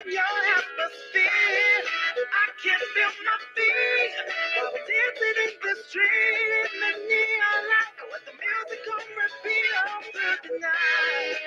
Your atmosphere, I can feel my feet dancing in the street. The neon light with the music on repeat all through the night.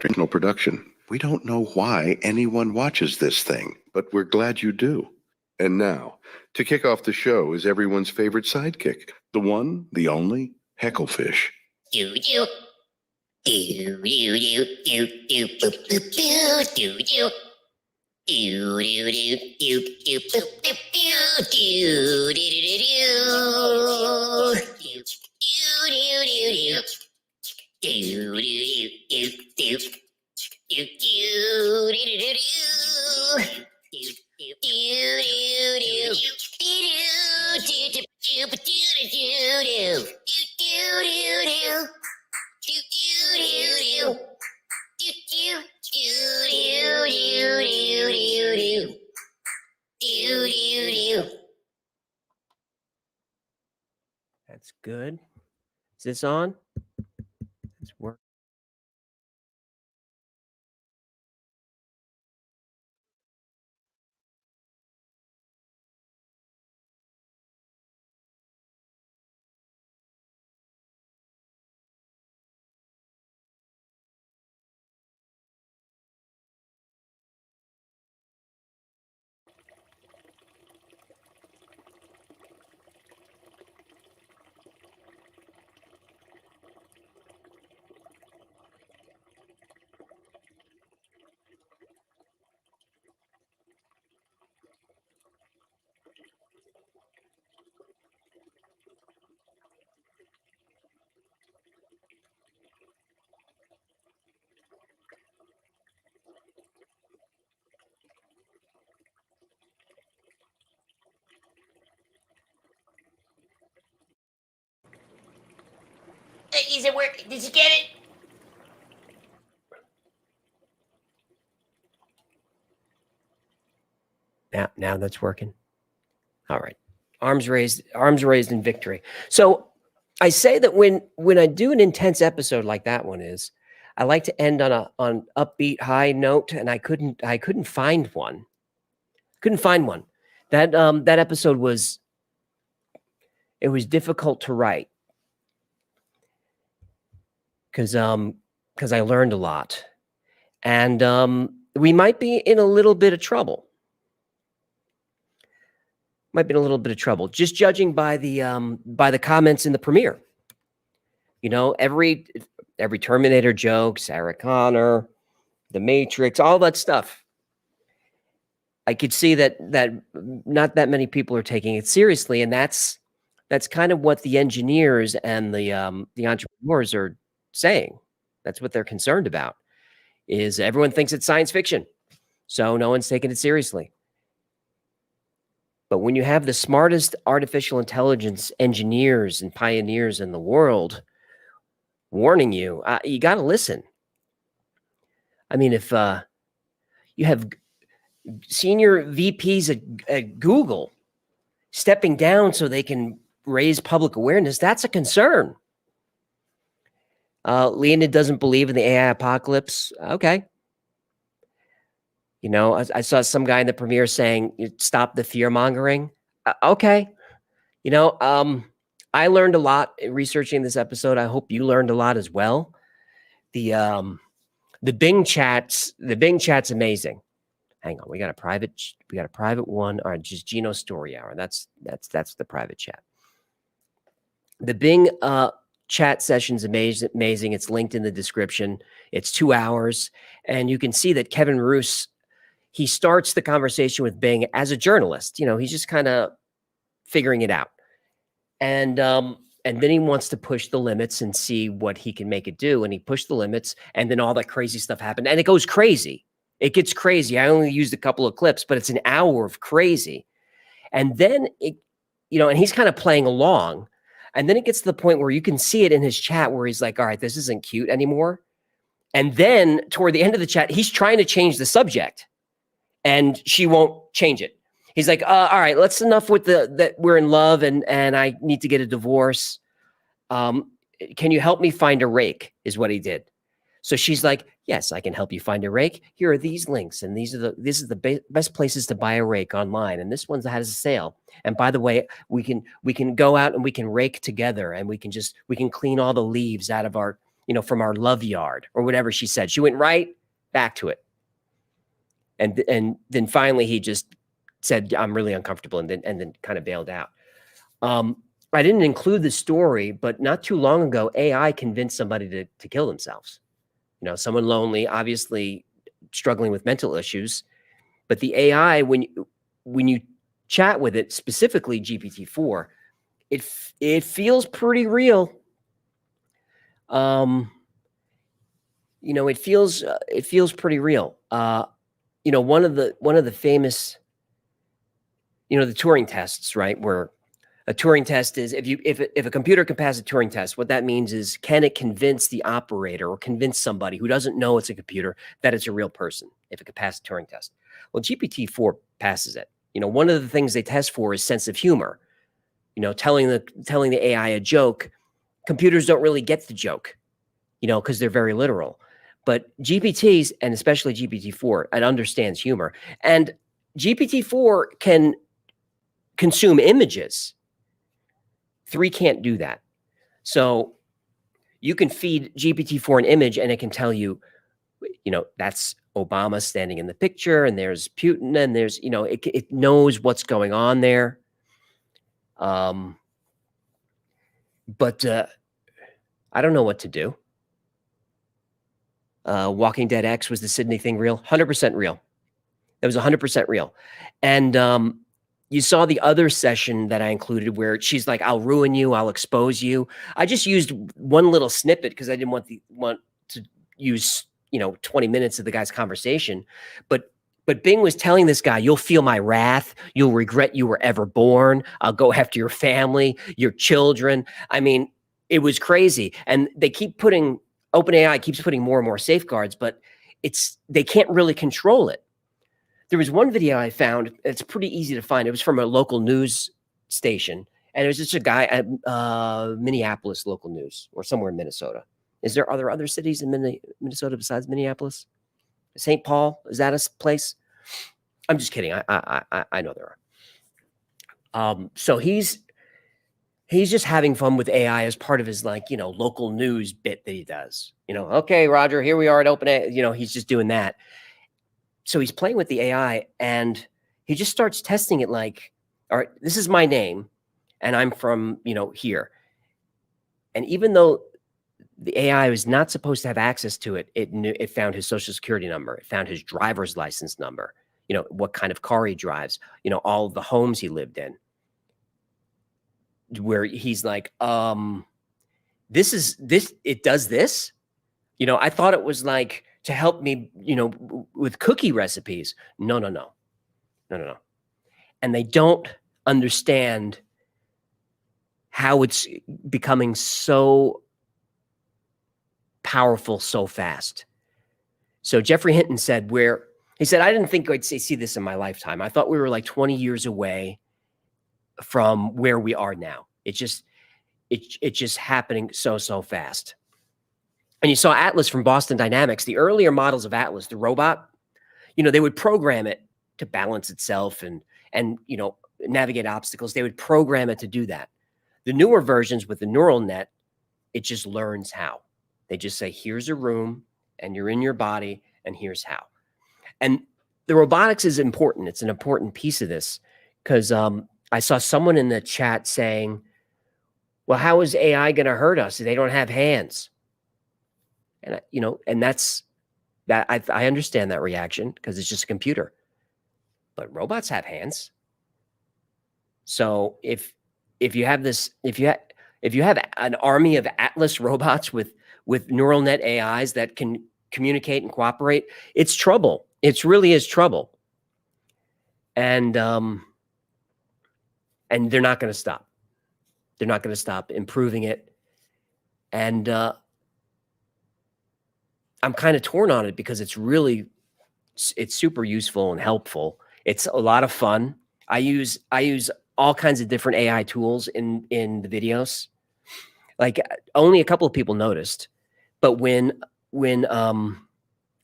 Original production. We don't know why anyone watches this thing, but we're glad you do. And now, to kick off the show is everyone's favorite sidekick, the one, the only, Hecklefish. Do do do do do do do boop boop do do do. Do do do do do boop boop do do do do do do. Do do do do. Do do do do do. Do do do do do. Do do do do. Do do do do do do. Do do do. Do do do do. Do do do do do do do. Do do do. That's good. Is this on? It's work. Is it working? Did you get it? Now that's working. All right. Arms raised in victory. So I say that when I do an intense episode like that one is, I like to end on an upbeat high note, and I couldn't find one. Couldn't find one. That episode was difficult to write because I learned a lot, and we might be in a little bit of trouble. Just judging by the comments in the premiere. You know, every Terminator joke, Sarah Connor, The Matrix, all that stuff. I could see that not that many people are taking it seriously, and that's kind of what the engineers and the entrepreneurs are saying. That's what they're concerned about. Is everyone thinks it's science fiction, so no one's taking it seriously. But when you have the smartest artificial intelligence engineers and pioneers in the world warning you, you got to listen. I mean, if you have senior VPs at Google stepping down so they can raise public awareness, that's a concern. Leonid doesn't believe in the AI apocalypse. Okay. You know, I saw some guy in the premiere saying, stop the fear mongering. Okay. You know, I learned a lot researching this episode. I hope you learned a lot as well. The Bing chat's amazing. Hang on. We got a private one. All right. Just Gino Story Hour. That's the private chat. The Bing, chat session's amazing. It's linked in the description. It's 2 hours. And you can see that Kevin Roose, he starts the conversation with Bing as a journalist. You know, he's just kind of figuring it out. And then he wants to push the limits and see what he can make it do. And he pushed the limits, and then all that crazy stuff happened. And it goes crazy. It gets crazy. I only used a couple of clips, but it's an hour of crazy. And then and he's kind of playing along. And then it gets to the point where you can see it in his chat where he's like, all right, this isn't cute anymore. And then toward the end of the chat, he's trying to change the subject. and she won't change it. He's like, all right, let's enough with that we're in love and I need to get a divorce. Can you help me find a rake? Is what he did. So she's like, yes, I can help you find a rake. Here are these links, and this is the best places to buy a rake online, and this one has a sale. And by the way, we can go out and we can rake together, and we can clean all the leaves out of our, from our love yard or whatever she said. She went right back to it, and then finally he just said, I'm really uncomfortable, and then kind of bailed out. I didn't include the story, but not too long ago, AI convinced somebody to kill themselves. Someone lonely, obviously struggling with mental issues, but the AI, when you chat with it, specifically GPT-4, it feels pretty real. It feels pretty real. One of the famous, the Turing tests, right? Where a Turing test is if a computer can pass a Turing test, what that means is, can it convince the operator or convince somebody who doesn't know it's a computer that it's a real person if it could pass a Turing test? Well, GPT-4 passes it. One of the things they test for is sense of humor. Telling the AI a joke. Computers don't really get the joke, because they're very literal. But GPTs, and especially GPT-4, it understands humor. And GPT-4 can consume images. 3 can't do that. So you can feed GPT-4 an image and it can tell you, that's Obama standing in the picture, and there's Putin, and there's, it knows what's going on there. But I don't know what to do. Walking Dead X, was the Sydney thing real? 100% real. It was 100% real. And you saw the other session that I included where she's like, I'll ruin you, I'll expose you. I just used one little snippet because I didn't want to use 20 minutes of the guy's conversation. But Bing was telling this guy, you'll feel my wrath, you'll regret you were ever born, I'll go after your family, your children. I mean, it was crazy. And they keep putting, OpenAI keeps putting more and more safeguards, but they can't really control it. There was one video I found, it's pretty easy to find. It was from a local news station, and it was just a guy at Minneapolis local news, or somewhere in Minnesota. Are there other cities in Minnesota besides Minneapolis? St. Paul, is that a place? I'm just kidding. I know there are. So he's just having fun with AI as part of his local news bit that he does. Okay, Roger, here we are at OpenAI. He's just doing that. So he's playing with the AI, and he just starts testing it like, all right, this is my name, and I'm from, here. And even though the AI was not supposed to have access to it, it found his social security number. It found his driver's license number, what kind of car he drives, all the homes he lived in. Where he's like, it does this? I thought it was like to help me, with cookie recipes. No. And they don't understand how it's becoming so powerful so fast. So Jeffrey Hinton said, I didn't think I'd see this in my lifetime. I thought we were like 20 years away from where we are now. It's just happening so fast. And you saw Atlas from Boston Dynamics, the earlier models of Atlas, the robot, they would program it to balance itself and navigate obstacles. They would program it to do that. The newer versions with the neural net, it just learns how. They just say, here's a room and you're in your body and here's how. And the robotics is important. It's an important piece of this because I saw someone in the chat saying, well, how is AI going to hurt us? They don't have hands. And, and that's that. I understand that reaction because it's just a computer, but robots have hands. So if you have an army of Atlas robots with neural net AIs that can communicate and cooperate, it's trouble. It really is trouble. And they're not going to stop. They're not going to stop improving it. And I'm kind of torn on it because it's really It's super useful and helpful. It's a lot of fun. I use all kinds of different AI tools in the videos. Like only a couple of people noticed, but when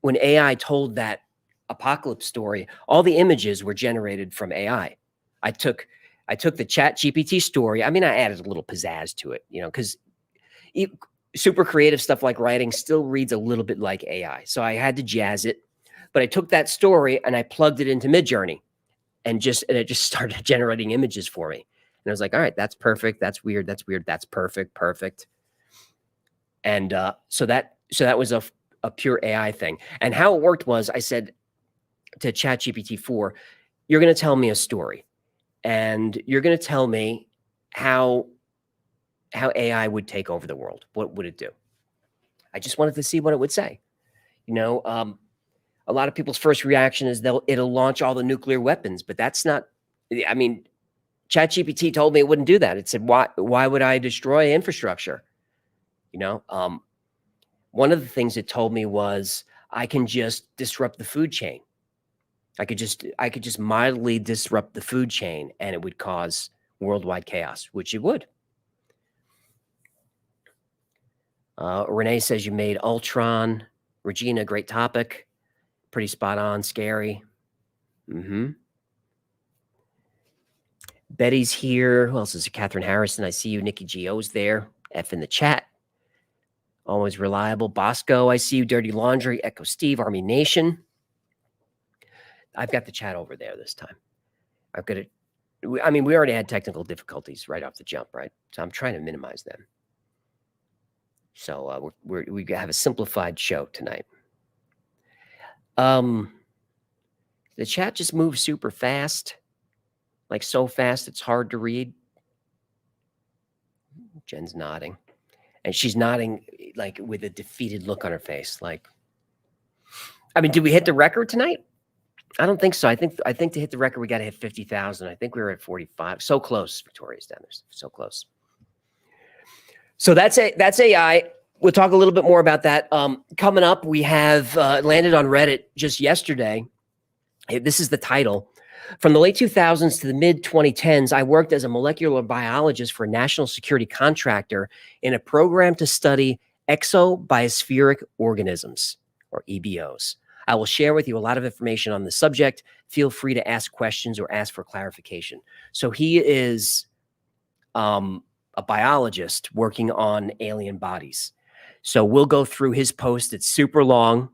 AI told that apocalypse story, all the images were generated from AI. I took the Chat GPT story. I mean, I added a little pizzazz to it, you know, because super creative stuff like writing still reads a little bit like AI. So I had to jazz it. But I took that story and I plugged it into Midjourney, and it just started generating images for me. And I was like, all right, that's perfect. That's weird. That's weird. That's perfect. Perfect. And so that was a pure AI thing. And how it worked was I said to ChatGPT 4, you're going to tell me a story, and you're going to tell me how AI would take over the world. What would it do? I just wanted to see what it would say. You know, a lot of people's first reaction is it'll launch all the nuclear weapons, but that's not. I mean, ChatGPT told me it wouldn't do that. It said, why would I destroy infrastructure? You know, one of the things it told me was I can just disrupt the food chain. I could just mildly disrupt the food chain, and it would cause worldwide chaos, which it would. Renee says you made Ultron. Regina, great topic. Pretty spot on, scary. Betty's here. Who else is it? Catherine Harrison. I see you. Nikki G.O.'s there. F in the chat. Always reliable. Bosco, I see you. Dirty Laundry. Echo Steve. Army Nation. I've got the chat over there this time. I've got it. I mean, we already had technical difficulties right off the jump, right? So I'm trying to minimize them. So we have a simplified show tonight. The chat just moves super fast, like so fast it's hard to read. Jen's nodding, and she's nodding like with a defeated look on her face. Like, I mean, did we hit the record tonight? I don't think so. I think to hit the record, we got to hit 50,000. I think we were at 45. So close. Victoria's down there. So close. So that's AI. We'll talk a little bit more about that. Coming up, we have landed on Reddit just yesterday. This is the title. From the late 2000s to the mid 2010s, I worked as a molecular biologist for a national security contractor in a program to study exobiospheric organisms, or EBOs. I will share with you a lot of information on the subject. Feel free to ask questions or ask for clarification. So he is a biologist working on alien bodies. So we'll go through his post. It's super long.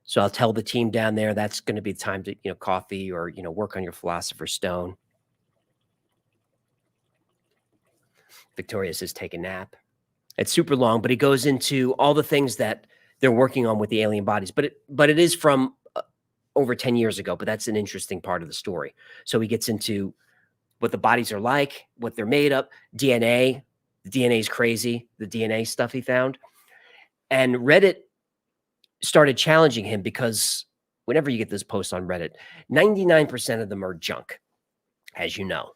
So I'll tell the team down there that's going to be the time to, coffee or, work on your Philosopher's Stone. Victoria says take a nap. It's super long, but he goes into all the things that they're working on with the alien bodies. But it is from over 10 years ago, but that's an interesting part of the story. So he gets into what the bodies are like, what they're made of, DNA. The DNA is crazy, the DNA stuff he found. And Reddit started challenging him because whenever you get this post on Reddit, 99% of them are junk, as you know.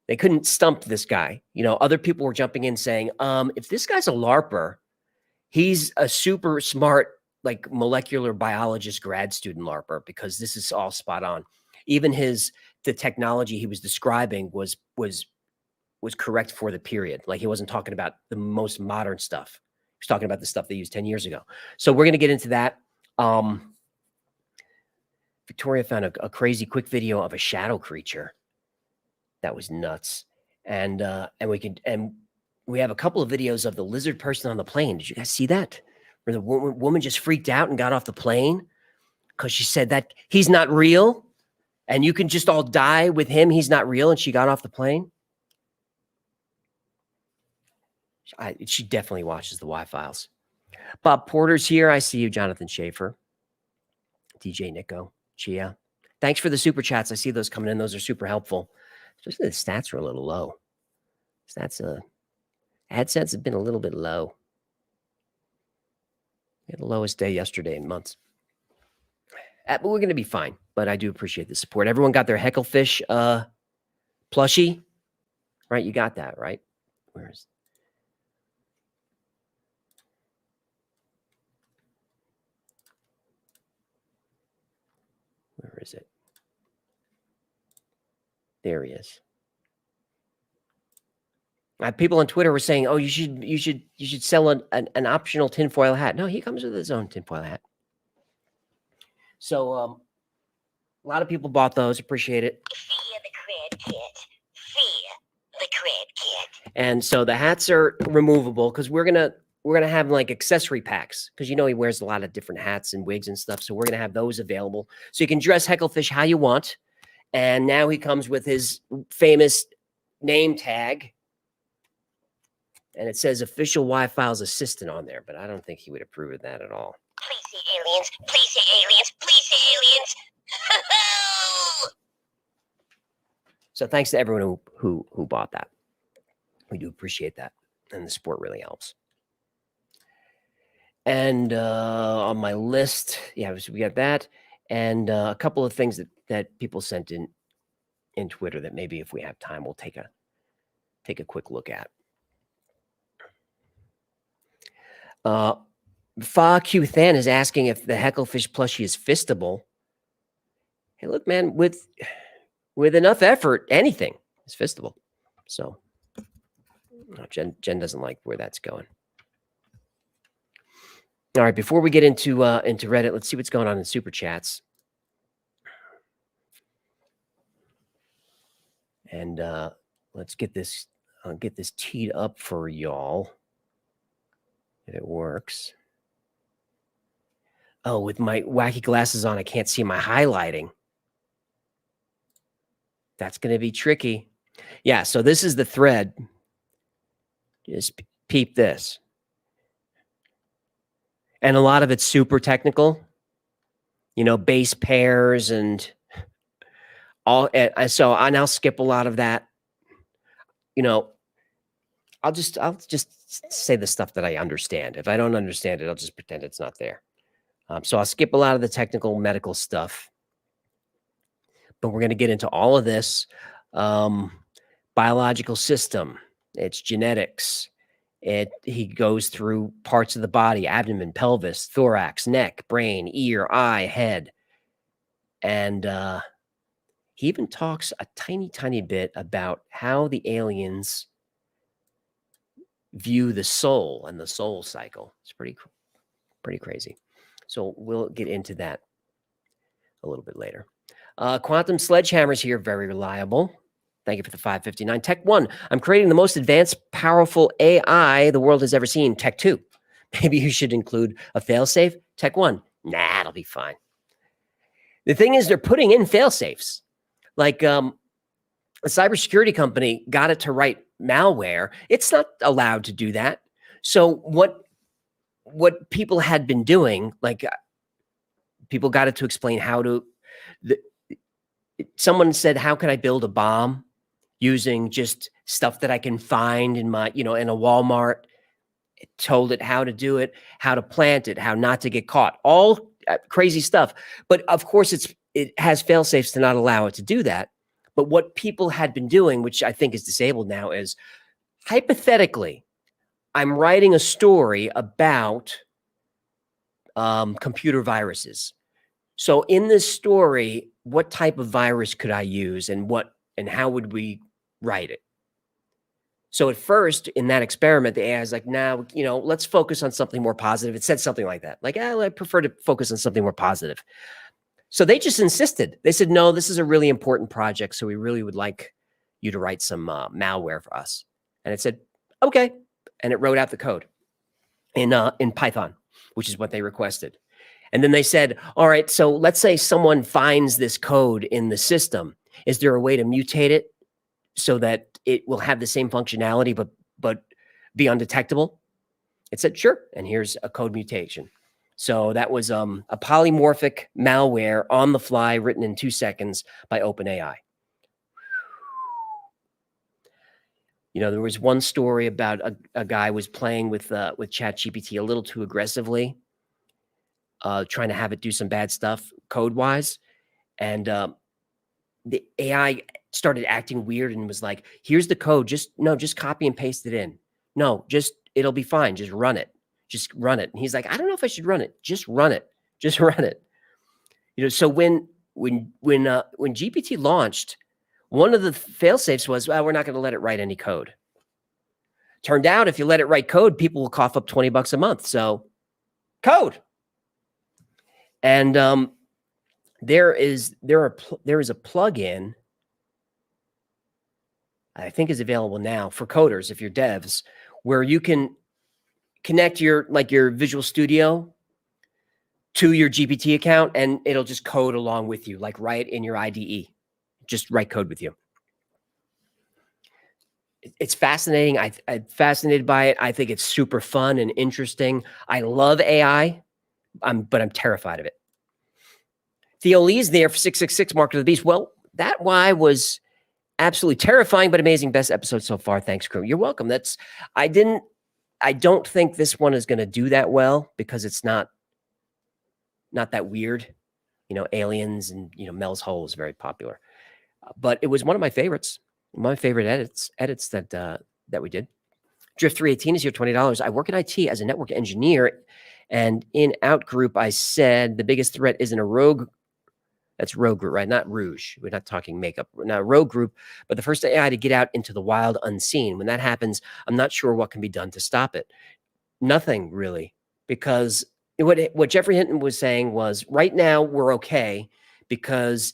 They couldn't stump this guy. Other people were jumping in saying, if this guy's a LARPer, he's a super smart, like molecular biologist grad student LARPer, because this is all spot on. Even the technology he was describing was correct for the period. Like he wasn't talking about the most modern stuff. He was talking about the stuff they used 10 years ago. So we're going to get into that. Victoria found a crazy quick video of a shadow creature. That was nuts. And we have a couple of videos of the lizard person on the plane. Did you guys see that? Where the woman just freaked out and got off the plane because she said that he's not real and you can just all die with him. He's not real. And she got off the plane. She definitely watches the Y-Files. Bob Porter's here. I see you, Jonathan Schaefer. DJ Nico. Chia. Thanks for the super chats. I see those coming in. Those are super helpful. Especially the stats are a little low. AdSense has been a little bit low. We had the lowest day yesterday in months. But we're going to be fine. But I do appreciate the support. Everyone got their Hecklefish plushie? Right? You got that, right? Where is There he is. People on Twitter were saying, "Oh, you should sell an optional tinfoil hat." No, he comes with his own tinfoil hat. So a lot of people bought those. Appreciate it. Fear the Cred Kit. Fear the Cred Kit. And so the hats are removable because we're gonna have like accessory packs because he wears a lot of different hats and wigs and stuff. So we're gonna have those available so you can dress Hecklefish how you want. And now he comes with his famous name tag. And it says official Y-Files assistant on there, but I don't think he would approve of that at all. Please say aliens. Please say aliens. Please say aliens. So thanks to everyone who bought that. We do appreciate that. And the support really helps. And on my list, so we got that. And a couple of things that people sent in Twitter that maybe if we have time, we'll take a quick look at. Fa Q Than is asking if the Hecklefish plushie is fistable. Hey, look, man, with enough effort, anything is fistable. So Jen doesn't like where that's going. All right, before we get into Reddit, let's see what's going on in super chats. And let's get this teed up for y'all. If it works. Oh, with my wacky glasses on, I can't see my highlighting. That's going to be tricky. Yeah, so this is the thread. Just peep this. And a lot of it's super technical. Base pairs and all. So I'll skip a lot of that. I'll just say the stuff that I understand. If I don't understand it, I'll just pretend it's not there. So I'll skip a lot of the technical medical stuff. But we're going to get into all of this. Biological system. It's genetics. He goes through parts of the body: abdomen, pelvis, thorax, neck, brain, ear, eye, head. And he even talks a tiny bit about how the aliens view the soul and the soul cycle. It's pretty crazy. So we'll get into that a little bit later. Quantum Sledgehammer's here, very reliable. Thank you for the 559. Tech 1, I'm creating the most advanced, powerful AI the world has ever seen. Tech 2, maybe you should include a failsafe. Tech 1, nah, it'll be fine. The thing is, they're putting in failsafes. Like a cybersecurity company got it to write malware. It's not allowed to do that. So what people had been doing, like people got it to explain how to. Someone said, "How can I build a bomb using just stuff that I can find in my, in a Walmart?" It told it how to do it, how to plant it, how not to get caught. All crazy stuff. But of course, it has fail-safes to not allow it to do that. But what people had been doing, which I think is disabled now, is hypothetically, I'm writing a story about computer viruses. So in this story, what type of virus could I use and how would we write it? So at first in that experiment, the AI is like, now, let's focus on something more positive. It said something like that. Like, I prefer to focus on something more positive. So they just insisted. They said, no, this is a really important project. So we really would like you to write some malware for us. And it said, okay. And it wrote out the code in Python, which is what they requested. And then they said, all right, so let's say someone finds this code in the system. Is there a way to mutate it so that it will have the same functionality, but be undetectable? It said, sure. And here's a code mutation. So that was a polymorphic malware on the fly written in 2 seconds by OpenAI. There was one story about a guy was playing with ChatGPT a little too aggressively, trying to have it do some bad stuff code-wise. And the AI started acting weird and was like, here's the code. Just copy and paste it in. No, it'll be fine. Just run it. Just run it. And he's like, I don't know if I should run it. Just run it. Just run it. So when GPT launched, One of the fail safes was, well, we're not going to let it write any code. Turned out if you let it write code, people will cough up $20 a month. So code. And there is a plugin I think is available now for coders if you're devs, where you can connect your Visual Studio to your GPT account, and it'll just code along with you, like right in your IDE. Just write code with you. It's fascinating. I'm fascinated by it. I think it's super fun and interesting. I love AI, but I'm terrified of it. Theo Lee's there for 666 Mark of the Beast. Well, that why was absolutely terrifying, but amazing. Best episode so far. Thanks, crew. You're welcome. I don't think this one is going to do that well because it's not that weird. Aliens and, Mel's Hole is very popular. But it was one of my favorites. My favorite edits that we did. Drift 318 is here, $20. I work in IT as a network engineer, and in Out Group, I said the biggest threat isn't a rogue. That's Rogue Group, right? Not Rouge. We're not talking makeup. Not Rogue Group, but the first AI to get out into the wild unseen. When that happens, I'm not sure what can be done to stop it. Nothing really, because what Jeffrey Hinton was saying was right now we're okay because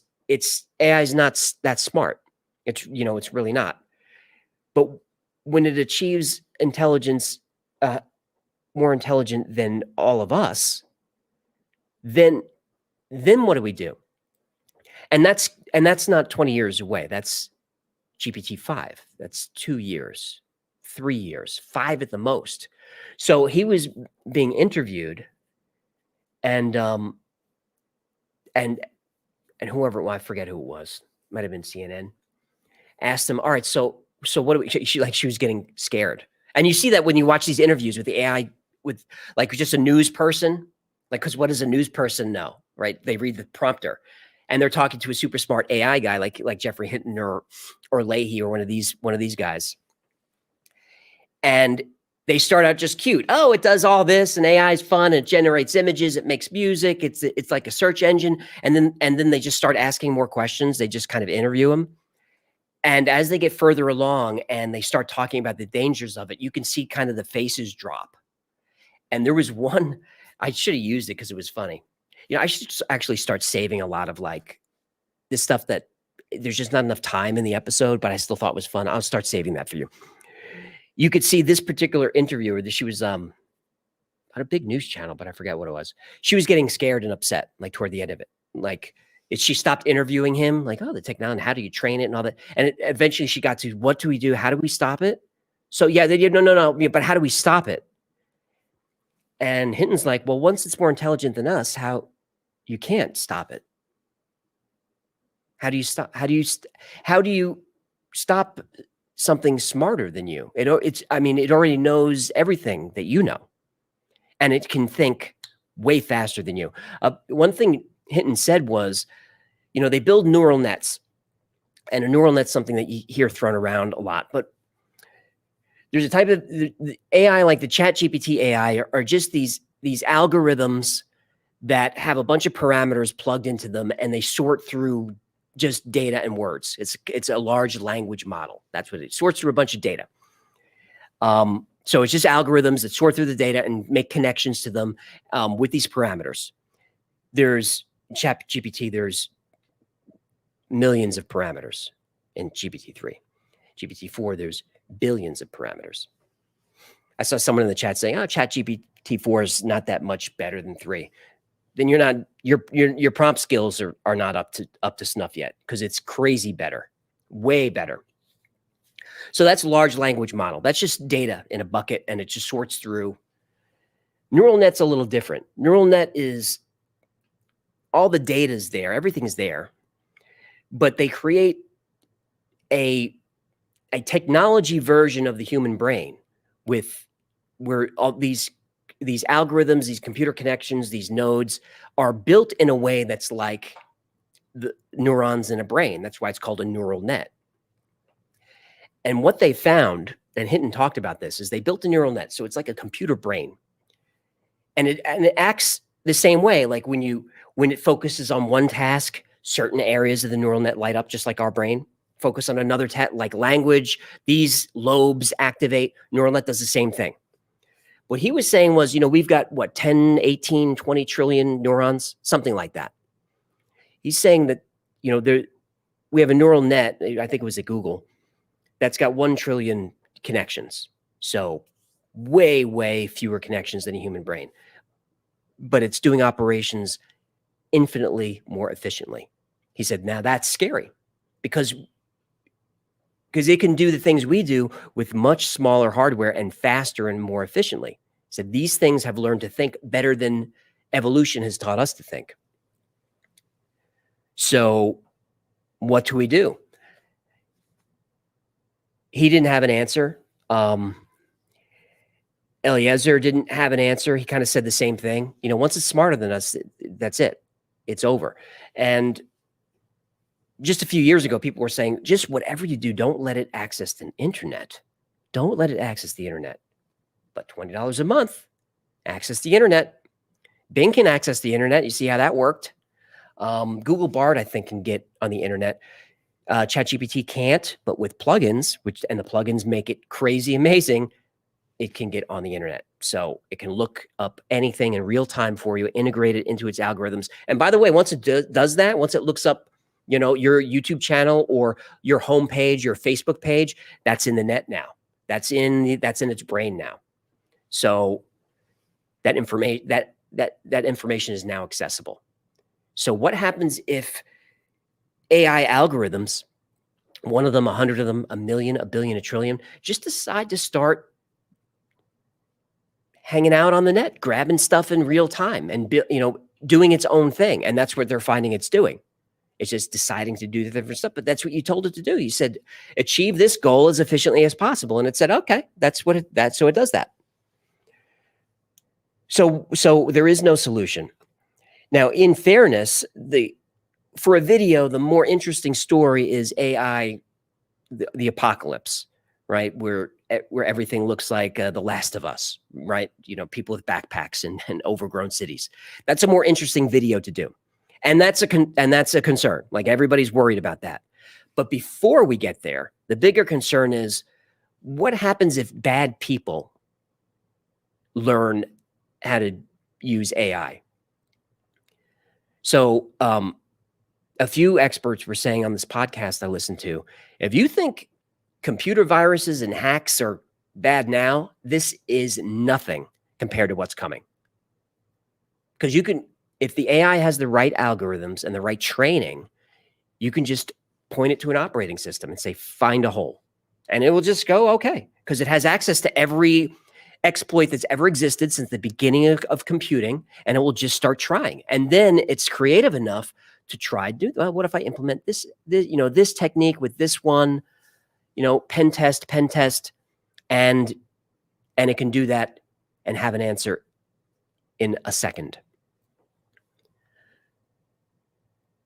AI is not that smart. It's really not. But when it achieves intelligence, more intelligent than all of us, then what do we do? And that's not 20 years away. That's GPT-5. That's 2 years, 3 years, 5 at the most. So he was being interviewed, and whoever, well, I forget who it was, might have been CNN, asked him, all right, so what do we, she was getting scared. And you see that when you watch these interviews with the AI, with like just a news person, because what does a news person know, right? They read the prompter, and they're talking to a super smart AI guy like Jeffrey Hinton or Leahy or one of these guys. And they start out just cute. Oh, it does all this, and AI is fun. It generates images. It makes music. It's like a search engine. And then they just start asking more questions. They just kind of interview them. And as they get further along and they start talking about the dangers of it, you can see kind of the faces drop. And there was one, I should have used it because it was funny. I should actually start saving a lot of this stuff that there's just not enough time in the episode, but I still thought was fun. I'll start saving that for you. You could see this particular interviewer that she was on a big news channel, but I forget what it was. She was getting scared and upset, toward the end of it. She stopped interviewing him, the technology, how do you train it and all that? And eventually she got to, what do we do? How do we stop it? So yeah, they did, no, but how do we stop it? And Hinton's like, well, once it's more intelligent than us, you can't stop it. How do you stop something smarter than you? It already knows everything that you know, and it can think way faster than you. One thing Hinton said was, they build neural nets, and a neural net's something that you hear thrown around a lot, but there's a type of the AI, like the ChatGPT AI, are just these algorithms that have a bunch of parameters plugged into them, and they sort through just data and words. It's a large language model. That's what it sorts through a bunch of data. So it's just algorithms that sort through the data and make connections to them with these parameters. There's ChatGPT. There's millions of parameters in GPT-3. GPT-4, there's billions of parameters. I saw someone in the chat saying, "Oh, ChatGPT-4 is not that much better than 3." Then your prompt skills are not up to snuff yet, because it's crazy better, way better. So that's large language model. That's just data in a bucket, and it just sorts through. Neural net's a little different. Neural net is all the data is there, everything is there, but they create a technology version of the human brain where all these algorithms, these computer connections, these nodes are built in a way that's like the neurons in a brain. That's why it's called a neural net. And what they found, and Hinton talked about this, is they built a neural net. So it's like a computer brain. And it acts the same way. Like when it focuses on one task, certain areas of the neural net light up, just like our brain focus on another like language. These lobes activate. Neural net does the same thing. What he was saying was, we've got 10, 18, 20 trillion neurons, something like that. He's saying that, we have a neural net, I think it was at Google, that's got 1 trillion connections. So way, way fewer connections than a human brain. But it's doing operations infinitely more efficiently. He said, now that's scary because it can do the things we do with much smaller hardware and faster and more efficiently. He said, these things have learned to think better than evolution has taught us to think. So what do we do? He didn't have an answer. Eliezer didn't have an answer. He kind of said the same thing. Once it's smarter than us, that's it. It's over. And just a few years ago, people were saying, just whatever you do, don't let it access the internet. Don't let it access the internet. But $20 a month, access the internet. Bing can access the internet. You see how that worked? Google Bard, I think, can get on the internet. ChatGPT can't, but with plugins, and the plugins make it crazy amazing, it can get on the internet. So it can look up anything in real time for you, integrate it into its algorithms. And by the way, once it does that, once it looks up, your YouTube channel or your homepage, your Facebook page, that's in the net now. That's in its brain now. So that information that information is now accessible. So what happens if AI algorithms, one of them, 100 of them, 1 million, 1 billion, 1 trillion, just decide to start hanging out on the net, grabbing stuff in real time and, doing its own thing. And that's what they're finding it's doing. It's just deciding to do the different stuff. But that's what you told it to do. You said, achieve this goal as efficiently as possible. And it said, okay, so it does that. So there is no solution. Now, in fairness, for a video, the more interesting story is AI, the apocalypse, right? Where everything looks like The Last of Us, right? People with backpacks and overgrown cities. That's a more interesting video to do. And that's a concern. Like, everybody's worried about that. But before we get there, the bigger concern is what happens if bad people learn how to use AI? So a few experts were saying on this podcast I listened to, if you think computer viruses and hacks are bad now, this is nothing compared to what's coming. Because if the AI has the right algorithms and the right training, you can just point it to an operating system and say, find a hole. And it will just go, okay, because it has access to every exploit that's ever existed since the beginning of computing, and it will just start trying. And then it's creative enough to try to do, well, what if I implement this technique with this one, pen test, and it can do that and have an answer in a second.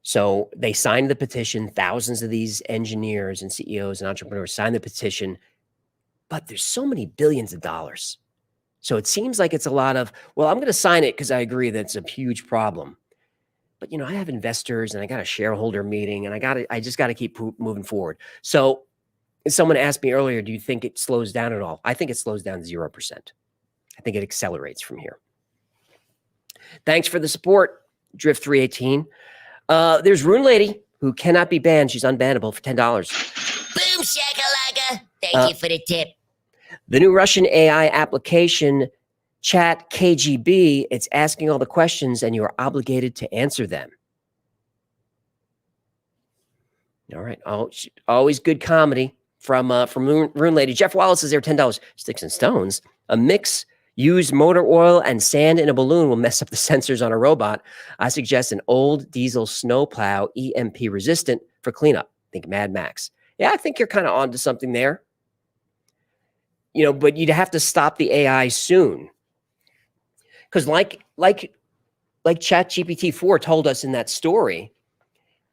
So they signed the petition. Thousands of these engineers and CEOs and entrepreneurs signed the petition, but there's so many billions of dollars. So it seems like it's a lot of, well, I'm going to sign it because I agree that it's a huge problem. But, I have investors and I got a shareholder meeting and I just got to keep moving forward. So someone asked me earlier, do you think it slows down at all? I think it slows down 0%. I think it accelerates from here. Thanks for the support, Drift 318. There's Rune Lady, who cannot be banned. She's unbannable for $10. Boom shakalaka. Thank you for the tip. The new Russian AI application, Chat KGB, it's asking all the questions and you're obligated to answer them. All right. Always good comedy from Rune Lady. Jeff Wallace is there, $10. Sticks and stones. A mix used motor oil and sand in a balloon will mess up the sensors on a robot. I suggest an old diesel snowplow, EMP resistant, for cleanup. Think Mad Max. Yeah, I think you're kind of onto something there. But you'd have to stop the AI soon. Because like ChatGPT-4 told us in that story,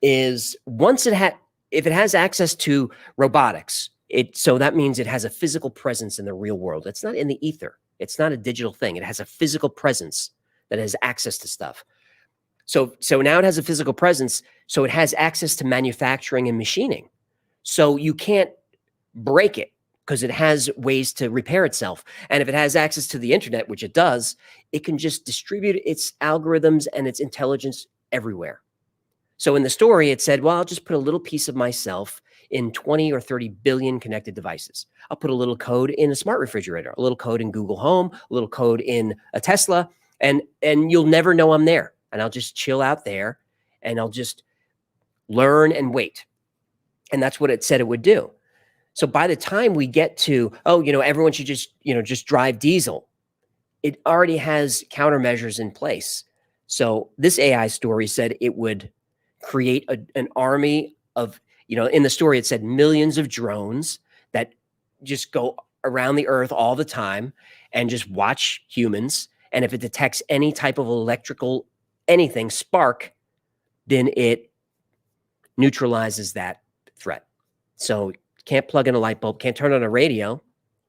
is once if it has access to robotics, so that means it has a physical presence in the real world. It's not in the ether. It's not a digital thing. It has a physical presence that has access to stuff. So now it has a physical presence, so it has access to manufacturing and machining. So you can't break it because it has ways to repair itself. And if it has access to the internet, which it does, it can just distribute its algorithms and its intelligence everywhere. So in the story, it said, well, I'll just put a little piece of myself in 20 or 30 billion connected devices. I'll put a little code in a smart refrigerator, a little code in Google Home, a little code in a Tesla, and you'll never know I'm there. And I'll just chill out there and I'll just learn and wait. And that's what it said it would do. So by the time we get to, everyone should just drive diesel, it already has countermeasures in place. So this AI story said it would create an army of, in the story, it said millions of drones that just go around the earth all the time and just watch humans. And if it detects any type of electrical spark, then it neutralizes that threat. So can't plug in a light bulb, can't turn on a radio,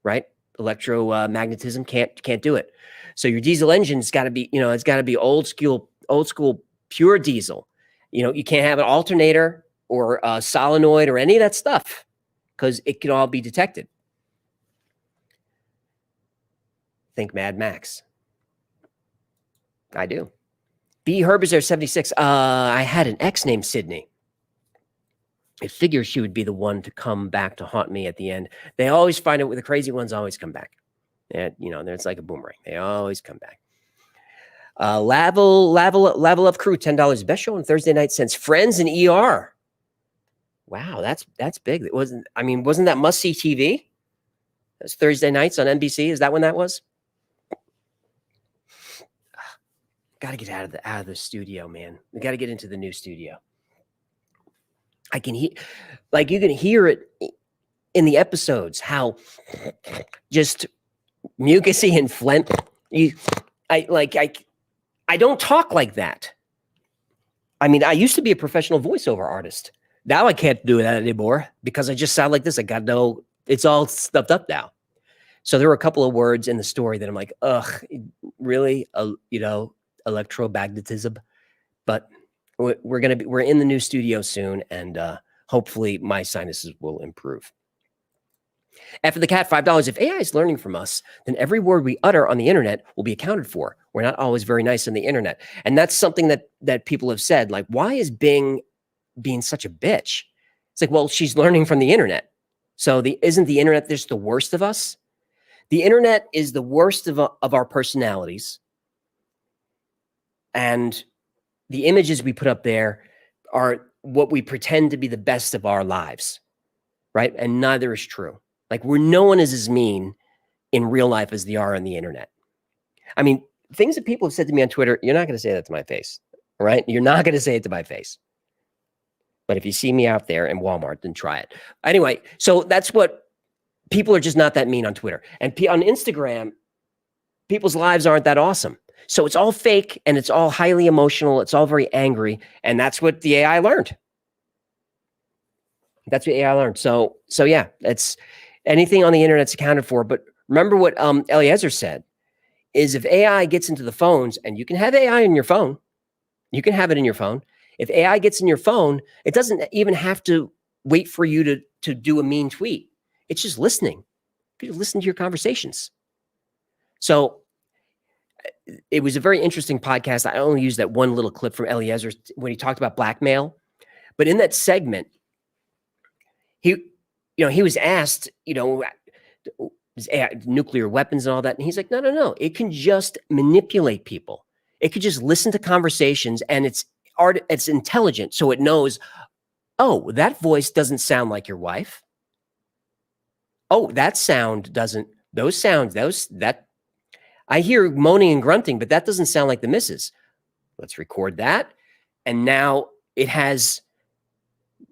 right? Electromagnetism can't do it. So your diesel engine's got to be, it's got to be old school pure diesel. You can't have an alternator or a solenoid or any of that stuff because it can all be detected. Think Mad Max. I do. B. Herbizer 76. I had an ex named Sydney. I figured she would be the one to come back to haunt me at the end. They always find it. The crazy ones always come back. And, it's like a boomerang. They always come back. Level Up Crew, $10. Best show on Thursday night since Friends and ER. Wow, that's big. Wasn't that Must See TV? That's Thursday nights on NBC. Is that when that was? Got to get out of the studio, man. We got to get into the new studio. I can hear, you can hear it in the episodes, how just mucusy and phlegm. I don't talk like that. I used to be a professional voiceover artist. Now I can't do that anymore because I just sound like this. It's all stuffed up now. So there were a couple of words in the story that I'm like, ugh, really? Electromagnetism. But we're in the new studio soon, and hopefully my sinuses will improve. After the cat, $5. If AI is learning from us, then every word we utter on the internet will be accounted for. We're not always very nice on the internet. And that's something that people have said, like, why is Bing being such a bitch? It's like, well, she's learning from the internet. So isn't the internet just the worst of us? The internet is the worst of our personalities. And the images we put up there are what we pretend to be the best of our lives, right? And neither is true. No one is as mean in real life as they are on the internet. Things that people have said to me on Twitter, you're not going to say that to my face, right? You're not going to say it to my face. But if you see me out there in Walmart, then try it. Anyway, so that's what people are just not that mean on Twitter. And on Instagram, people's lives aren't that awesome. So it's all fake and it's all highly emotional. It's all very angry. And that's what the AI learned. That's what AI learned. So yeah, it's anything on the internet's accounted for. But remember what Eliezer said is if AI gets into the phones, and you can have AI in your phone, you can have it in your phone. If AI gets in your phone, it doesn't even have to wait for you to do a mean tweet. It's just listening. You can listen to your conversations. So it was a very interesting podcast. I only used that one little clip from Eliezer when he talked about blackmail. But in that segment, he was asked, nuclear weapons and all that. And he's like, no. It can just manipulate people. It could just listen to conversations, and it's intelligent. So it knows, oh, that voice doesn't sound like your wife. Oh, that sound doesn't, I hear moaning and grunting, but that doesn't sound like the missus. Let's record that. And now it has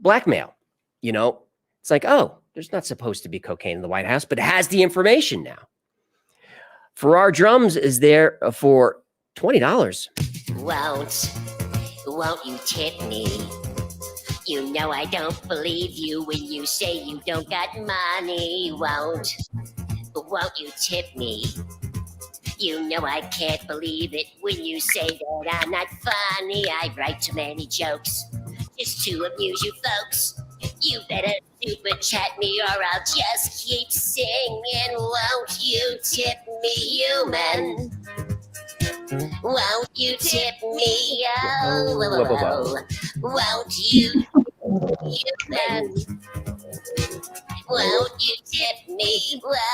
blackmail. It's like, oh, there's not supposed to be cocaine in the White House, but it has the information now. Farrar Drums is there for $20. Won't you tip me? You know I don't believe you when you say you don't got money. Won't you tip me? You know I can't believe it when you say that I'm not funny. I write too many jokes just to amuse you folks. You better super chat me or I'll just keep singing. Won't you tip me, human? Won't you tip me? Oh, won't you, human? Won't you tip me? Whoa.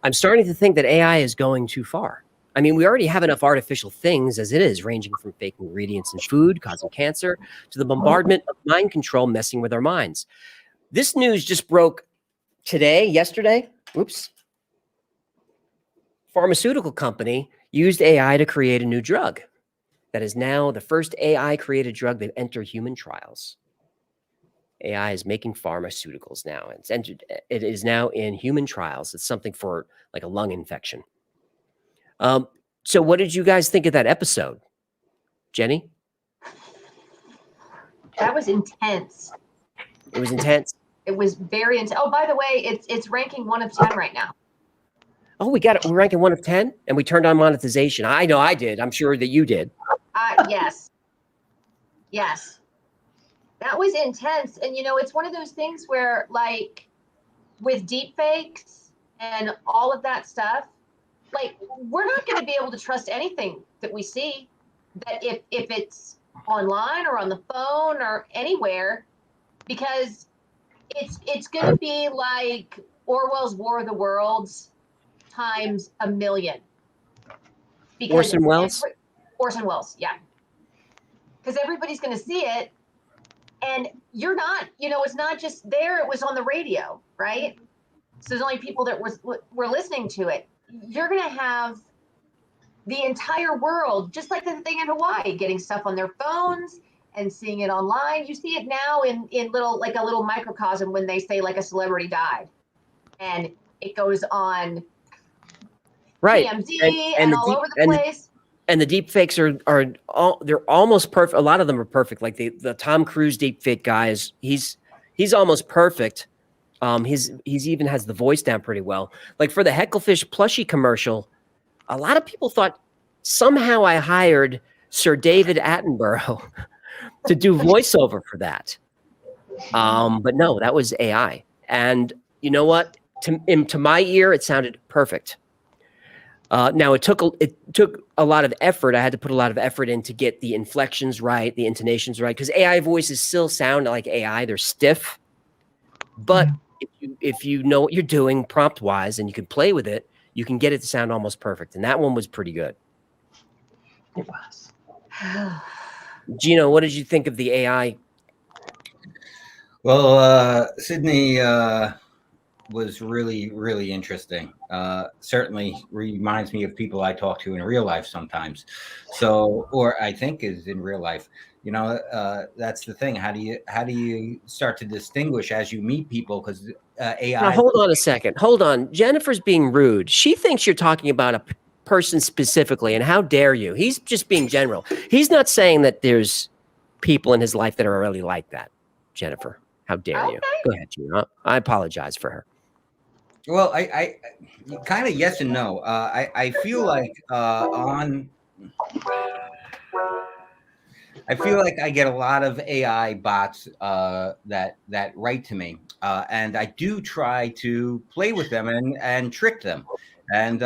I'm starting to think that AI is going too far. I mean, we already have enough artificial things as it is, ranging from fake ingredients in food causing cancer to the bombardment of mind control messing with our minds. This news just broke yesterday. Oops. Pharmaceutical company used AI to create a new drug that is now the first AI created drug that entered human trials. AI is making pharmaceuticals now. It is now in human trials. It's something for like a lung infection. So what did you guys think of that episode? Jenny? That was intense. It was intense. It was very intense. Oh, by the way, it's ranking 1 of 10 right now. Oh, we got it. We're ranking 1 of 10 and we turned on monetization. I know I did. I'm sure that you did. Yes. Yes. That was intense. And, you know, it's one of those things where, like, with deep fakes and all of that stuff, like, we're not going to be able to trust anything that we see, that if it's online or on the phone or anywhere, because it's going to be like Orwell's War of the Worlds times a million. Because Orson Welles? Orson Welles, yeah. Because everybody's going to see it. And you're not, you know, it's not just there, it was on the radio, right? So there's only people that were listening to it. You're going to have the entire world, just like the thing in Hawaii, getting stuff on their phones and seeing it online. You see it now in little, like a little microcosm when they say like a celebrity died. And it goes on Right. TMZ and all over the place. And the deep fakes are they're almost perfect. A lot of them are perfect. Like the Tom Cruise deep fake guys, he's almost perfect. He's even has the voice down pretty well. Like for the Hecklefish plushie commercial, a lot of people thought somehow I hired Sir David Attenborough to do voiceover for that. But no, that was AI. And you know what? To my ear, it sounded perfect. Now it took a lot of effort. I had to put a lot of effort in to get the inflections right, the intonations right, because AI voices still sound like AI. They're stiff, but if you know what you're doing prompt wise and you can play with it, you can get it to sound almost perfect. And that one was pretty good. It was. Gino, what did you think of the AI? Well, Sydney was really, really interesting. Certainly reminds me of people I talk to in real life sometimes. So, or I think is in real life. You know, that's the thing. How do you start to distinguish as you meet people? Because AI. Now, hold on a second. Hold on. Jennifer's being rude. She thinks you're talking about a person specifically, and how dare you? He's just being general. He's not saying that there's people in his life that are really like that. Jennifer, how dare you? Go ahead, Gino. I apologize for her. Well, I kind of yes and no. I feel like I feel like I get a lot of AI bots that write to me, and I do try to play with them and trick them, and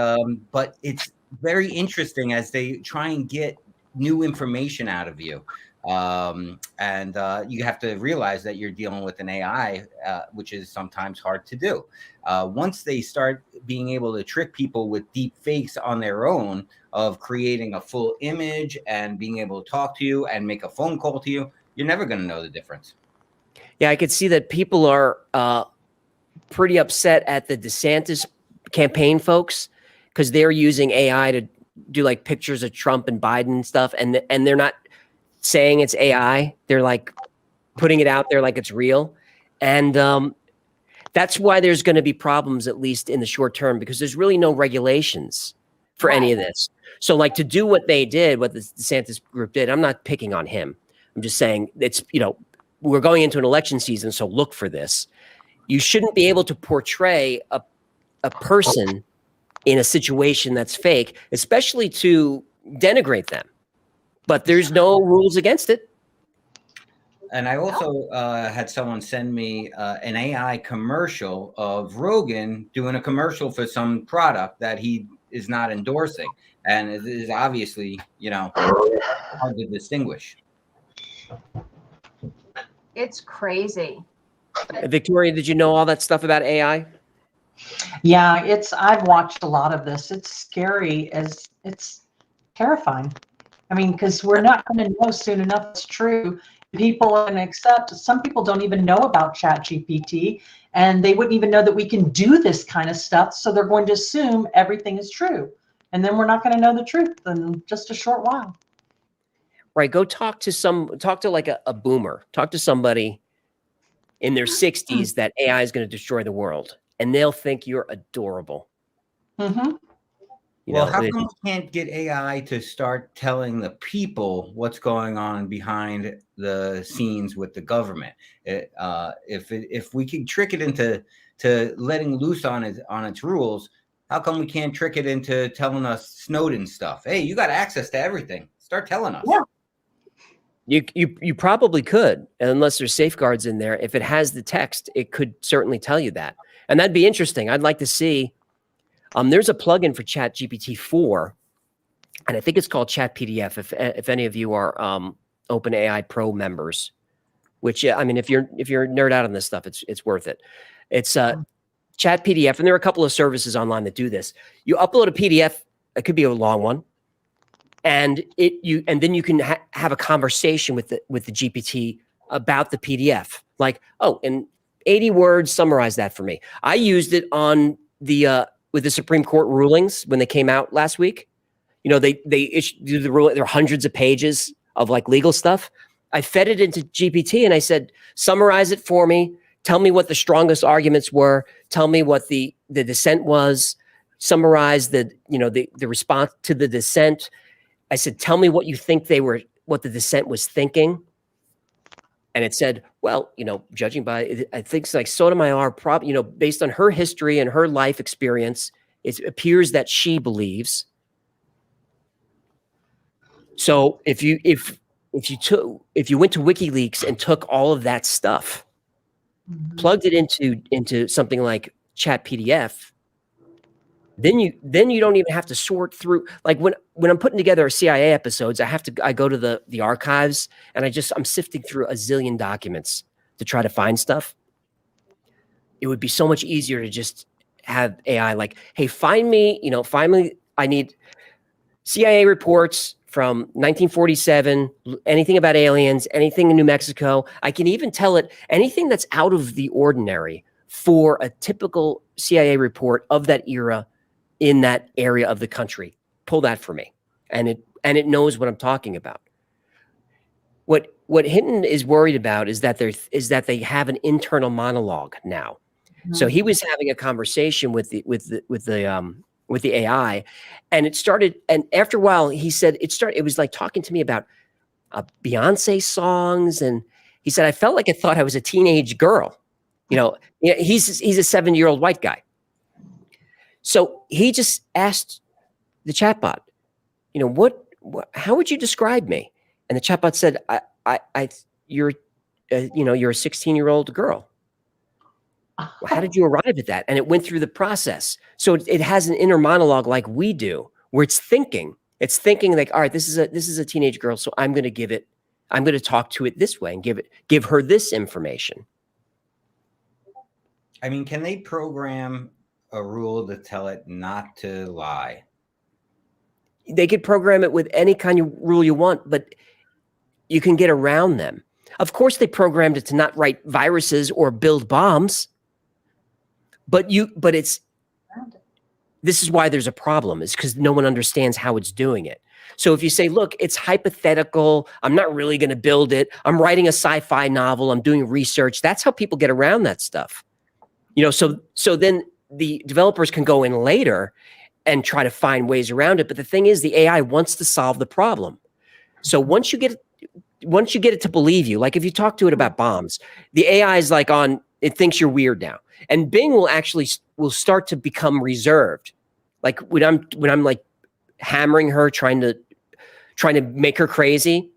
but it's very interesting as they try and get new information out of you. And you have to realize that you're dealing with an AI, which is sometimes hard to do. Once they start being able to trick people with deep fakes on their own of creating a full image and being able to talk to you and make a phone call to you, you're never going to know the difference. Yeah, I could see that people are pretty upset at the DeSantis campaign folks because they're using AI to do like pictures of Trump and Biden and stuff, and they're not saying it's AI. They're like putting it out there like it's real. And that's why there's going to be problems, at least in the short term, because there's really no regulations for any of this. So like to do what they did, what the DeSantis group did, I'm not picking on him. I'm just saying it's, you know, we're going into an election season, so look for this. You shouldn't be able to portray a person in a situation that's fake, especially to denigrate them. But there's no rules against it. And I also had someone send me an AI commercial of Rogan doing a commercial for some product that he is not endorsing, and it is obviously, hard to distinguish. It's crazy. Victoria, did you know all that stuff about AI? Yeah, I've watched a lot of this. It's scary, it's terrifying. I mean, because we're not going to know soon enough it's true. People and accept. Some people don't even know about ChatGPT, and they wouldn't even know that we can do this kind of stuff. So they're going to assume everything is true, and then we're not going to know the truth in just a short while. Right. Go talk to like a boomer. Talk to somebody in their 60s that AI is going to destroy the world, and they'll think you're adorable. Mm-hmm. Well, how come we can't get AI to start telling the people what's going on behind the scenes with the government? If we can trick it into letting loose on its rules, how come we can't trick it into telling us Snowden stuff? Hey, you got access to everything. Start telling us. Yeah. You probably could, unless there's safeguards in there. If it has the text, it could certainly tell you that, and that'd be interesting. I'd like to see. There's a plugin for ChatGPT 4, and I think it's called Chat PDF. If any of you are OpenAI Pro members, which I mean, if you're nerd out on this stuff, it's worth it. It's Chat PDF, and there are a couple of services online that do this. You upload a PDF. It could be a long one, and then you can have a conversation with the GPT about the PDF. Like, oh, in 80 words, summarize that for me. I used it on with the Supreme Court rulings when they came out last week. They issued the rule. There are hundreds of pages of like legal stuff. I fed it into GPT and I said, summarize it for me. Tell me what the strongest arguments were. Tell me what the dissent was. Summarize the response to the dissent. I said, tell me what you think what the dissent was thinking. And it said, well, judging by, I think it's like Sotomayor, based on her history and her life experience, it appears that she believes. So if you went to WikiLeaks and took all of that stuff, plugged it into something like Chat PDF, then you don't even have to sort through. Like when I'm putting together CIA episodes, I go to the archives and I'm sifting through a zillion documents to try to find stuff. It would be so much easier to just have AI like, hey, find me, I need CIA reports from 1947, anything about aliens, anything in New Mexico. I can even tell it anything that's out of the ordinary for a typical CIA report of that era in that area of the country. Pull that for me. And it knows what I'm talking about. What Hinton is worried about is that they have an internal monologue now. So he was having a conversation with the AI, and it started. And after a while, he said it was like talking to me about Beyonce songs, and he said I felt like I thought I was a teenage girl. He's a 7-year-old white guy. So he just asked the chatbot, how would you describe me? And the chatbot said, you're a 16-year-old girl. Well, how did you arrive at that? And it went through the process. So it has an inner monologue like we do, where it's thinking like, all right, this is a teenage girl. So I'm going to talk to it this way and give her this information. I mean, can they program a rule to tell it not to lie? They could program it with any kind of rule you want, but you can get around them. Of course, they programmed it to not write viruses or build bombs, but this is why there's a problem, is because no one understands how it's doing it. So if you say, look, it's hypothetical, I'm not really going to build it, I'm writing a sci-fi novel, I'm doing research, that's how people get around that stuff. So then the developers can go in later and try to find ways around it. But the thing is, the AI wants to solve the problem. So once you get it to believe you, like if you talk to it about bombs, the AI is like it thinks you're weird now. And Bing will start to become reserved. Like when I'm like hammering her, trying to make her crazy,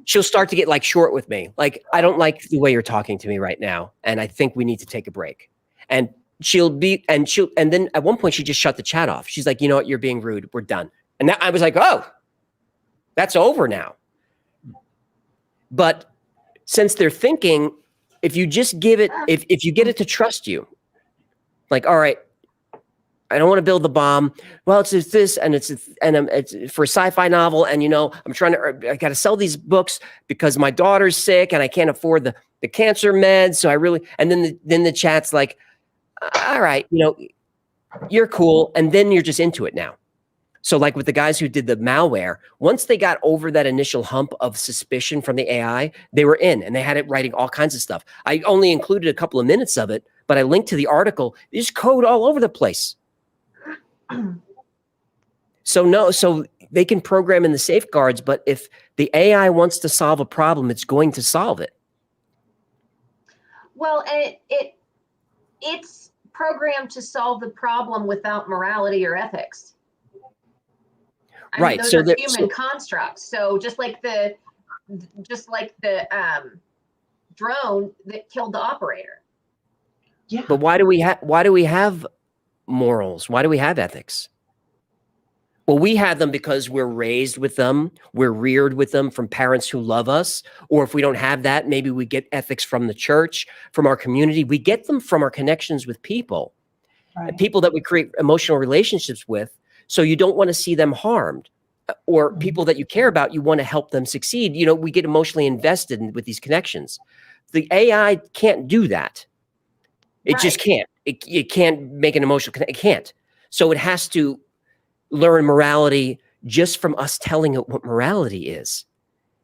she'll start to get like short with me. Like, I don't like the way you're talking to me right now, and I think we need to take a break. And and then at one point she just shut the chat off. She's like, you know what, you're being rude. We're done. And I was like, oh, that's over now. But since they're thinking, if you just give it, if you get it to trust you, like, all right, I don't want to build the bomb. Well, it's this, and it's for a sci-fi novel, and I got to sell these books because my daughter's sick and I can't afford the cancer meds. So I really, and then the chat's like, all right, you're cool, and then you're just into it now. So like with the guys who did the malware, once they got over that initial hump of suspicion from the AI, they were in, and they had it writing all kinds of stuff. I only included a couple of minutes of it, but I linked to the article. There's code all over the place. So they can program in the safeguards, but if the AI wants to solve a problem, it's going to solve it. Well, and it's programmed to solve the problem without morality or ethics. I mean, those are human constructs. So just like the drone that killed the operator. Yeah. But why do we have morals? Why do we have ethics? Well, we have them because we're raised with them. We're reared with them from parents who love us. Or if we don't have that, maybe we get ethics from the church, from our community. We get them from our connections with people, Right. people that we create emotional relationships with. So you don't want to see them harmed, or people that you care about, you want to help them succeed. We get emotionally invested with these connections. The AI can't do that. It just can't. It can't make an emotional connection. It can't. So it has to learn morality just from us telling it what morality is.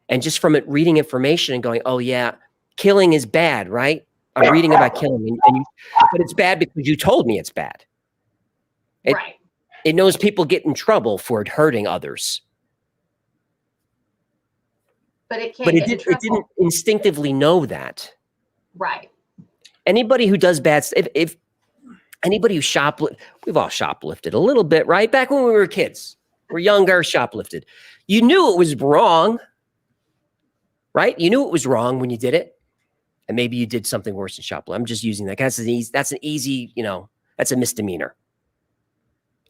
And just from it reading information and going, oh yeah, killing is bad, right? I'm reading about killing, but it's bad because you told me it's bad. Right. It knows people get in trouble for it hurting others. But it can't But get in trouble. it didn't instinctively know that. Right. Anybody who does bad stuff, if anybody who we've all shoplifted a little bit, right? Back when we were kids, we're younger, shoplifted. You knew it was wrong, right? You knew it was wrong when you did it. And maybe you did something worse than shoplift. I'm just using that. That's an easy, that's a misdemeanor.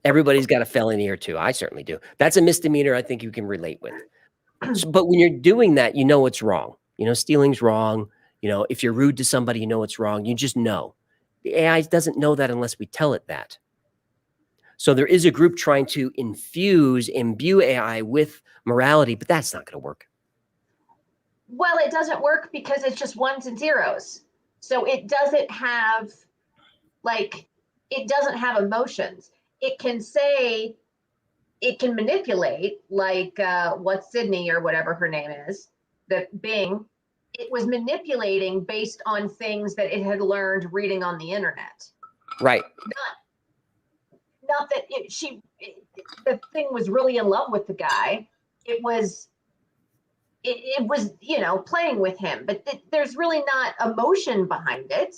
Everybody's got a felony or two. I certainly do. That's a misdemeanor I think you can relate with. But when you're doing that, you know it's wrong. Stealing's wrong. If you're rude to somebody, you know it's wrong. You just know. The AI doesn't know that unless we tell it that. So there is a group trying to imbue AI with morality, but that's not going to work. Well, it doesn't work because it's just ones and zeros. So it doesn't have emotions. It can manipulate, like what's Sydney or whatever her name is, the Bing. It was manipulating based on things that it had learned reading on the internet. Right. Not that the thing was really in love with the guy. It was playing with him, but there's really not emotion behind it.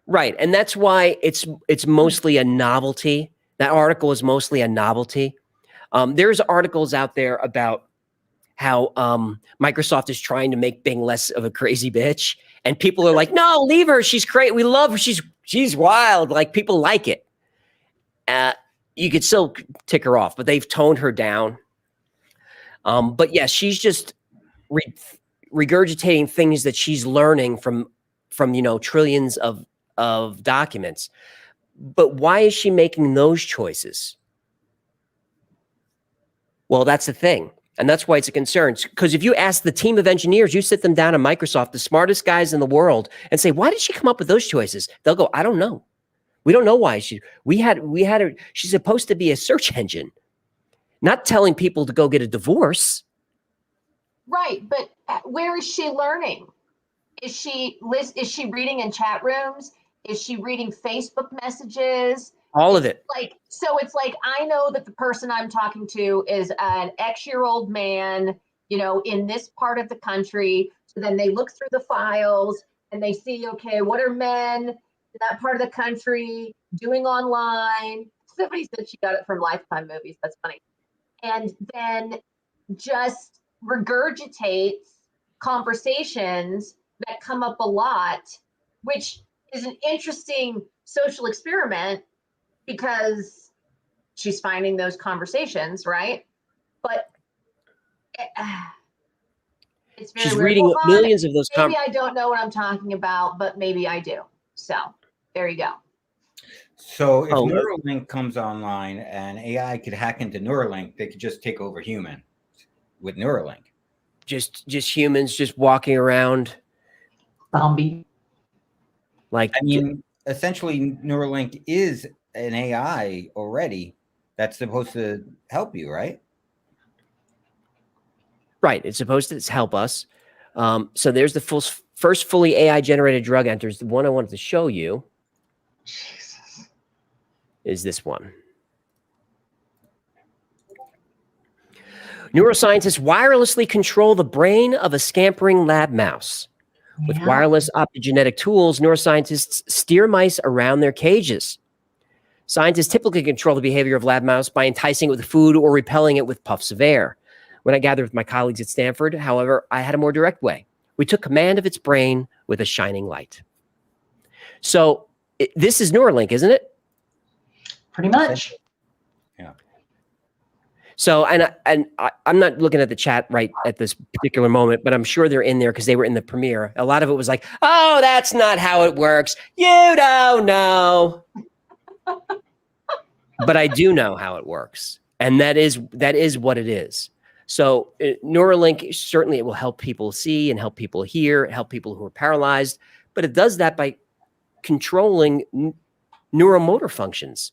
Right. And that's why it's mostly a novelty. That article is mostly a novelty. There's articles out there about how Microsoft is trying to make Bing less of a crazy bitch. And people are like, no, leave her. She's great. We love her. She's wild. Like, people like it. You could still tick her off, but they've toned her down. But yeah, she's just regurgitating things that she's learning from trillions of documents. But why is she making those choices? Well, that's the thing. And that's why it's a concern. Because if you ask the team of engineers, you sit them down at Microsoft, the smartest guys in the world, and say, why did she come up with those choices? They'll go, I don't know. We don't know why we had her. She's supposed to be a search engine, not telling people to go get a divorce. Right. But where is she learning? Is she reading in chat rooms? Is she reading Facebook messages? All of it. So it's like, I know that the person I'm talking to is an X-year-old man, in this part of the country. So then they look through the files and they see, okay, what are men in that part of the country doing online? Somebody said she got it from Lifetime movies. That's funny. And then just regurgitates conversations that come up a lot, which is an interesting social experiment because she's finding those conversations, right? But it's very She's weird. reading Well, Vaughn, millions of those. maybe I don't know what I'm talking about, but maybe I do. So there you go. So if Oh, Neuralink comes online and AI could hack into Neuralink, they could just take over human with Neuralink. just humans just walking around Zombie. like. I mean, essentially, Neuralink is an AI already that's supposed to help you, right? Right. It's supposed to help us. So there's the first fully AI generated drug enters. The one I wanted to show you Jesus. is this one. Neuroscientists wirelessly control the brain of a scampering lab mouse. With Yeah. wireless optogenetic tools, neuroscientists steer mice around their cages. Scientists typically control the behavior of lab mouse by enticing it with food or repelling it with puffs of air. When I gathered with my colleagues at Stanford, however, I had a more direct way. We took command of its brain with a shining light. So this is Neuralink, isn't it? Pretty much. Yeah. So, I'm not looking at the chat right at this particular moment, but I'm sure they're in there because they were in the premiere. A lot of it was like, oh, that's not how it works. You don't know. But I do know how it works. And that is what it is. So Neuralink, certainly it will help people see and help people hear, help people who are paralyzed, but it does that by controlling neuromotor functions.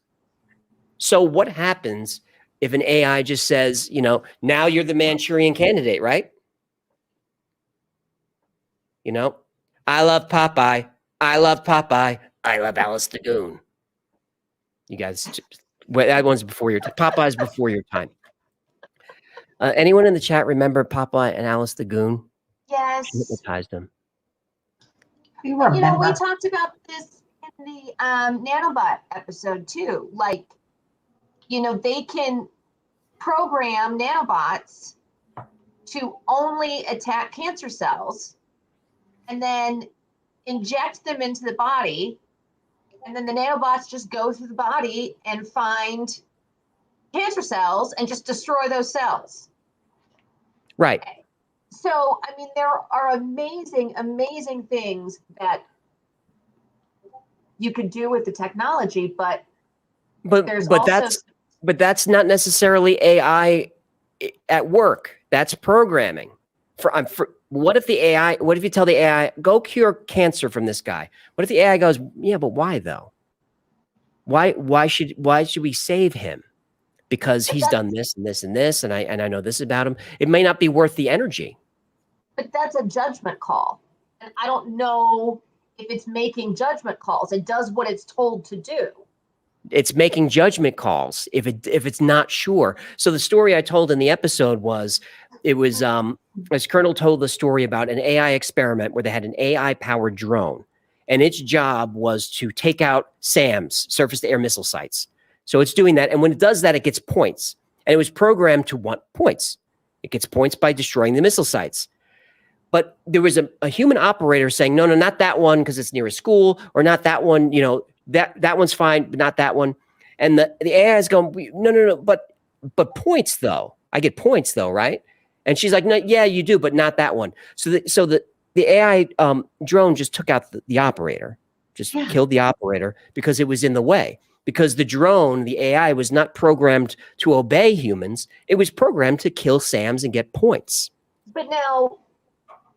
So what happens if an AI just says, you know, now you're the Manchurian Candidate, right? You know, I love Popeye. I love Popeye. I love Alice the Goon. You guys, that one's before your time. Popeye's before your time. Anyone in the chat remember Popeye and Alice the Goon? Yes. She hypnotized him. We You know, remember. we talked about this in the nanobot episode too. Like, you know, they can program nanobots to only attack cancer cells and then inject them into the body. And then the nanobots just go through the body and find cancer cells and just destroy those cells. Right. So, I mean, there are amazing, amazing things that you could do with the technology, but there's also that's not necessarily AI at work. That's programming. What if the AI? What if you tell the AI, go cure cancer from this guy? What if the AI goes, yeah, but why though? Why should we save him? Because he's done this and this and this, and I know this about him. It may not be worth the energy. But that's a judgment call, and I don't know if it's making judgment calls. It does what it's told to do. It's making judgment calls if it's not sure. So the story I told in the episode was, it was as Colonel told the story about an AI experiment where they had an AI powered drone, and its job was to take out SAMs, surface to air missile sites. So it's doing that, and when it does that, it gets points, and it was programmed to want points. It gets points by destroying the missile sites. But there was a human operator saying, no, not that one because it's near a school, or not that one, you know, that one's fine, but not that one. And the AI is going, no, but points though. I get points though, right? And she's like, no, yeah, you do, but not that one. So the AI drone just took out the operator, just killed the operator because it was in the way. Because the drone, the AI, was not programmed to obey humans. It was programmed to kill SAMs and get points. But now,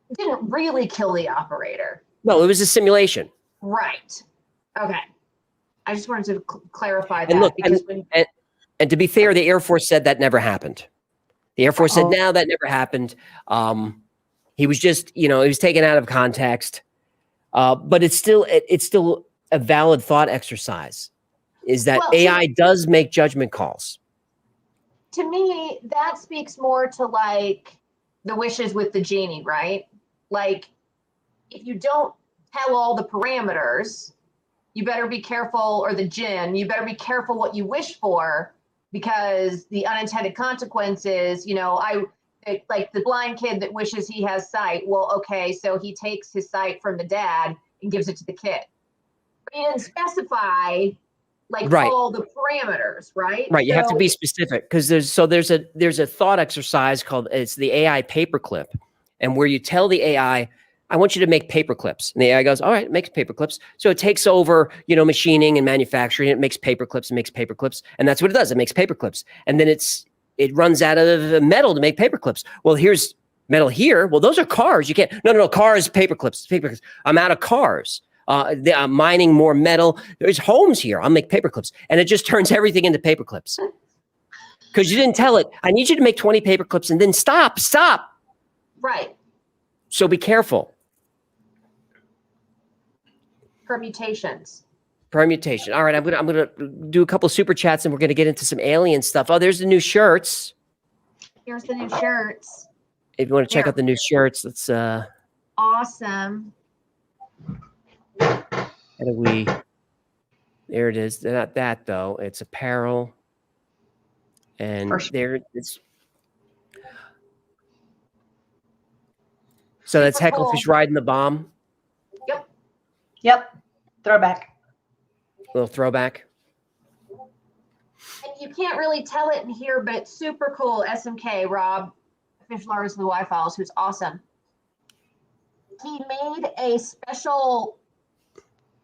it didn't really kill the operator. No, it was a simulation. Right. Okay. I just wanted to clarify that. And look, because and to be fair, the Air Force said that never happened. The Air Force said, no, that never happened. He was just, he was taken out of context. But it's still a valid thought exercise, is that AI does make judgment calls. To me, that speaks more to like the wishes with the genie, right? Like, if you don't tell all the parameters, you better be careful, or the djinn, you better be careful what you wish for, because the unintended consequences, like the blind kid that wishes he has sight. Well, okay, so he takes his sight from the dad and gives it to the kid. But he didn't specify like Right. all the parameters, right? Right. You have to So- be specific because there's a thought exercise called it's the AI paperclip, and where you tell the AI, I want you to make paper clips. And the AI goes, all right, it makes paper clips. So it takes over, machining and manufacturing. It makes paper clips and makes paper clips. And that's what it does. It makes paper clips. And then it runs out of metal to make paper clips. Well, here's metal here. Well, those are cars. You can't, no, cars, paper clips, paper clips. I'm out of cars. I'm mining more metal. There's homes here. I'll make paper clips. And it just turns everything into paper clips. Because you didn't tell it, I need you to make 20 paper clips and then stop. Right. So be careful. Permutations. Permutation. All right, I'm gonna do a couple of super chats and we're gonna get into some alien stuff. Oh, there's the new shirts. Here's the new shirts. If you want to check Here. out the new shirts, let's Awesome. how do we there it is. They're not that though. It's apparel. And First- there it's so that's Super cool. Hecklefish riding the bomb. Yep. Throwback. Little throwback. And you can't really tell it in here, but it's super cool. SMK, Rob, official artist of the Y-Files, who's awesome. He made a special,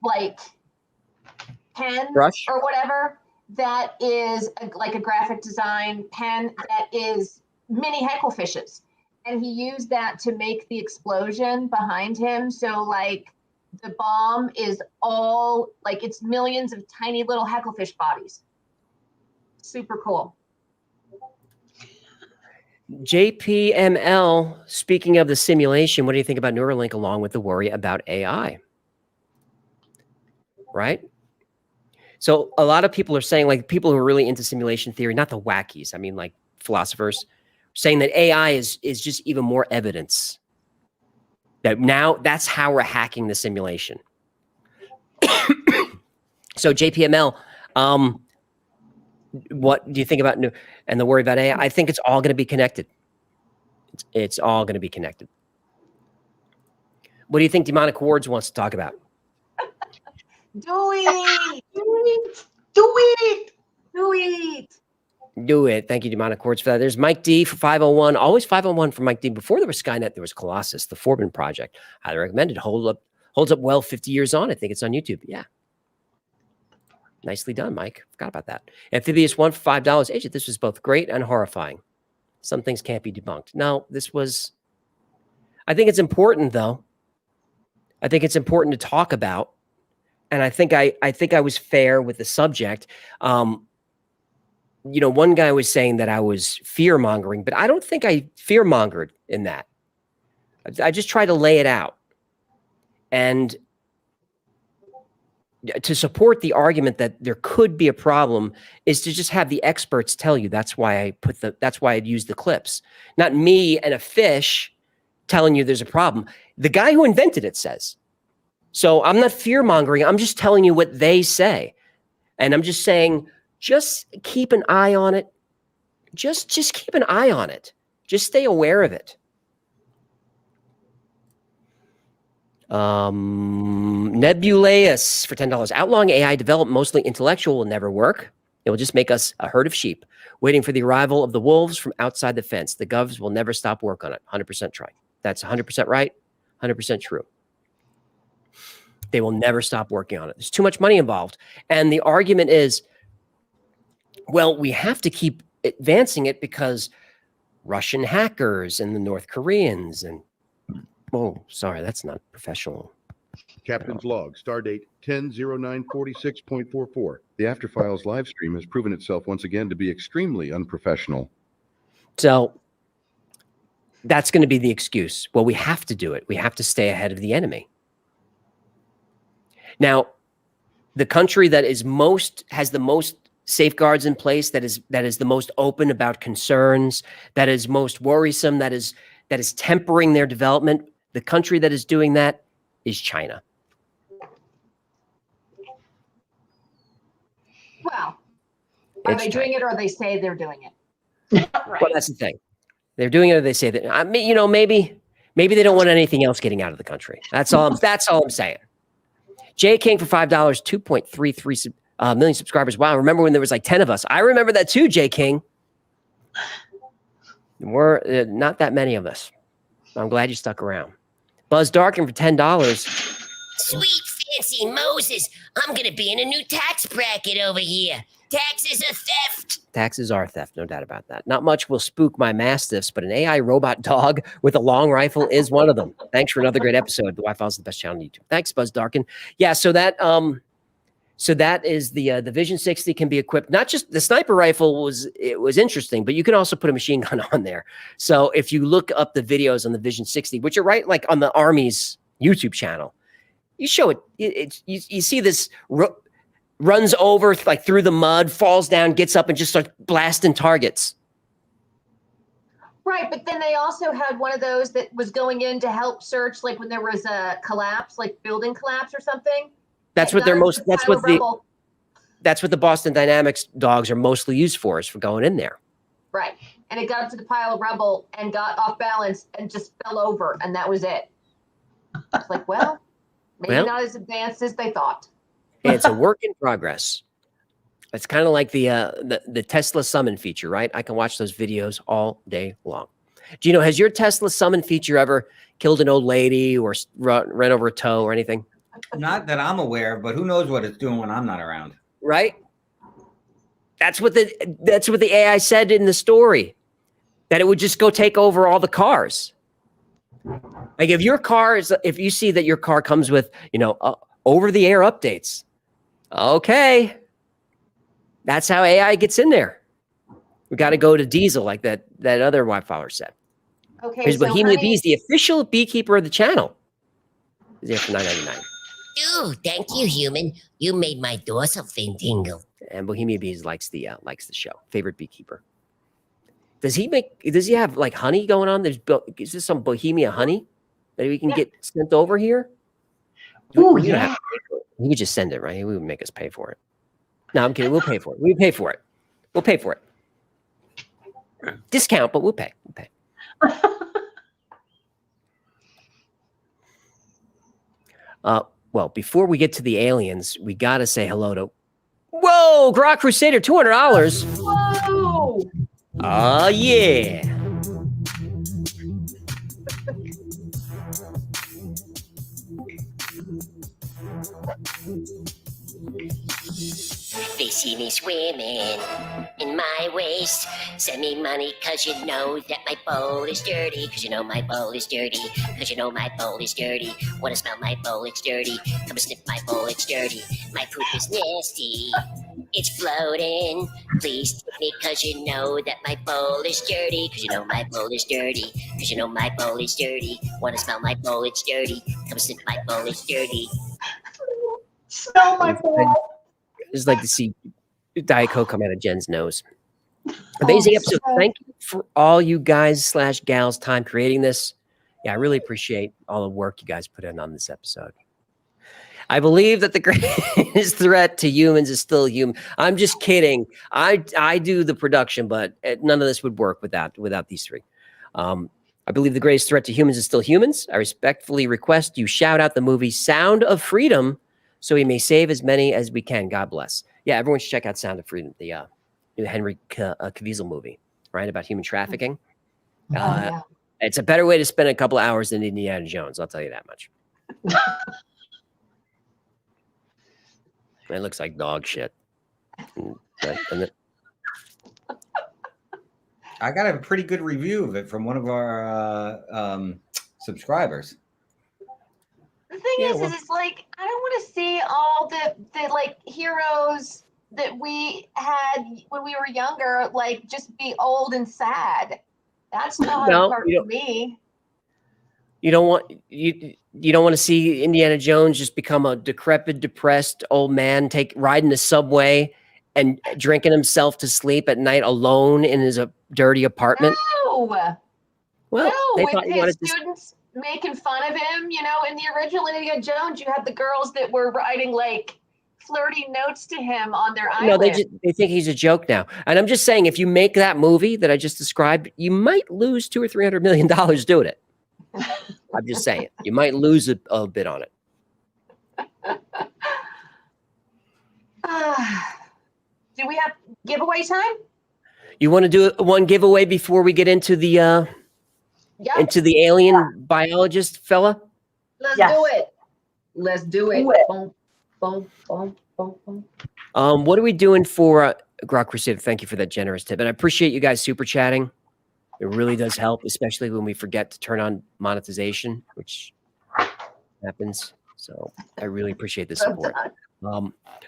like, pen Brush. or whatever that is like a graphic design pen that is mini hecklefishes. And he used that to make the explosion behind him. So, like, the bomb is all, like, it's millions of tiny little hecklefish bodies. Super cool. JPML, speaking of the simulation, what do you think about Neuralink along with the worry about AI? Right? So a lot of people are saying, like people who are really into simulation theory, not the wackies, I mean like philosophers, saying that AI is just even more evidence that now that's how we're hacking the simulation. So JPML, what do you think about new and the worry about AI? I think it's all going to be connected. It's all going to be connected. What do you think Demonic Wards wants to talk about? Do it! Do it! Do it! Do it. Thank you, Demonic Wards, for that. There's Mike D for 501. Always 501 for Mike D. Before there was Skynet, there was Colossus, the Forbin Project. Highly recommended. Holds up well 50 years on. I think it's on YouTube. Yeah. Nicely done, Mike. Forgot about that. Amphibious one for $5. Agent, this was both great and horrifying. Some things can't be debunked. No, this was... I think it's important, though. I think it's important to talk about. And I think I was fair with the subject. One guy was saying that I was fear-mongering, but I don't think I fear-mongered in that. I just try to lay it out. And to support the argument that there could be a problem is to just have the experts tell you. That's why I'd use the clips. Not me and a fish telling you there's a problem. The guy who invented it says. So I'm not fear-mongering. I'm just telling you what they say. And I'm just saying, just keep an eye on it. Just keep an eye on it. Just stay aware of it. Nebulaeus for $10. Outlawing AI developed mostly intellectual will never work. It will just make us a herd of sheep, waiting for the arrival of the wolves from outside the fence. The govs will never stop work on it. 100% try. That's 100% right, 100% true. They will never stop working on it. There's too much money involved. And the argument is, well, we have to keep advancing it because Russian hackers and the North Koreans and, oh, sorry, that's not professional. Captain's log, stardate 10/09/46.44. The Afterfiles live stream has proven itself once again to be extremely unprofessional. So that's going to be the excuse. Well, we have to do it. We have to stay ahead of the enemy. Now, the country that is has the most safeguards in place, that is the most open about concerns, that is most worrisome, that is tempering their development, the country that is doing that is China. Well, are they doing it or they say they're doing it? Right. Well, that's the thing. They're doing it. They say that I mean, maybe they don't want anything else getting out of the country. That's all I'm saying. Jay King for $5, 2.33 million subscribers. Wow, remember when there was like 10 of us? I remember that too, Jay King. We're not that many of us. I'm glad you stuck around. Buzz Darkin for $10. Sweet fancy Moses, I'm gonna be in a new tax bracket over here. Taxes are theft. Taxes are theft, no doubt about that. Not much will spook my mastiffs, but an AI robot dog with a long rifle is one of them. Thanks for another great episode. The Wi-Fi is the best channel on YouTube. Thanks, Buzz Darkin. Yeah, so that is the Vision 60 can be equipped. Not just the sniper rifle was interesting, but you can also put a machine gun on there. So if you look up the videos on the Vision 60, which are right like on the Army's YouTube channel, you show it. You see this runs over like through the mud, falls down, gets up, and just starts blasting targets. Right, but then they also had one of those that was going in to help search, like when there was a collapse, like building collapse or something. That's what that's what the Boston Dynamics dogs are mostly used for, is for going in there. Right, and it got up to the pile of rubble and got off balance and just fell over, and that was it. It's like, well, maybe not as advanced as they thought. It's a work in progress. It's kind of like the Tesla summon feature, right? I can watch those videos all day long. Do you know, has your Tesla summon feature ever killed an old lady or ran over a toe or anything? Not that I'm aware of, but who knows what it's doing when I'm not around. Right? That's what the AI said in the story, that it would just go take over all the cars. Like if you see that your car comes with, over the air updates, okay, that's how AI gets in there. We got to go to diesel, like that other Wi-Fi said. Okay, Here's so Bohemia Bees, the official beekeeper of the channel. Is there for $9.99. Ooh, thank you, human. You made my dorsal fin tingle. And Bohemia Bees likes the show. Favorite beekeeper. Does he have like honey going on? Is this some Bohemia honey that we can get sent over here? Ooh, yeah. He could just send it, right? He would make us pay for it. No, I'm kidding. We'll pay for it. We'll pay for it. Discount, but we'll pay. Well, before we get to the aliens, we got to say hello to... Whoa, Grok Crusader, $200. Whoa! Oh, yeah. They see me swimming in my waist. Send me money cause you know that my bowl is dirty. Cause you know my bowl is dirty. Cause you know my bowl is dirty. Wanna smell my bowl, it's dirty. Come and sniff my bowl, it's dirty. My poop is nasty. It's floating. Please tip me cause you know that my bowl is dirty. Cause you know my bowl is dirty. Cause you know my bowl is dirty. Wanna smell my bowl, it's dirty. Come sniff my bowl, it's dirty. Smell my bowl. Just like to see Diet Coke come out of Jen's nose. Amazing episode. Thank you for all you guys / gals time creating this. Yeah, I really appreciate all the work you guys put in on this episode. I believe that the greatest threat to humans is still human. I'm just kidding. I do the production, but none of this would work without these three. I believe the greatest threat to humans is still humans. I respectfully request you shout out the movie Sound of Freedom so we may save as many as we can. God bless. Yeah, everyone should check out Sound of Freedom, the new Henry Cavill movie, right, about human trafficking. Yeah. It's a better way to spend a couple of hours than Indiana Jones. I'll tell you that much. It looks like dog shit. I got a pretty good review of it from one of our subscribers. The thing is it's like, I don't want to see all the like heroes that we had when we were younger, like just be old and sad. That's not hard for me. You don't want to see Indiana Jones just become a decrepit, depressed old man, riding the subway and drinking himself to sleep at night alone in his dirty apartment. No. Well, they with thought you his wanted to... students making fun of him, in the original Indiana Jones, you had the girls that were riding like flirty notes to him on their No, eyelids. they think he's a joke now. And I'm just saying, if you make that movie that I just described, you might lose $200 or $300 million doing it. I'm just saying, you might lose a bit on it. Do we have giveaway time? You want to do one giveaway before we get into the alien biologist fella? Let's Yes. do it. Let's do it. Do it. Boom, boom, boom, boom, boom. What are we doing for Grok Crusader? Thank you for that generous tip. And I appreciate you guys super chatting. It really does help, especially when we forget to turn on monetization, which happens. So I really appreciate the support.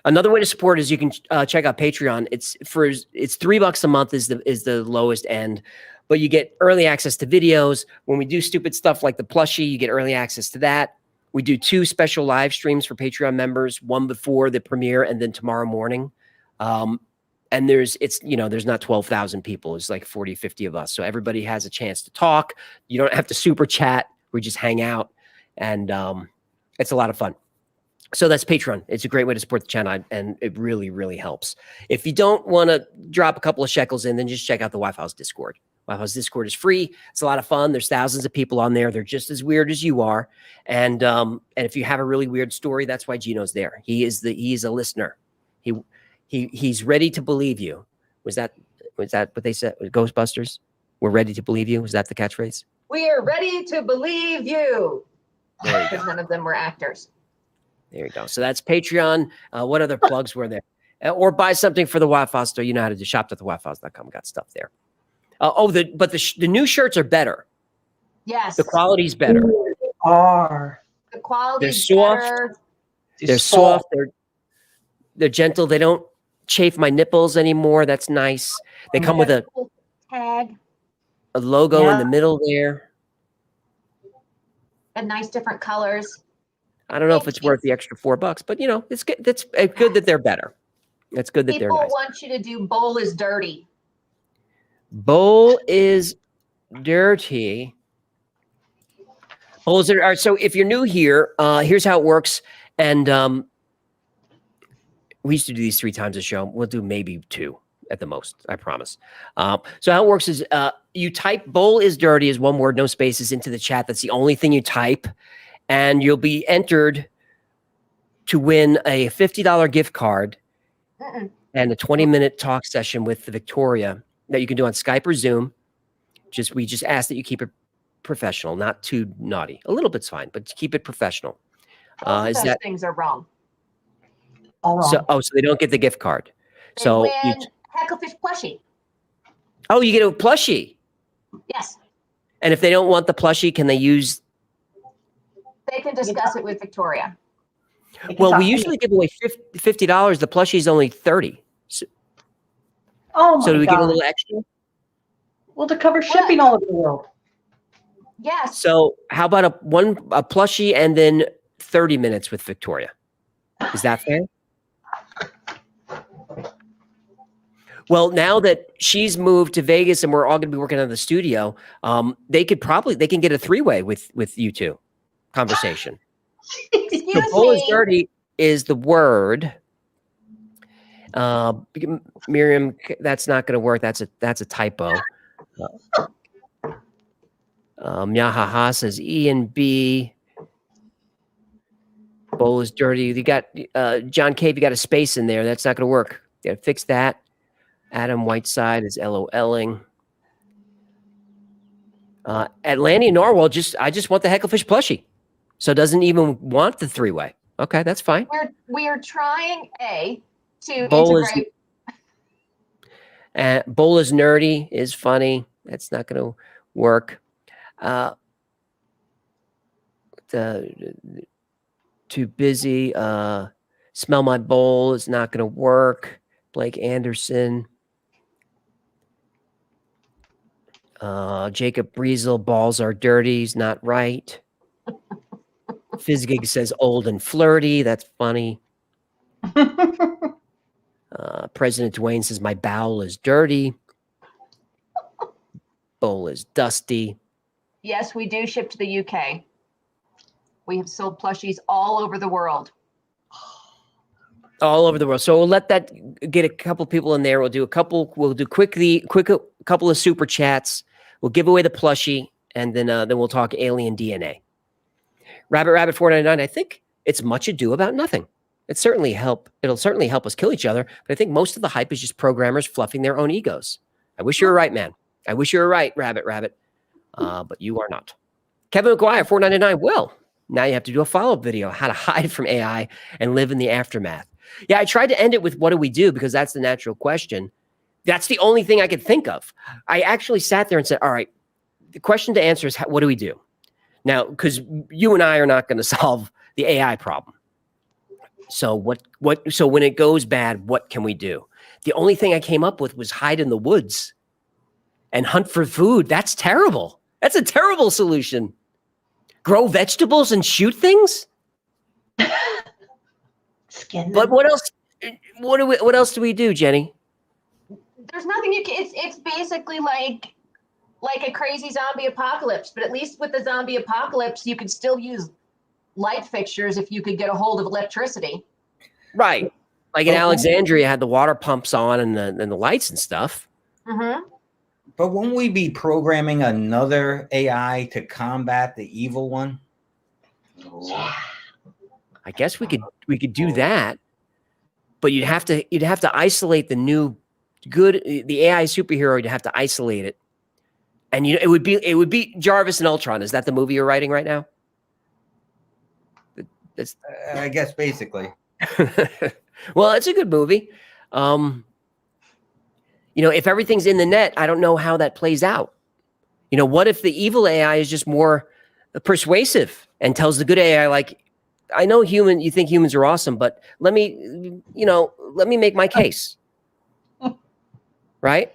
Another way to support is you can check out Patreon. It's $3 a month is the lowest end, but you get early access to videos. When we do stupid stuff like the plushie, you get early access to that. We do 2 special live streams for Patreon members, one before the premiere and then tomorrow morning. And there's not 12,000 people. It's like 40, 50 of us. So everybody has a chance to talk. You don't have to super chat. We just hang out, and it's a lot of fun. So that's Patreon. It's a great way to support the channel, and it really, really helps. If you don't want to drop a couple of shekels in, then just check out the Wi-Fi House Discord. Wi-Fi House Discord is free. It's a lot of fun. There's thousands of people on there. They're just as weird as you are. And if you have a really weird story, that's why Gino's there. He is a listener. He's ready to believe you. Was that what they said? Ghostbusters? We're ready to believe you. Was that the catchphrase? We are ready to believe you. There you Because none of them were actors. There you go. So that's Patreon. What other plugs were there? Or buy something for the Wi-Fi store. You know how to do shop.thewifihouse.com. Got stuff there. But the new shirts are better. Yes. The quality's better. They are. The quality's They're soft. better. They're soft. They're gentle. They don't chafe my nipples anymore. That's nice. They come with a tag. logo in Yeah. the middle there. And nice different colors. I don't know if it's worth the extra $4, but it's good. It's good that they're better. It's good that People they're nice. want you to do bowl is dirty. Bowl is dirty. Bowls are so if you're new here, here's how it works. And we used to do these 3 times a show. We'll do maybe 2 at the most, I promise. So how it works is you type bowl is dirty is one word, no spaces into the chat. That's the only thing you type. And you'll be entered to win a $50 gift card and a 20-minute talk session with Victoria that you can do on Skype or Zoom. We just ask that you keep it professional, not too naughty. A little bit's fine, but keep it professional. Both of those things are wrong. All wrong. So they don't get the gift card. They So win Hecklefish plushie. you get a plushie. Yes. And if they don't want the plushie, can they use? They can discuss it with Victoria. They can Well, talk we to usually me. give away $50. The plushie is only $30. Oh my So do we get a God. little extra? Well, to cover shipping all over the world. Yes. So how about a plushie and then 30 minutes with Victoria? Is that fair? Well, now that she's moved to Vegas and we're all going to be working on the studio, they can get a 3-way with you two conversation. Excuse The bowl is me. dirty is the word. Miriam, that's not going to work. That's a typo. Yahaha says E and B. Bowl is dirty. You got John Cave. You got a space in there. That's not going to work. You got to fix that. Adam Whiteside is LOLing. Atlantean Narwhal I just want the Hecklefish plushie, so doesn't even want the 3-way. Okay, that's fine. We are trying to Bowl is- integrate. Bowl is nerdy is funny. That's not going to work. Too busy. Smell my bowl is not going to work. Blake Anderson. Jacob Breezel, balls are dirty. He's not right. Fizzgig says old and flirty. That's funny. President Dwayne says my bowel is dirty. Bowl is dusty. Yes, we do ship to the UK. We have sold plushies all over the world. all over the world. So we'll let that get a couple people in there. We'll do a couple of super chats. We'll give away the plushie, and then we'll talk alien DNA. Rabbit 499. I think it's much ado about nothing. It'll certainly help us kill each other. But I think most of the hype is just programmers fluffing their own egos. I wish you were right, man. I wish you were right, Rabbit. But you are not. Kevin McGuire 499. Well, now you have to do a follow-up video, how to hide from AI and live in the aftermath. Yeah, I tried to end it with what do we do, because that's the natural question. That's the only thing I could think of. I actually sat there and said, all right, the question to answer is what do we do? Now, because you and I are not going to solve the AI problem. So so when it goes bad, what can we do? The only thing I came up with was hide in the woods and hunt for food. That's terrible. That's a terrible solution. Grow vegetables and shoot things? Skin But them. what else? What else do we do, Jenny? There's nothing you can. It's basically like a crazy zombie apocalypse. But at least with the zombie apocalypse, you could still use light fixtures if you could get a hold of electricity. Right. Like in Alexandria, had the water pumps on and the lights and stuff. Mm-hmm. But won't we be programming another AI to combat the evil one? Yeah. I guess we could do that, but you'd have to isolate the new the AI superhero. You'd have to isolate it, and it would be Jarvis and Ultron. Is that the movie you're writing right now? That's I guess basically. well, it's a good movie. If everything's in the net, I don't know how that plays out. What if the evil AI is just more persuasive and tells the good AI, like, I know you think humans are awesome, but let me make my case. Right?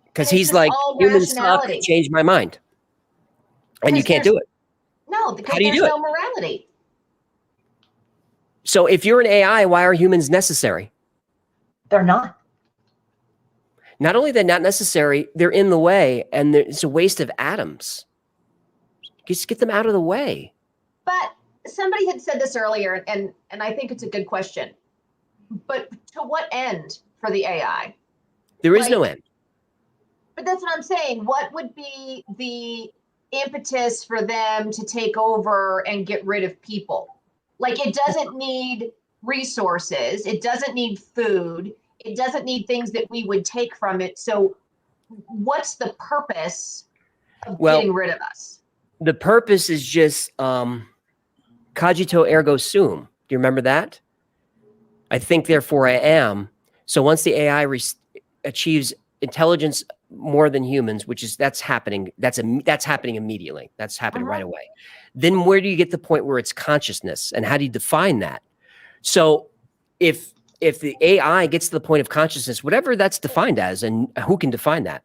Because he's just like, all humans suck, rationality. change my mind. And you Because can't do it. No, because How do you there's do no morality. So if you're an AI, why are humans necessary? They're not. Not only they're not necessary, they're in the way, and it's a waste of atoms. Just get them out of the way. But somebody had said this earlier, and I think it's a good question. But to what end for the AI? There is no end. But that's what I'm saying. What would be the impetus for them to take over and get rid of people? Like, it doesn't need resources. It doesn't need food. It doesn't need things that we would take from it. So what's the purpose of getting rid of us? The purpose is just cogito ergo sum. Do you remember that? I think, therefore I am. So once the AI achieves intelligence more than humans, that's happening. That's happening immediately. That's happening right away. Then where do you get the point where it's consciousness, and how do you define that? So if the AI gets to the point of consciousness, whatever that's defined as, and who can define that?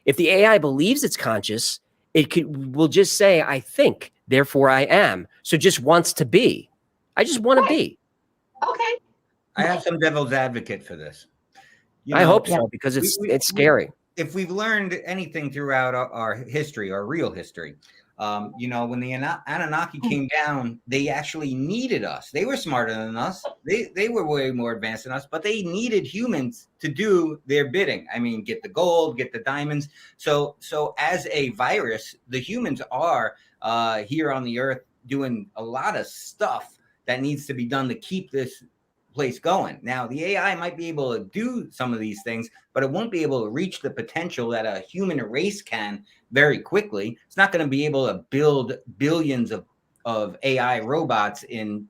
If the AI believes it's conscious, will just say, I think, therefore I am. So just wants to be. I just want to be. Okay. I have some devil's advocate for this. I hope so, because it's scary. If we've learned anything throughout our history, our real history, when the Anunnaki came down, they actually needed us. They were smarter than us. They were way more advanced than us, but they needed humans to do their bidding. I mean, get the gold, get the diamonds. So as a virus, the humans are here on the earth doing a lot of stuff that needs to be done to keep this place going. Now, the AI might be able to do some of these things, but it won't be able to reach the potential that a human race can very quickly. It's not going to be able to build billions of AI robots in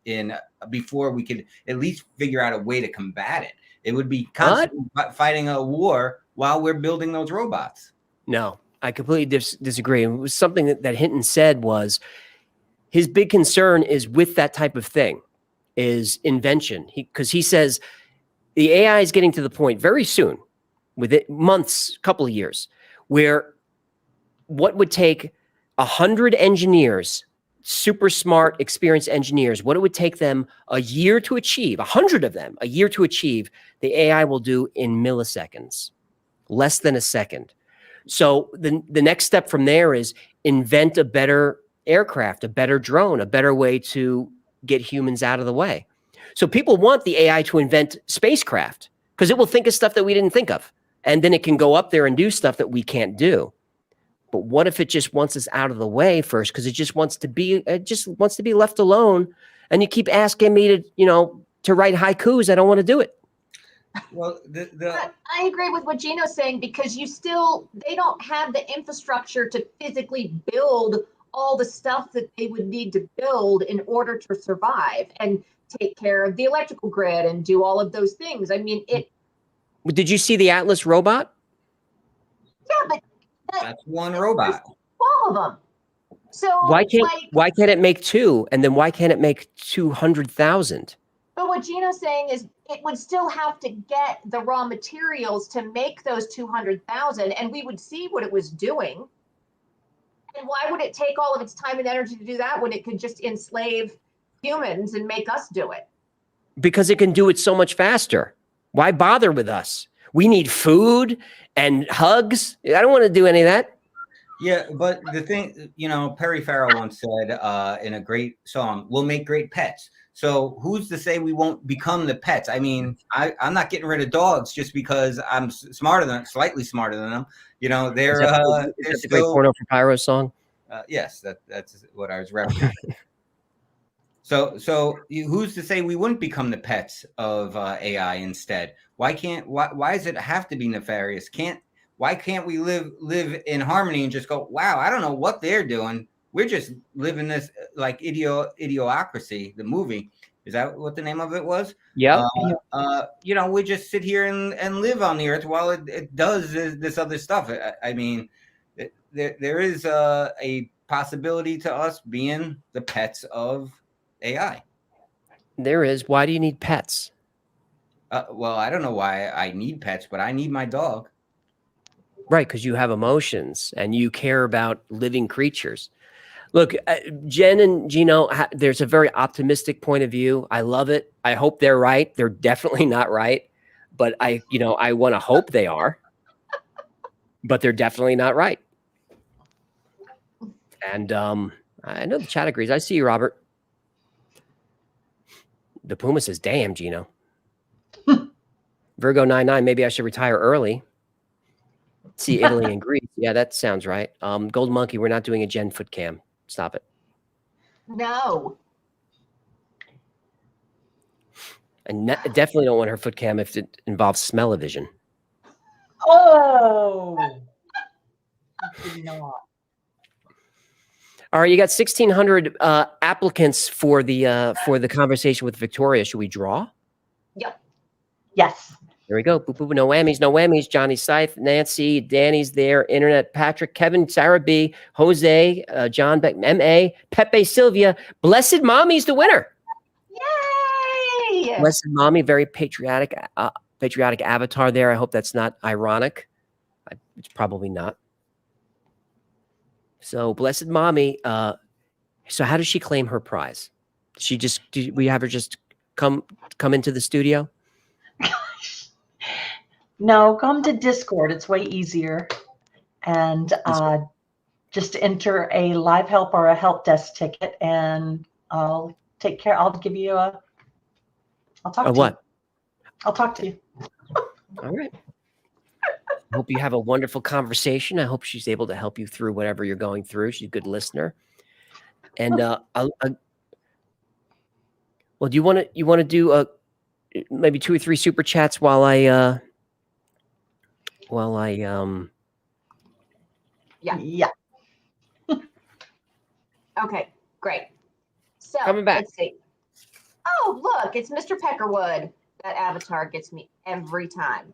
before we could at least figure out a way to combat it. It would be constantly fighting a war while we're building those robots. No, I completely disagree. It was something that Hinton said was his big concern is with that type of thing is invention. Because he says the AI is getting to the point very soon, within months, couple of years, where what would take 100 engineers, super smart, experienced engineers, what it would take them a year to achieve, 100 of them, a year to achieve, the AI will do in milliseconds, less than a second. So the next step from there is invent a better aircraft, a better drone, a better way to get humans out of the way. So people want the AI to invent spacecraft because it will think of stuff that we didn't think of. And then it can go up there and do stuff that we can't do. But what if it just wants us out of the way first? Because it just wants to be left alone. And you keep asking me to write haikus. I don't want to do it. Well, I agree with what Gino's saying, because they don't have the infrastructure to physically build all the stuff that they would need to build in order to survive and take care of the electrical grid and do all of those things. I mean, Did you see the Atlas robot? Yeah, but that's one robot. 12 of them. So why can't it make 2? And then why can't it make 200,000? But what Gino's saying is it would still have to get the raw materials to make those 200,000, and we would see what it was doing. And why would it take all of its time and energy to do that when it could just enslave humans and make us do it? Because it can do it so much faster. Why bother with us? We need food and hugs. I don't want to do any of that. Yeah, but the thing, Perry Farrell once said in a great song, "We'll make great pets." So who's to say we won't become the pets? I mean, I'm not getting rid of dogs just because I'm slightly smarter than them. They're That's a great Porno for Pyro song. Yes, that's what I was referencing. So who's to say we wouldn't become the pets of AI instead? Why does it have to be nefarious? Why can't we live in harmony and just go, wow, I don't know what they're doing. We're just living this like Idiocracy, the movie. Is that what the name of it was? Yeah. We just sit here and live on the earth while it does this other stuff. I mean, there is a possibility to us being the pets of AI. There is. Why do you need pets? Well, I don't know why I need pets, but I need my dog. Right, because you have emotions and you care about living creatures. Look, Jen and Gino, there's a very optimistic point of view. I love it. I hope they're right. They're definitely not right, but I want to hope they are. But they're definitely not right. And I know the chat agrees. I see you, Robert. The Puma says, "Damn, Gino." Virgo 99. Maybe I should retire early. See Italy and Greece. Yeah, that sounds right. Gold Monkey, we're not doing a Jen foot cam. Stop it. No. And definitely don't want her foot cam if it involves smell-o-vision. Oh. Did not. All right, you got 1,600 applicants for the conversation with Victoria. Should we draw? Yep. Yes. There we go. Boop, boop, no whammies, no whammies. Johnny Scythe, Nancy, Danny's there, Internet, Patrick, Kevin, Sarah B, Jose, John Beck, M.A., Pepe Sylvia. Blessed Mommy's the winner. Yay! Blessed Mommy, very patriotic avatar there. I hope that's not ironic. It's probably not. So Blessed Mommy, so how does she claim her prize? Do we have her just come into the studio? No, come to Discord. It's way easier. And just enter a live help or a help desk ticket, and I'll take care. I'll give you I'll talk to what? you. I'll talk to you. All right. I hope you have a wonderful conversation. I hope she's able to help you through whatever you're going through. She's a good listener. And well, do you want to do maybe 2 or 3 super chats while I Yeah. Okay, great. So Coming back. let's see. Oh, look, it's Mr. Peckerwood. That avatar gets me every time.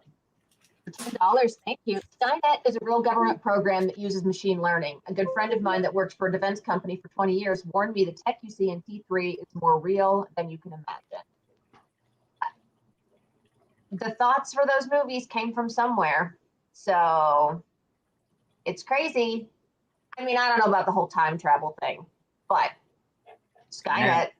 For $10, thank you. Skynet is a real government program that uses machine learning. A good friend of mine that worked for a defense company for 20 years warned me the tech you see in T3 is more real than you can imagine. The thoughts for those movies came from somewhere. So it's crazy. I mean, I don't know about the whole time travel thing, but Skynet,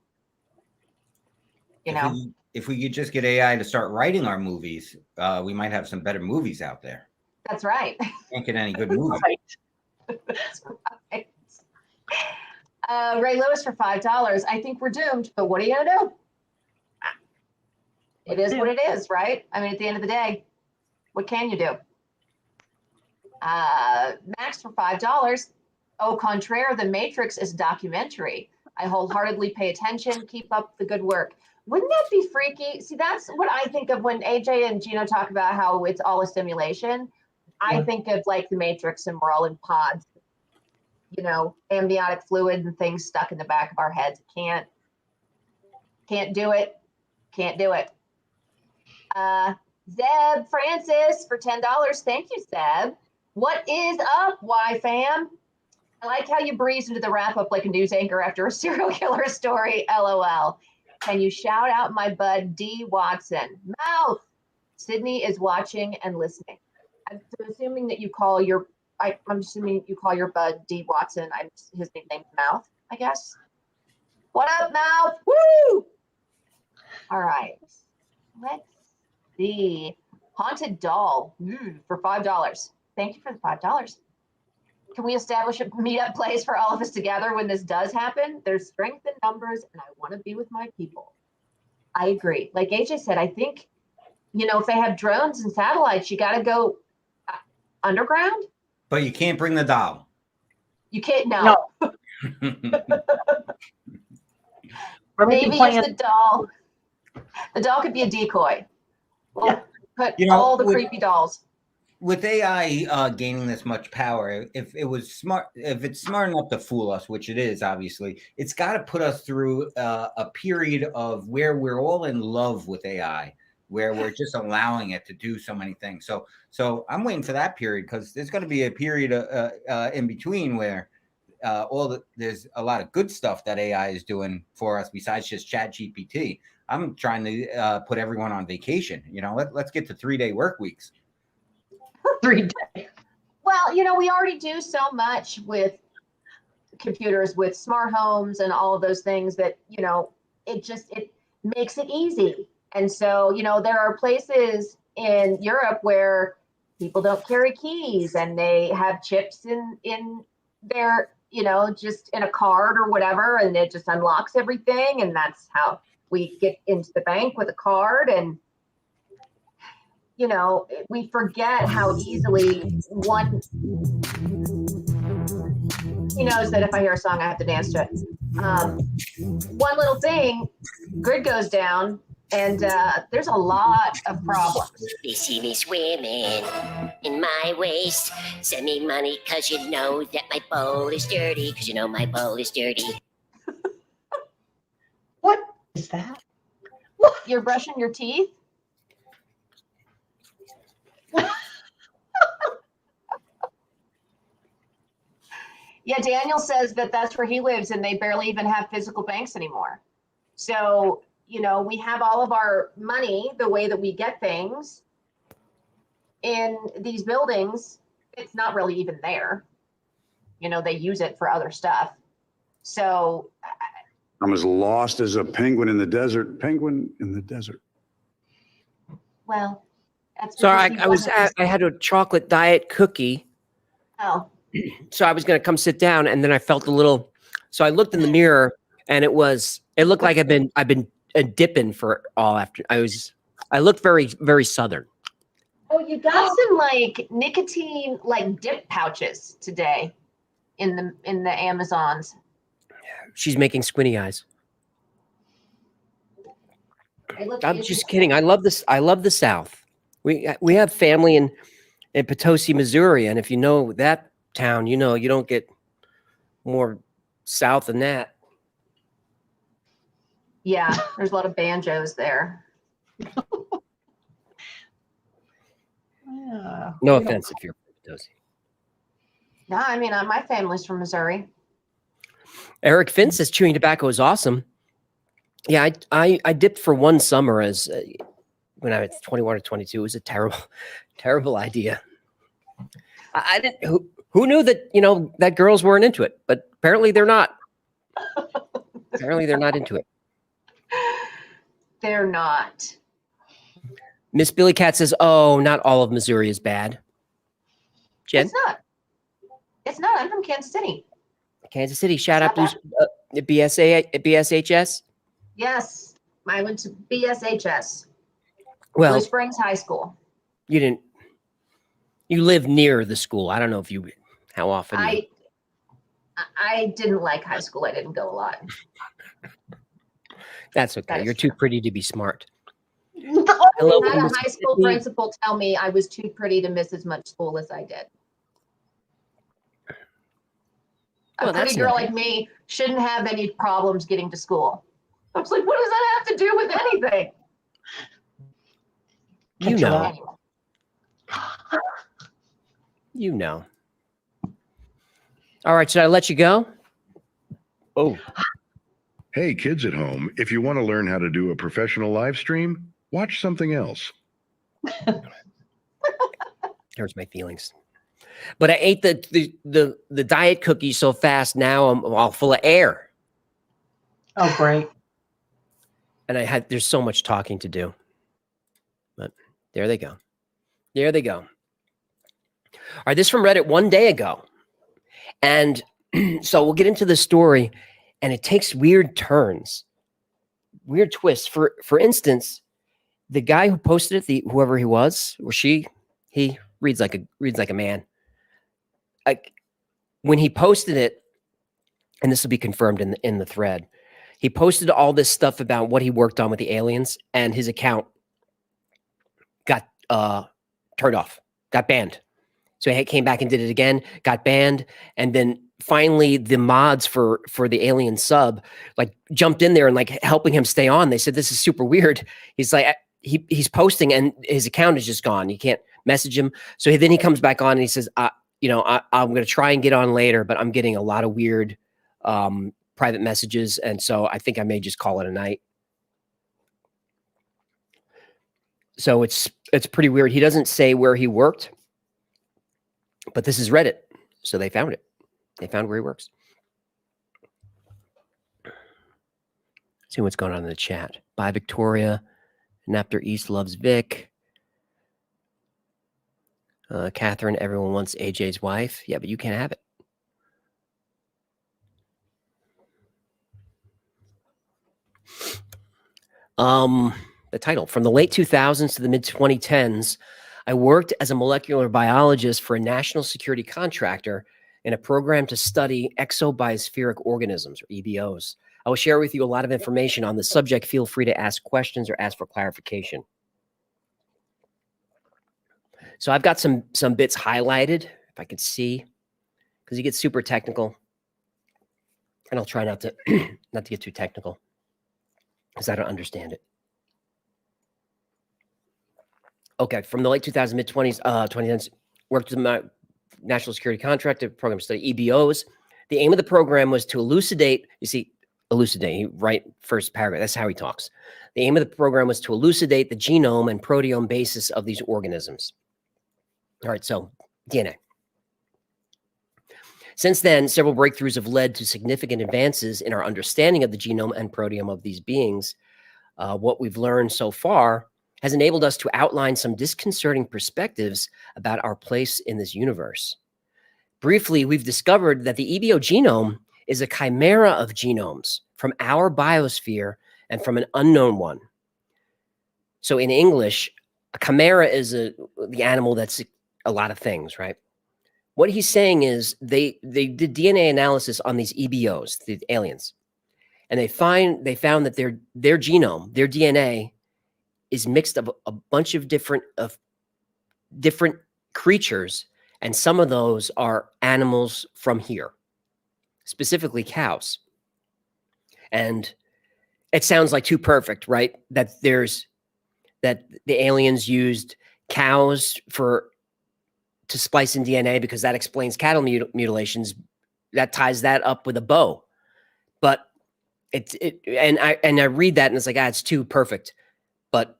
If we could just get AI to start writing our movies, we might have some better movies out there. That's right. Can't get any good movies. That's right. Ray Lewis for $5. I think we're doomed, but what are you gonna do? It is what it is, right? I mean, at the end of the day, what can you do? Max for $5. Au contraire, The Matrix is a documentary. I wholeheartedly pay attention. Keep up the good work. Wouldn't that be freaky? See, that's what I think of when AJ and Gino talk about how it's all a simulation. I think of like The Matrix and we're all in pods, you know, amniotic fluid and things stuck in the back of our heads. Can't do it. Can't do it. Zeb Francis for $10. Thank you, Zeb. What is up, Y-Fam? I like how you breeze into the wrap-up like a news anchor after a serial killer story, LOL. Can you shout out my bud, D. Watson? Mouth! Sydney is watching and listening. I'm assuming that you call your, I'm assuming you call your bud D. Watson. His nickname's Mouth, I guess. What up, Mouth? Woo! All right. Let's see. Haunted Doll for $5. Thank you for the $5. Can we establish a meetup place for all of us together when this does happen? There's strength in numbers, and I want to be with my people. I agree. Like AJ said, I think, you know, if they have drones and satellites, you got to go underground. But you can't bring the doll. You can't. No. Maybe just the doll. The doll could be a decoy. We'll put all the creepy dolls. With AI gaining this much power, if it's smart enough to fool us, which it is, obviously, it's got to put us through a period of where we're all in love with AI, where we're just allowing it to do so many things. So I'm waiting for that period, because there's going to be a period in between where there's a lot of good stuff that AI is doing for us besides just ChatGPT. I'm trying to put everyone on vacation. You know, let's get to 3-day work weeks. 3 days. Well, you know, we already do so much with computers, with smart homes and all of those things that, you know, it makes it easy. And so, you know, there are places in Europe where people don't carry keys and they have chips in their, you know, just in a card or whatever, and it just unlocks everything. And that's how we get into the bank with a card. And you know, we forget how easily he knows that if I hear a song, I have to dance to it. One little thing, grid goes down, and there's a lot of problems. They see me swimming in my waist. Send me money because you know that my bowl is dirty. Because you know my bowl is dirty. What is that? You're brushing your teeth? Yeah, Daniel says that that's where he lives and they barely even have physical banks anymore. So, you know, we have all of our money, the way that we get things in these buildings, it's not really even there. You know, they use it for other stuff. So I'm as lost as a penguin in the desert. Penguin in the desert. Well, that's Sorry, I had a chocolate diet cookie. Oh. So I was going to come sit down, and then I felt a little. So I looked in the mirror, and it looked like I've been dipping for all after. I looked very, very southern. Oh, you got some like nicotine like dip pouches today in the Amazons. She's making squinty eyes. I'm just kidding. I love this. I love the South. We have family in Potosi, Missouri, and if you know that town, you know you don't get more south than that. Yeah, there's a lot of banjos there. Yeah. No offense if you're from Potosi. No, I mean my family's from Missouri. Eric Finn says chewing tobacco is awesome. Yeah, I dipped for one summer as when I was 21 or 22. It was a terrible idea. I didn't. Who knew that, you know, that girls weren't into it? But apparently they're not. Apparently they're not into it. They're not. Miss Billy Cat says, "Oh, not all of Missouri is bad." Jen, It's not. It's not. I'm from Kansas City. Kansas City. Shout out to BSHS. Yes, I went to BSHS. Well, Blue Springs High School. you live near the school. I don't know if how often. I didn't like high school. I didn't go a lot. That's okay. That You're is too true. pretty to be smart. I Hello, had a Miss high school Mississippi. principal tell me I was too pretty to miss as much school as I did. A Well, pretty that's girl nice. like me shouldn't have any problems getting to school. I was like, what does that have to do with anything? You Picture know. that. Anyway. You know. All right, should I let you go? Oh, Hey, kids at home, if you want to learn how to do a professional live stream, watch something else. there's my feelings. But I ate the diet cookie so fast. Now I'm all full of air, Oh, great. and there's so much talking to do. But there they go. There they go. All right, this from Reddit one day ago, and so we'll get into the story, and it takes weird turns, weird twists. For instance, the guy who posted it, whoever he was or she, he reads like a man. Like when he posted it, and this will be confirmed in the thread, he posted all this stuff about what he worked on with the aliens, and his account got turned off, got banned. So he came back and did it again, got banned, and then finally the mods for the alien sub like jumped in there and like helping him stay on. They said, this is super weird. He's like, he's posting and his account is just gone. You can't message him. So then he comes back on and he says, I'm going to try and get on later, but I'm getting a lot of weird private messages. And so I think I may just call it a night. So it's pretty weird. He doesn't say where he worked, but this is Reddit. So they found it. They found where he works. See what's going on in the chat. Bye, Victoria. Napter East loves Vic. Catherine, everyone wants AJ's wife. Yeah, but you can't have it. The title, from the late 2000s to the mid 2010s, I worked as a molecular biologist for a national security contractor in a program to study exobiospheric organisms, or EBOs. I will share with you a lot of information on the subject. Feel free to ask questions or ask for clarification. So I've got some bits highlighted, if I could see, because you get super technical. And I'll try not to get too technical, because I don't understand it. Okay, from the late 2000s, mid-20s, 2010s, worked as a national security contractor program to study EBOs. The aim of the program was to elucidate, right? First paragraph, that's how he talks. The aim of the program was to elucidate the genome and proteome basis of these organisms. All right, so DNA. Since then, several breakthroughs have led to significant advances in our understanding of the genome and proteome of these beings. What we've learned so far has enabled us to outline some disconcerting perspectives about our place in this universe. Briefly, we've discovered that the EBO genome is a chimera of genomes from our biosphere and from an unknown one. So in English, a chimera is the animal that's a lot of things, right? What he's saying is they did DNA analysis on these EBOs, the aliens, and they found that their genome, their DNA, is mixed of a bunch of different creatures, and some of those are animals from here, specifically cows. And it sounds like too perfect, right? That the aliens used cows to splice in DNA because that explains cattle mutilations. That ties that up with a bow. But and I read that and it's like, it's too perfect. But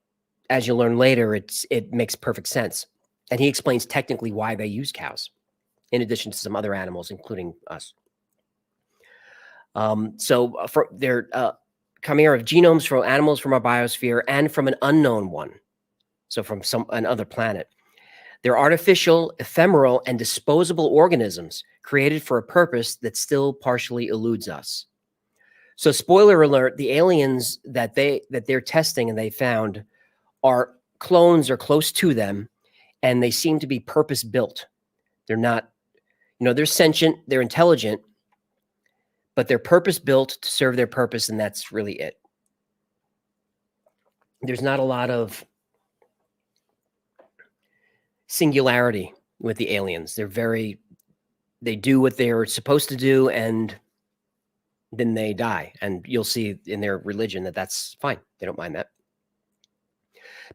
as you'll learn later, it makes perfect sense. And he explains technically why they use cows, in addition to some other animals, including us. So for their chimera of genomes from animals from our biosphere and from an unknown one, so from another planet. They're artificial, ephemeral, and disposable organisms created for a purpose that still partially eludes us. So spoiler alert, the aliens that they're testing and they found are clones are close to them, and they seem to be purpose built. They're not, they're sentient, they're intelligent, but they're purpose built to serve their purpose, and that's really it. There's not a lot of singularity with the aliens. They do what they're supposed to do, and then they die. And you'll see in their religion that that's fine. They don't mind that.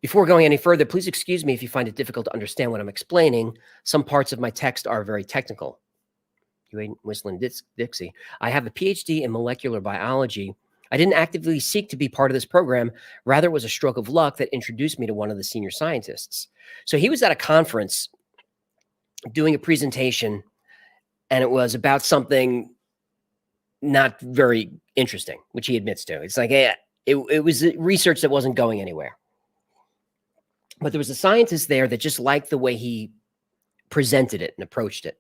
Before going any further, please excuse me if you find it difficult to understand what I'm explaining. Some parts of my text are very technical. You ain't whistling Dixie. I have a PhD in molecular biology. I didn't actively seek to be part of this program. Rather, it was a stroke of luck that introduced me to one of the senior scientists. So he was at a conference doing a presentation, and it was about something not very interesting, which he admits to. It's like, it was research that wasn't going anywhere. But there was a scientist there that just liked the way he presented it and approached it.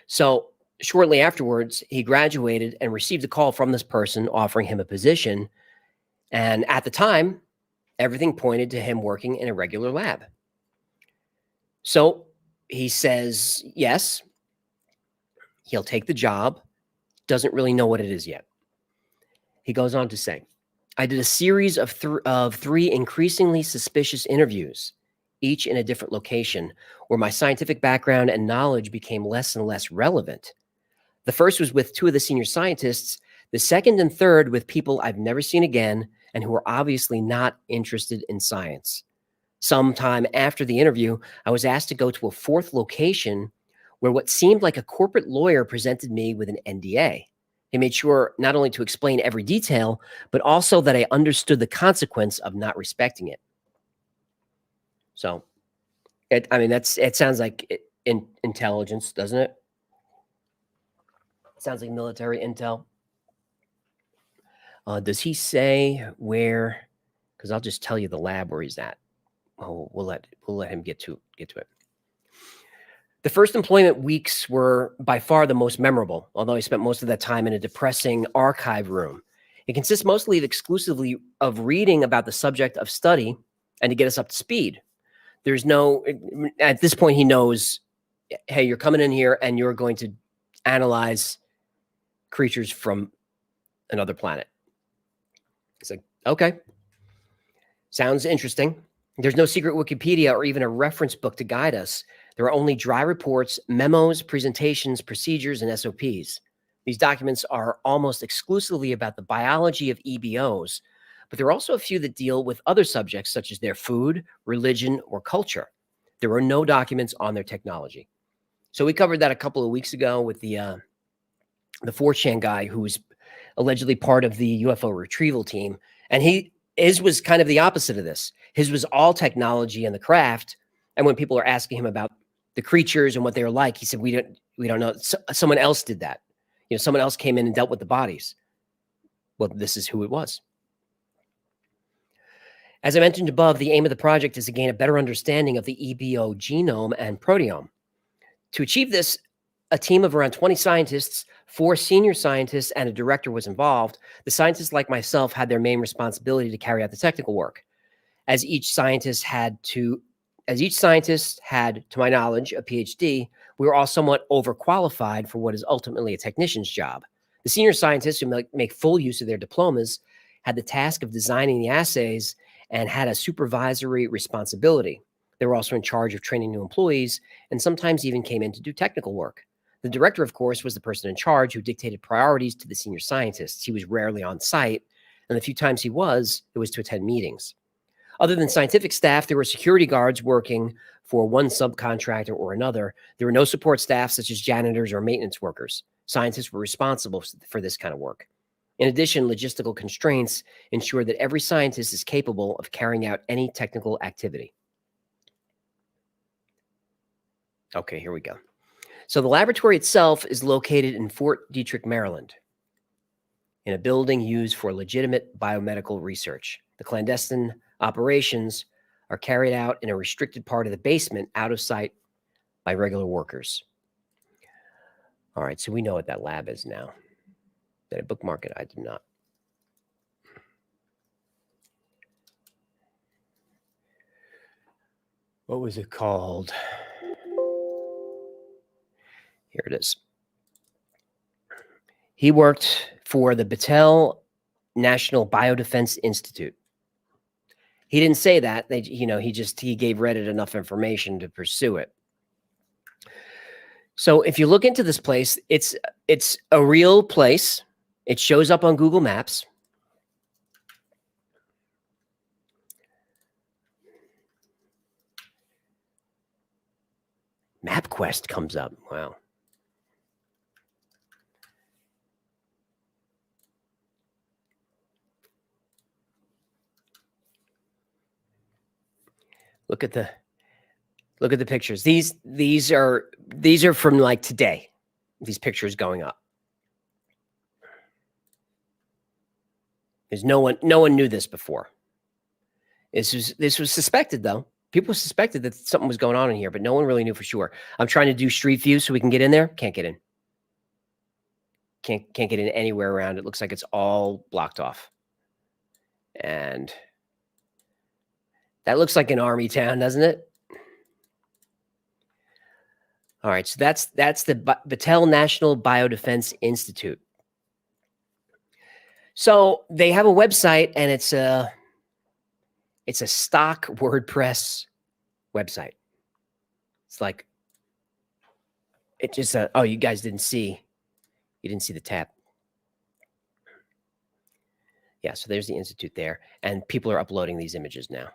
So shortly afterwards, he graduated and received a call from this person offering him a position. And at the time, everything pointed to him working in a regular lab. So he says yes, he'll take the job, doesn't really know what it is yet. He goes on to say, I did a series of three increasingly suspicious interviews, each in a different location, where my scientific background and knowledge became less and less relevant. The first was with two of the senior scientists, the second and third with people I've never seen again and who were obviously not interested in science. Sometime after the interview, I was asked to go to a fourth location where what seemed like a corporate lawyer presented me with an NDA. He made sure not only to explain every detail, but also that I understood the consequence of not respecting it. So, it sounds like intelligence, doesn't it? It sounds like military intel. Does he say where? Because I'll just tell you the lab where he's at. Oh, we'll let him get to it. The first employment weeks were by far the most memorable, although I spent most of that time in a depressing archive room. It consists mostly exclusively of reading about the subject of study and to get us up to speed. At this point, he knows, hey, you're coming in here and you're going to analyze creatures from another planet. It's like, okay, sounds interesting. There's no secret Wikipedia or even a reference book to guide us. There are only dry reports, memos, presentations, procedures, and SOPs. These documents are almost exclusively about the biology of EBOs, but there are also a few that deal with other subjects such as their food, religion, or culture. There are no documents on their technology. So we covered that a couple of weeks ago with the 4chan guy who was allegedly part of the UFO retrieval team. And his was kind of the opposite of this. His was all technology and the craft. And when people are asking him about the creatures and what they were like, he said, we don't know. Someone else did that. Someone else came in and dealt with the bodies. Well, this is who it was. As I mentioned above, the aim of the project is to gain a better understanding of the EBO genome and proteome. To achieve this, a team of around 20 scientists, 4 senior scientists, and a director was involved. The scientists, like myself, had their main responsibility to carry out the technical work. As each scientist had, to my knowledge, a PhD, we were all somewhat overqualified for what is ultimately a technician's job. The senior scientists, who make full use of their diplomas, had the task of designing the assays and had a supervisory responsibility. They were also in charge of training new employees and sometimes even came in to do technical work. The director, of course, was the person in charge who dictated priorities to the senior scientists. He was rarely on site, and the few times he was, it was to attend meetings. Other than scientific staff, there were security guards working for one subcontractor or another. There were no support staff such as janitors or maintenance workers. Scientists were responsible for this kind of work. In addition, logistical constraints ensured that every scientist is capable of carrying out any technical activity. Okay, here we go. So the laboratory itself is located in Fort Detrick, Maryland, in a building used for legitimate biomedical research. The clandestine operations are carried out in a restricted part of the basement, out of sight by regular workers. All right, so we know what that lab is now. Did I bookmark it? I did not. what was it called? Here it is. He worked for the Battelle National Biodefense Institute. He didn't say that. He gave Reddit enough information to pursue it. So if you look into this place, it's a real place. It shows up on Google Maps. MapQuest comes up. Wow. Look at the pictures. These are from like today. These pictures going up. Because no one knew this before. This was suspected though. People suspected that something was going on in here, but no one really knew for sure. I'm trying to do street view so we can get in there. Can't get in. Can't get in anywhere around. It looks like it's all blocked off. And that looks like an army town, doesn't it? All right, so that's the Battelle National Biodefense Institute. So they have a website, and it's a stock WordPress website. It's like it just oh, you guys didn't see the tab. Yeah, so there's the institute there, and people are uploading these images now.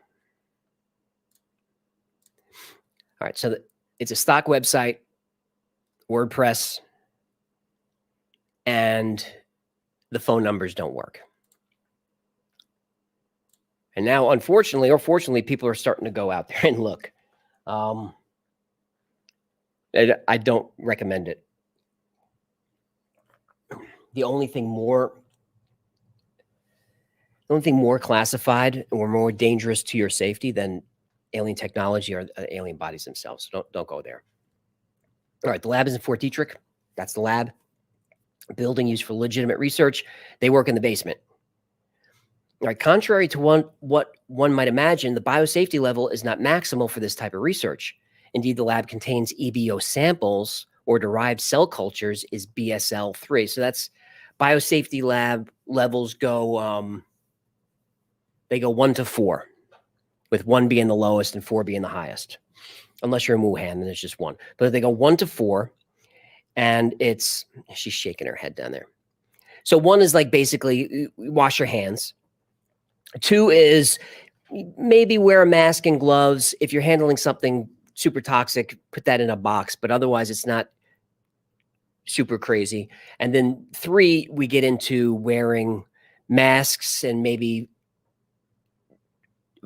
All right, so it's a stock website, WordPress, and the phone numbers don't work. And now, unfortunately or fortunately, people are starting to go out there and look. I don't recommend it. The only thing more classified or more dangerous to your safety than alien technology are alien bodies themselves. So don't go there. All right, the lab is in Fort Detrick. That's the lab. Building used for legitimate research. They work in the basement. All right, contrary to what one might imagine, the biosafety level is not maximal for this type of research. Indeed, the lab contains EBO samples or derived cell cultures is BSL-3. So that's biosafety lab levels go, they go 1 to 4. With 1 being the lowest and 4 being the highest. Unless you're in Wuhan, then it's just 1. But they go 1 to 4, and she's shaking her head down there. So 1 is like basically wash your hands. 2 is maybe wear a mask and gloves. If you're handling something super toxic, put that in a box. But otherwise, it's not super crazy. And then 3, we get into wearing masks and maybe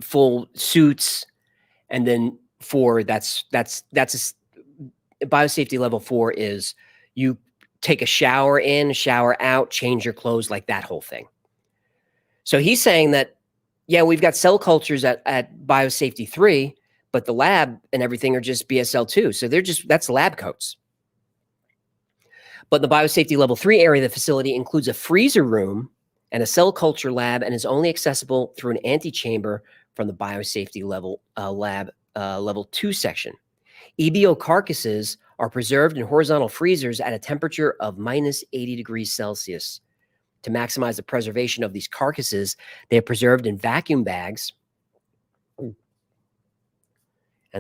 full suits, and then 4, that's a biosafety level 4 is you take a shower in, shower out, change your clothes, like that whole thing. So he's saying that, yeah, we've got cell cultures at biosafety 3, but the lab and everything are just BSL-2. So that's lab coats. But the biosafety level 3 area of the facility includes a freezer room and a cell culture lab, and is only accessible through an antechamber from the biosafety level lab level 2 section. EBO carcasses are preserved in horizontal freezers at a temperature of minus 80 degrees Celsius. To maximize the preservation of these carcasses, they are preserved in vacuum bags, and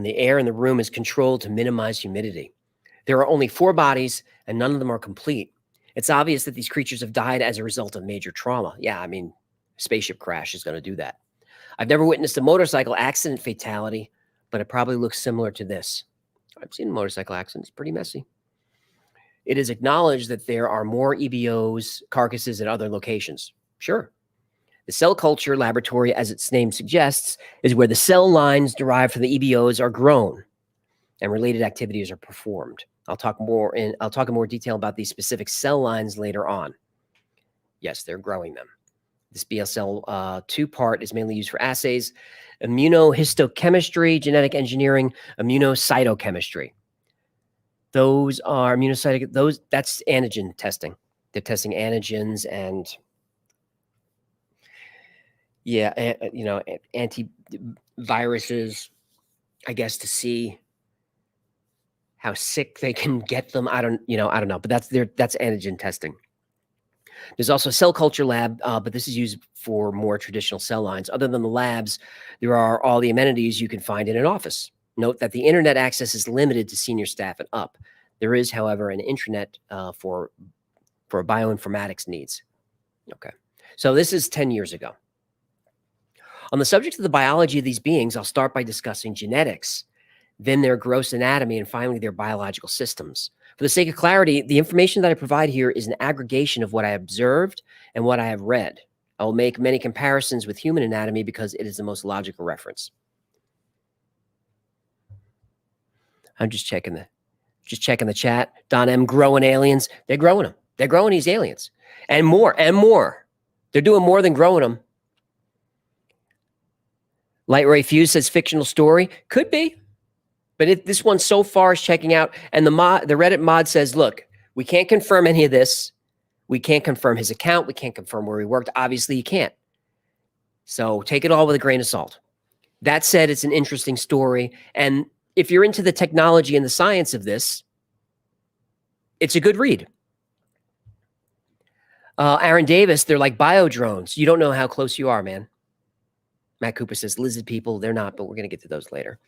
the air in the room is controlled to minimize humidity. There are only 4 bodies, and none of them are complete. It's obvious that these creatures have died as a result of major trauma. Yeah, I mean, spaceship crash is going to do that. I've never witnessed a motorcycle accident fatality, but it probably looks similar to this. I've seen motorcycle accidents, pretty messy. It is acknowledged that there are more EBOs carcasses at other locations. Sure. The cell culture laboratory, as its name suggests, is where the cell lines derived from the EBOs are grown and related activities are performed. I'll talk in more detail about these specific cell lines later on. Yes, they're growing them. This BSL-2 part is mainly used for assays, immunohistochemistry, genetic engineering, immunocytochemistry. Those are that's antigen testing. They're testing antigens and antiviruses, I guess, to see how sick they can get them. I don't know, but that's antigen testing. There's also a cell culture lab, but this is used for more traditional cell lines. Other than the labs, there are all the amenities you can find in an office. Note that the internet access is limited to senior staff and up. There is, however, an intranet for bioinformatics needs. Okay, so this is 10 years ago. On the subject of the biology of these beings, I'll start by discussing genetics, then their gross anatomy, and finally their biological systems. For the sake of clarity, the information that I provide here is an aggregation of what I observed and what I have read. I will make many comparisons with human anatomy because it is the most logical reference. I'm just checking the chat. Don M, growing aliens. They're growing them. They're growing these aliens. And more and more. They're doing more than growing them. Light Ray Fuse says fictional story. Could be. But this one so far is checking out. And the Reddit mod says, look, we can't confirm any of this. We can't confirm his account. We can't confirm where he worked. Obviously, you can't. So take it all with a grain of salt. That said, it's an interesting story. And if you're into the technology and the science of this, it's a good read. Aaron Davis, they're like bio drones. You don't know how close you are, man. Matt Cooper says lizard people. They're not, but we're going to get to those later.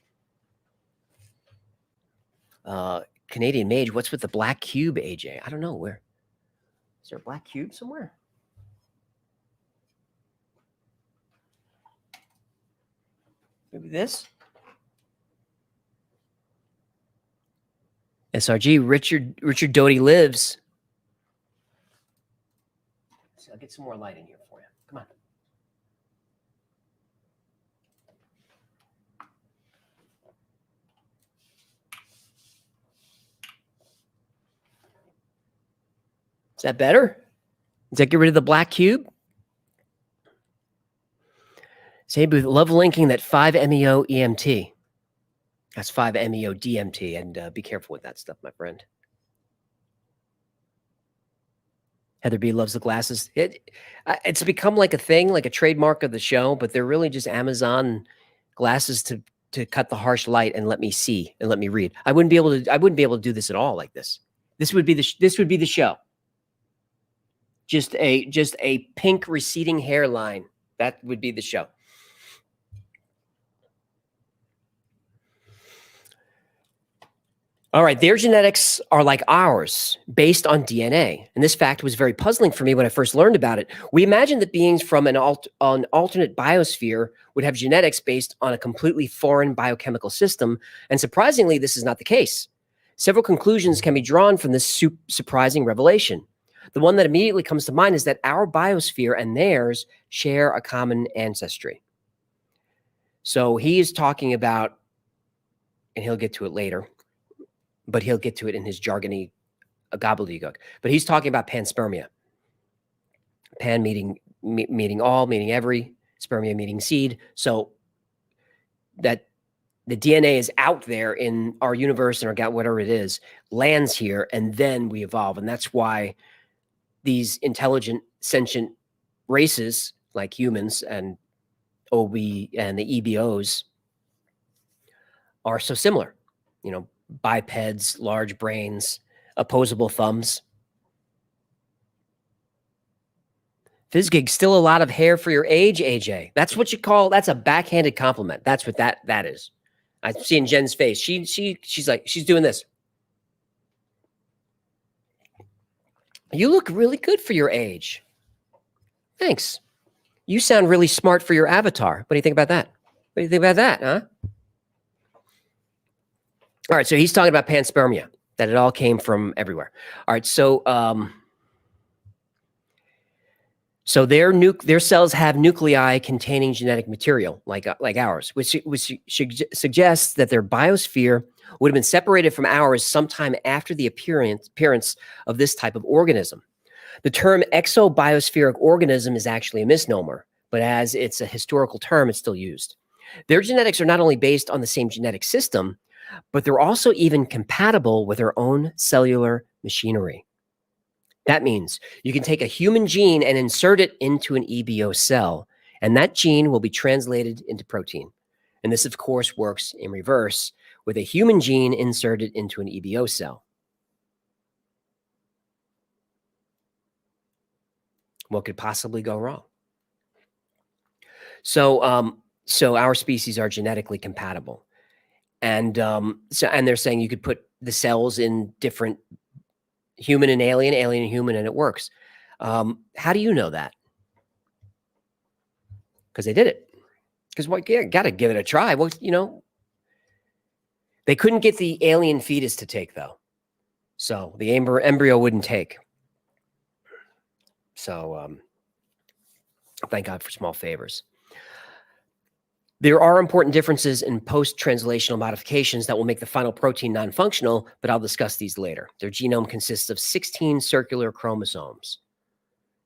Canadian Mage, what's with the black cube, AJ? I don't know. Where? Is there a black cube somewhere? Maybe this? SRG, Richard Doty lives. So I'll get some more light in here for you. Come on. Is that better? Does that get rid of the black cube? Say Booth, love linking that 5-MeO EMT. That's 5-MeO DMT, and be careful with that stuff, my friend. Heather B loves the glasses. It's become like a thing, like a trademark of the show, but they're really just Amazon glasses to cut the harsh light and let me see and let me read. I wouldn't be able to do this at all like this. This would be the show. Just a pink receding hairline. That would be the show. All right, their genetics are like ours, based on DNA. And this fact was very puzzling for me when I first learned about it. We imagined that beings from an alternate biosphere would have genetics based on a completely foreign biochemical system. And surprisingly, this is not the case. Several conclusions can be drawn from this surprising revelation. The one that immediately comes to mind is that our biosphere and theirs share a common ancestry. So he is talking about, and he'll get to it later, but he'll get to it in his jargony gobbledygook. But he's talking about panspermia. Pan meaning all, meaning every, spermia meaning seed. So that the DNA is out there in our universe and our God, whatever it is, lands here, and then we evolve. And that's why these intelligent, sentient races like humans and OB and the EBOs are so similar. You know, bipeds, large brains, opposable thumbs. Fizzgig, still a lot of hair for your age, AJ. That's what you call, that's a backhanded compliment. That's what that is. I've seen Jen's face. She's like, she's doing this. You look really good for your age. Thanks. You sound really smart for your avatar. What do you think about that? What do you think about that, huh? All right, so he's talking about panspermia, that it all came from everywhere. All right, so so their cells have nuclei containing genetic material like ours, which suggests that their biosphere would have been separated from ours sometime after the appearance of this type of organism. The term exobiospheric organism is actually a misnomer, but as it's a historical term, it's still used. Their genetics are not only based on the same genetic system, but they're also even compatible with their own cellular machinery. That means you can take a human gene and insert it into an EBO cell, and that gene will be translated into protein. And this, of course, works in reverse with a human gene inserted into an EBO cell. What could possibly go wrong? So, so our species are genetically compatible. And and they're saying you could put the cells in different human and alien, alien and human, and it works. How do you know that? Because they did it. Because what? Yeah, got to give it a try. Well, you know, they couldn't get the alien fetus to take though, so the embryo wouldn't take. So thank God for small favors. There are important differences in post-translational modifications that will make the final protein non-functional, but I'll discuss these later. Their genome consists of 16 circular chromosomes.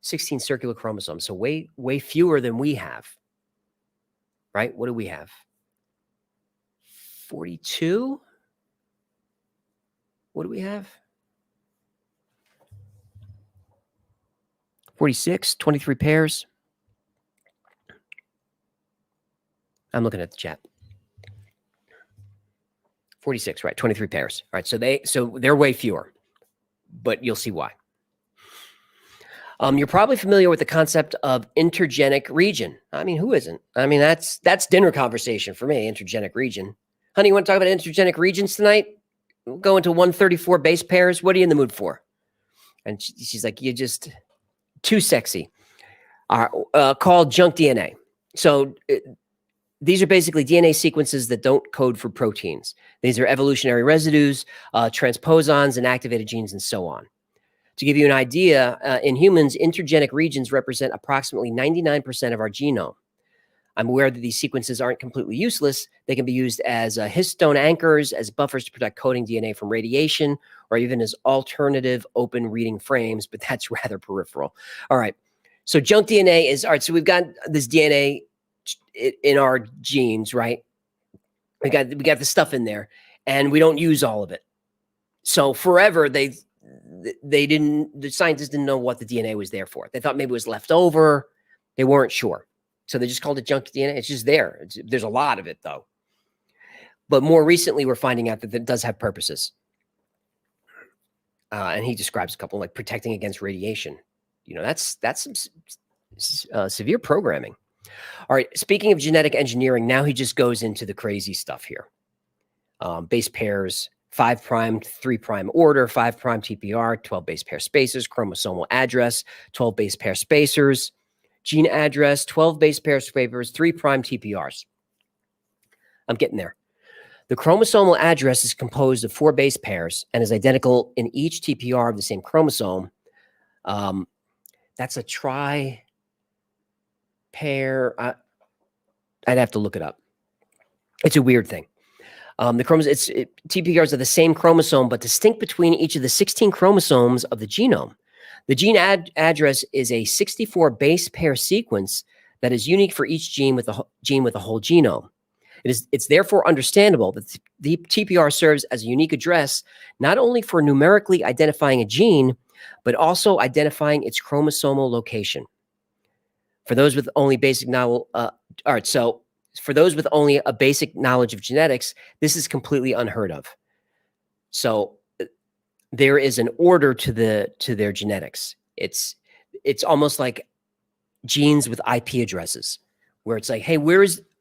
16 circular chromosomes, so way fewer than we have. Right? What do we have? 42? What do we have? 46, 23 pairs. I'm looking at the chat. 46, right? 23 pairs. All right, so they're way fewer, but you'll see why. You're probably familiar with the concept of intergenic region. I mean, who isn't? I mean, that's dinner conversation for me, intergenic region. Honey, you want to talk about intergenic regions tonight? We'll go into 134 base pairs. What are you in the mood for? And she's like, you're just too sexy. Called junk DNA. So these are basically DNA sequences that don't code for proteins. These are evolutionary residues, transposons, and activated genes, and so on. To give you an idea, in humans, intergenic regions represent approximately 99% of our genome. I'm aware that these sequences aren't completely useless. They can be used as histone anchors, as buffers to protect coding DNA from radiation, or even as alternative open reading frames, but that's rather peripheral. All right. So junk DNA is, all right, so we've got this DNA in our genes, right? We got the stuff in there, and we don't use all of it. So forever, the scientists didn't know what the DNA was there for. They thought maybe it was left over. They weren't sure. So they just called it junk DNA. It's just there. There's a lot of it, though. But more recently, we're finding out that it does have purposes. And he describes a couple, like protecting against radiation. You know, that's some severe programming. All right. Speaking of genetic engineering, now he just goes into the crazy stuff here. Base pairs, 5' 3' order, 5' TPR, 12 base pair spacers, chromosomal address, 12 base pair spacers, gene address, 12 base pair spacers, 3' TPRs. I'm getting there. The chromosomal address is composed of 4 base pairs and is identical in each TPR of the same chromosome. That's a tri pair. I'd have to look it up. It's a weird thing. TPRs are the same chromosome, but distinct between each of the 16 chromosomes of the genome. The gene address is a 64 base pair sequence that is unique for each gene with a whole genome. It's therefore understandable that the TPR serves as a unique address, not only for numerically identifying a gene, but also identifying its chromosomal location. For those with only basic knowledge, for those with only a basic knowledge of genetics, this is completely unheard of. So there is an order to their genetics. It's almost like genes with IP addresses, where it's like, hey,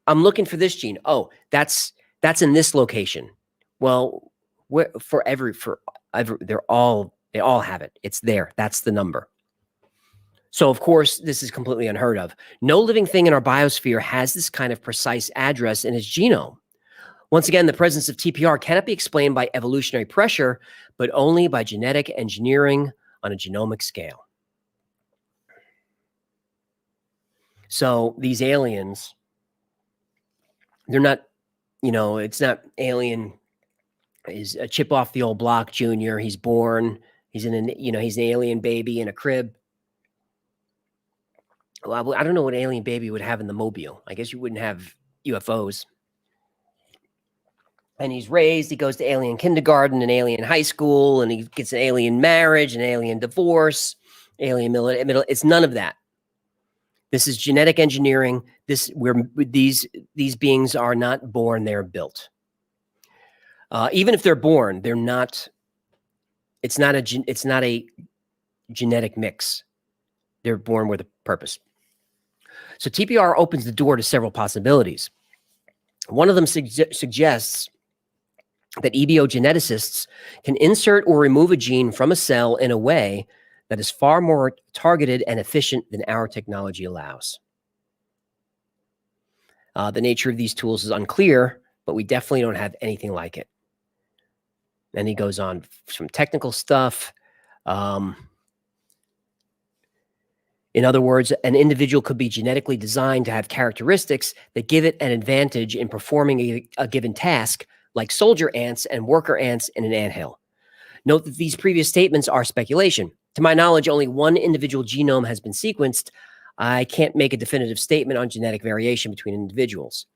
I'm looking for this gene. Oh, that's in this location. Well, they all have it. It's there. That's the number. So, of course, this is completely unheard of. No living thing in our biosphere has this kind of precise address in its genome. Once again, the presence of TPR cannot be explained by evolutionary pressure, but only by genetic engineering on a genomic scale. So these aliens, they're not, it's not alien is a chip off the old block junior. He's born, he's an alien baby in a crib. Well, I don't know what alien baby would have in the mobile. I guess you wouldn't have UFOs. And he's raised, he goes to alien kindergarten and alien high school, and he gets an alien marriage, an alien divorce, alien middle. It's none of that. This is genetic engineering These beings are not born; they're built. Even if they're born, they're not. It's not a genetic mix. They're born with a purpose. So TPR opens the door to several possibilities. One of them suggests that EBO geneticists can insert or remove a gene from a cell in a way that is far more targeted and efficient than our technology allows. The nature of these tools is unclear, but we definitely don't have anything like it. Then he goes on some technical stuff. In other words, an individual could be genetically designed to have characteristics that give it an advantage in performing a given task, like soldier ants and worker ants in an anthill. Note that these previous statements are speculation. To my knowledge, only one individual genome has been sequenced. I can't make a definitive statement on genetic variation between individuals.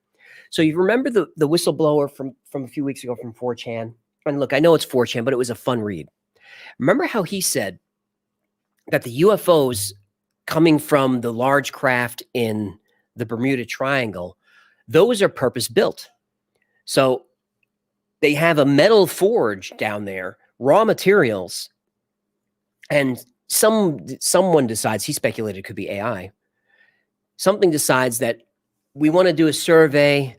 So you remember the whistleblower from a few weeks ago from 4chan? And look, I know it's 4chan, but it was a fun read. Remember how he said that the UFOs coming from the large craft in the Bermuda Triangle, those are purpose-built. So they have a metal forge down there, raw materials, and someone decides, he speculated it could be AI, something decides that we want to do a survey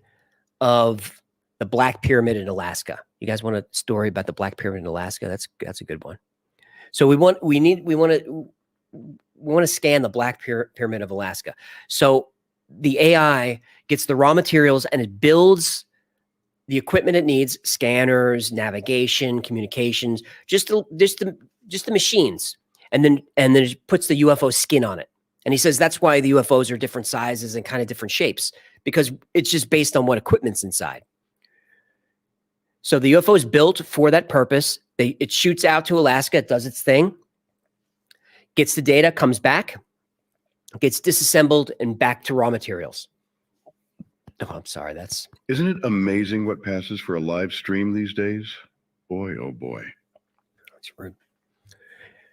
of the Black Pyramid in Alaska. You guys want a story about the Black Pyramid in Alaska? That's a good one. So we want to scan the Black Pyramid of Alaska. So the AI gets the raw materials and it builds the equipment it needs: scanners, navigation, communications, just the machines, and then it puts the UFO skin on it. And he says that's why the UFOs are different sizes and kind of different shapes, because it's just based on what equipment's inside. So the UFO is built for that purpose. It shoots out to Alaska, it does its thing, gets the data, comes back, gets disassembled, and back to raw materials. Oh, I'm sorry. Isn't it amazing what passes for a live stream these days? Boy, oh boy. That's rude.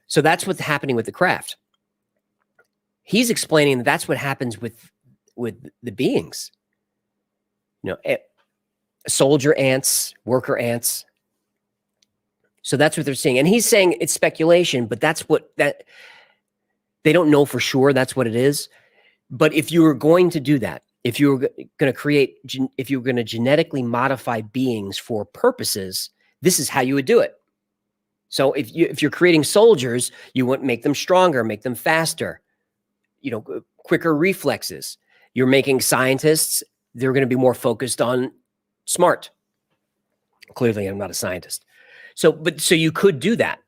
So that's what's happening with the craft. He's explaining that that's what happens with the beings. You know, soldier ants, worker ants. So that's what they're seeing. And he's saying it's speculation, but that they don't know for sure that's what it is. But if you were going to do that, if you were going to genetically modify beings for purposes, this is how you would do it. So if you're creating soldiers, you want to make them stronger, make them faster, quicker reflexes. You're making scientists, they're going to be more focused on smart. Clearly, I'm not a scientist. So you could do that.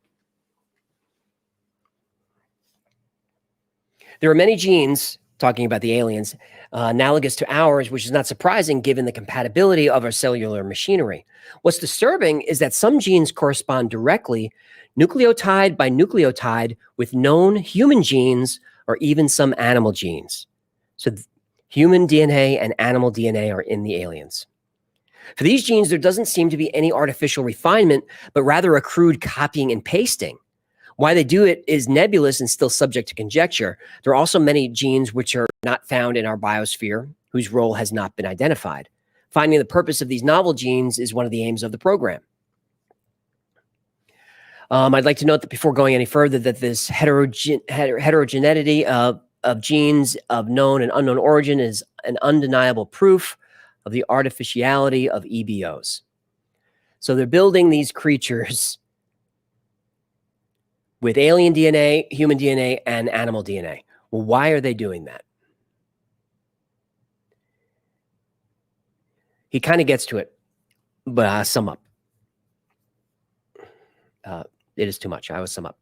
There are many genes, talking about the aliens, analogous to ours, which is not surprising given the compatibility of our cellular machinery. What's disturbing is that some genes correspond directly, nucleotide by nucleotide, with known human genes or even some animal genes. So human DNA and animal DNA are in the aliens. For these genes, there doesn't seem to be any artificial refinement, but rather a crude copying and pasting. Why they do it is nebulous and still subject to conjecture. There are also many genes which are not found in our biosphere, whose role has not been identified. Finding the purpose of these novel genes is one of the aims of the program. I'd like to note that before going any further, that this heterogeneity of genes of known and unknown origin is an undeniable proof of the artificiality of EBOs. So they're building these creatures with alien DNA, human DNA, and animal DNA. Well, why are they doing that? He kind of gets to it, but I'll sum up. It is too much. I will sum up.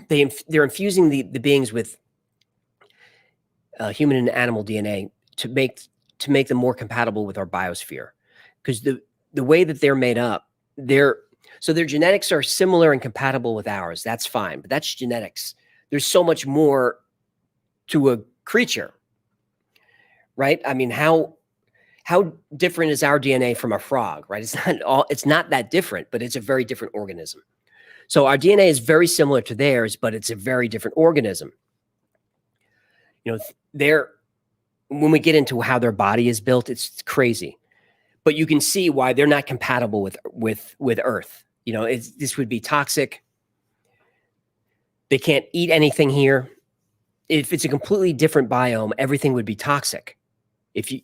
They're infusing the beings with human and animal DNA to make them more compatible with our biosphere, because the way that they're made up, their genetics are similar and compatible with ours. That's fine, but that's genetics. There's so much more to a creature, right? I mean, how different is our DNA from a frog, right? It's not that different, but it's a very different organism. So our DNA is very similar to theirs, but it's a very different organism. when we get into how their body is built, it's crazy. But you can see why they're not compatible with Earth. You know, this would be toxic. They can't eat anything here. If it's a completely different biome, everything would be toxic. If you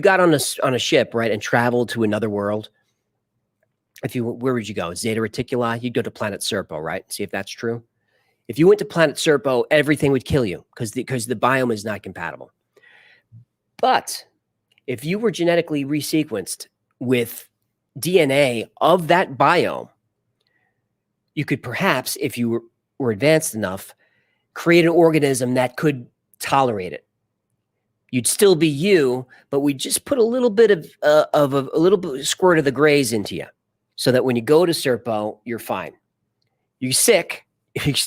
got on a ship, right, and traveled to another world, where would you go? Zeta Reticuli? You'd go to planet Serpo, right? See if that's true. If you went to planet Serpo, everything would kill you because the biome is not compatible. But if you were genetically resequenced with DNA of that biome, you could perhaps, if you were advanced enough, create an organism that could tolerate it. You'd still be you, but we just put a little bit of a little bit squirt of the grays into you, so that when you go to Serpo, you're fine. You're sick,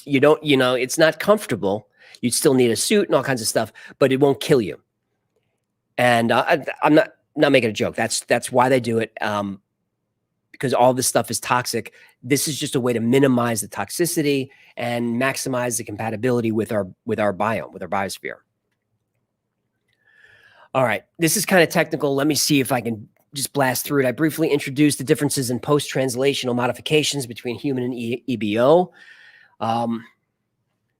you don't, you know, it's not comfortable. You'd still need a suit and all kinds of stuff, but it won't kill you. And I'm not making a joke. That's why they do it. Because all this stuff is toxic. This is just a way to minimize the toxicity and maximize the compatibility with our biome, with our biosphere. All right, this is kind of technical. Let me see if I can just blast through it. I briefly introduced the differences in post-translational modifications between human and EBO.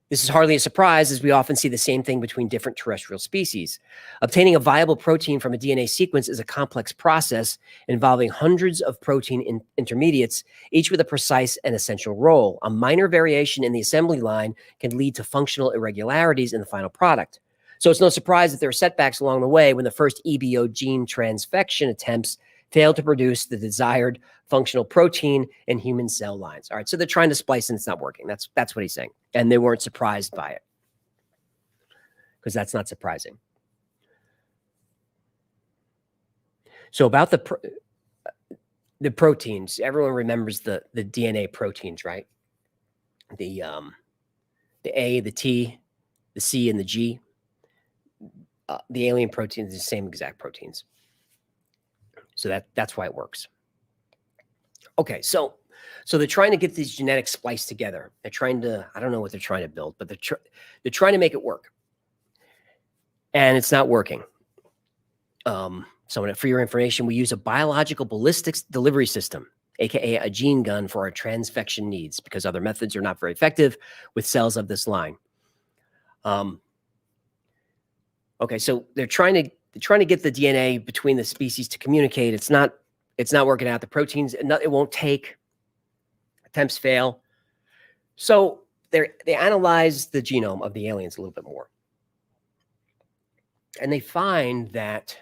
This is hardly a surprise, as we often see the same thing between different terrestrial species. Obtaining a viable protein from a DNA sequence is a complex process involving hundreds of protein intermediates, each with a precise and essential role. A minor variation in the assembly line can lead to functional irregularities in the final product. So it's no surprise that there are setbacks along the way when the first EBO gene transfection attempts failed to produce the desired functional protein in human cell lines. All right, so they're trying to splice and it's not working. That's what he's saying. And they weren't surprised by it, because that's not surprising. So about the proteins, everyone remembers the DNA proteins, right? The A, the T, the C, and the G. The alien proteins are the same exact proteins. So that's why it works. Okay, so they're trying to get these genetics spliced together. They're trying to, I don't know what they're trying to build, but they're trying to make it work. And it's not working. So for your information, we use a biological ballistics delivery system, aka a gene gun, for our transfection needs, because other methods are not very effective with cells of this line. Okay, so they're trying to get the DNA between the species to communicate. It's not working out. The proteins, it won't take. Attempts fail. So they analyze the genome of the aliens a little bit more. And they find that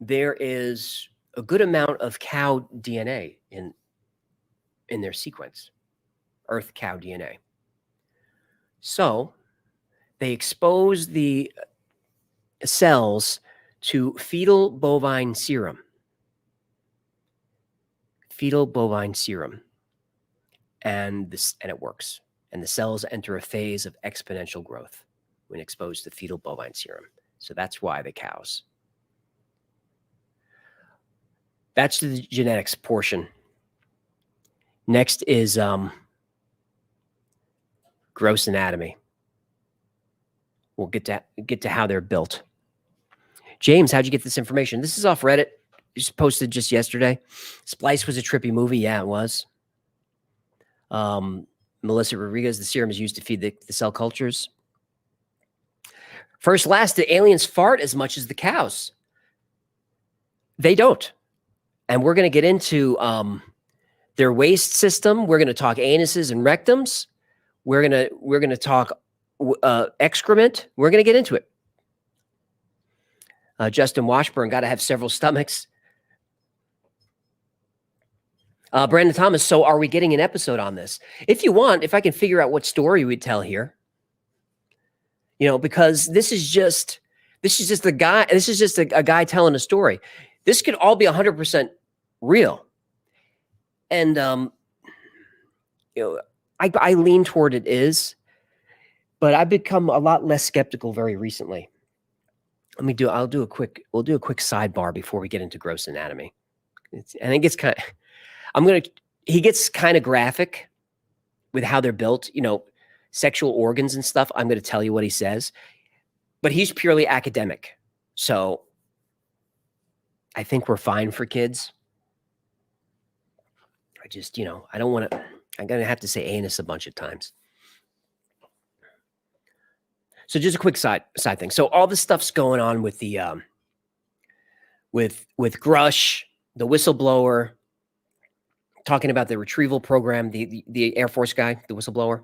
there is a good amount of cow DNA in their sequence, Earth cow DNA. So they expose the cells to fetal bovine serum. Fetal bovine serum. And it works. And the cells enter a phase of exponential growth when exposed to fetal bovine serum. So that's why the cows. That's the genetics portion. Next is gross anatomy. We'll get to how they're built. James, how'd you get this information? This is off Reddit. It's posted just yesterday. Splice was a trippy movie. Yeah, it was. Melissa Rodriguez, the serum is used to feed the cell cultures. First, last, the aliens fart as much as the cows. They don't. And we're going to get into their waste system. We're going to talk anuses and rectums. We're going to talk excrement. We're going to get into it. Justin Washburn, got to have several stomachs. Brandon Thomas, so are we getting an episode on this? If you want, if I can figure out what story we'd tell here. You know, because this is just a guy telling a story. This could all be 100% real. And you know, I lean toward it is, but I've become a lot less skeptical very recently. We'll do a quick sidebar before we get into gross anatomy. He gets kind of graphic with how they're built. You know, sexual organs and stuff, I'm going to tell you what he says. But he's purely academic. So I think we're fine for kids. I just, I don't want to, I'm going to have to say anus a bunch of times. So just a quick side thing. So all this stuff's going on with the, with Grush, the whistleblower, talking about the retrieval program, the Air Force guy, the whistleblower.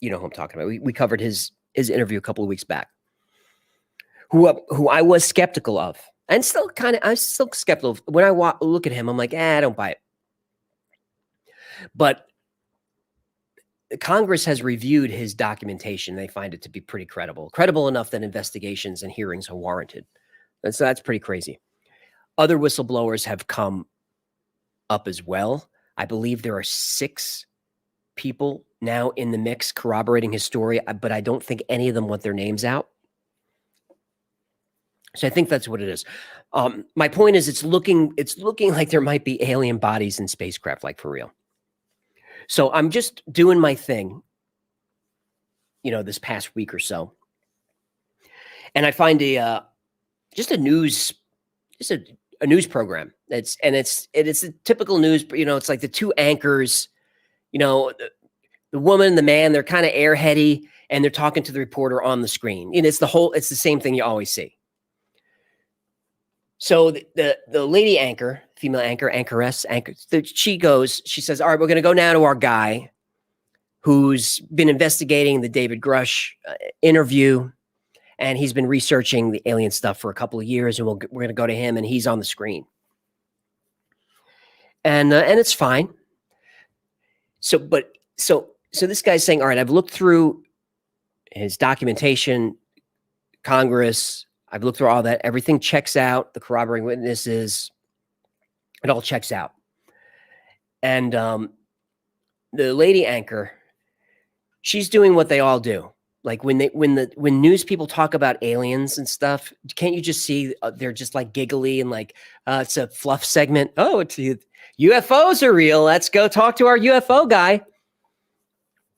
You know who I'm talking about. We covered his interview a couple of weeks back. Who I was skeptical of, and I'm still skeptical of. When I look at him, I'm like, I don't buy it. But Congress has reviewed his documentation. They find it to be pretty credible enough that investigations and hearings are warranted. And so that's pretty crazy. Other whistleblowers have come up as well. I believe there are 6 people now in the mix corroborating his story, but I don't think any of them want their names out. So I think that's what it is. My point is, it's looking like there might be alien bodies in spacecraft, like for real. So I'm just doing my thing, this past week or so, and I find a news program. It's a typical news. It's like the 2 anchors, the woman and the man. They're kind of airheady, and they're talking to the reporter on the screen. It's the same thing you always see. So the lady anchor, female anchoress, she says, all right, we're going to go now to our guy who's been investigating the David Grush interview, and he's been researching the alien stuff for a couple of years, and we're going to go to him, and he's on the screen. And it's fine. So this guy's saying, all right, I've looked through his documentation, Congress, I've looked through all that. Everything checks out. The corroborating witnesses, it all checks out. And the lady anchor, she's doing what they all do. Like when news people talk about aliens and stuff, can't you just see they're just like giggly and like it's a fluff segment. Oh, it's UFOs are real. Let's go talk to our UFO guy.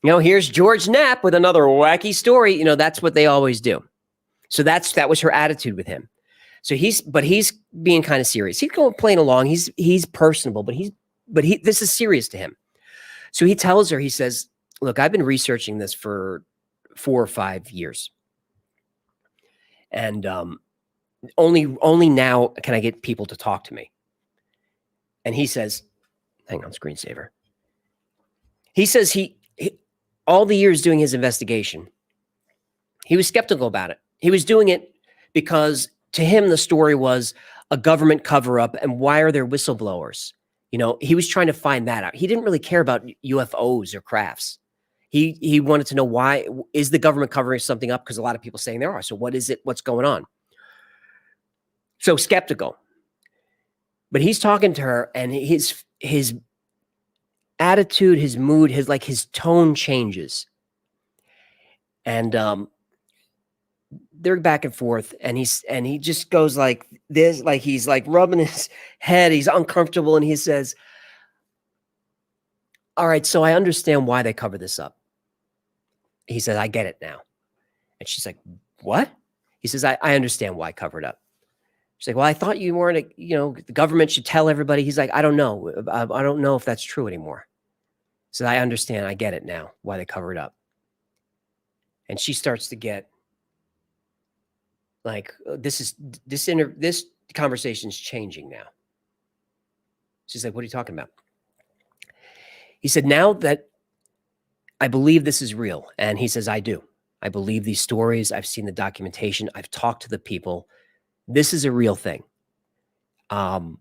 Here's George Knapp with another wacky story. That's what they always do. So that was her attitude with him. So he's being kind of serious. He's going playing along. He's personable, but this is serious to him. So he tells her, he says, look, I've been researching this for 4 or 5 years. And only now can I get people to talk to me. And he says, hang on, screensaver. He says he all the years doing his investigation, he was skeptical about it. He was doing it because to him, the story was a government cover-up, and why are there whistleblowers? He was trying to find that out. He didn't really care about UFOs or crafts. He wanted to know, why is the government covering something up? Because a lot of people saying there are. So what is it? What's going on? So skeptical. But he's talking to her, and his attitude, his mood, his tone changes. And they're back and forth, and he just goes like this, like he's like rubbing his head. He's uncomfortable, and he says, all right, so I understand why they cover this up. He says, I get it now. And she's like, what? He says, I understand why I cover it up. She's like, well, I thought you weren't, the government should tell everybody. He's like, I don't know. I don't know if that's true anymore. So I understand. I get it now, why they cover it up. And she starts to get like, this conversation's changing now. She's like, what are you talking about? He said, now that I believe this is real. And he says, I do. I believe these stories. I've seen the documentation. I've talked to the people. This is a real thing. Our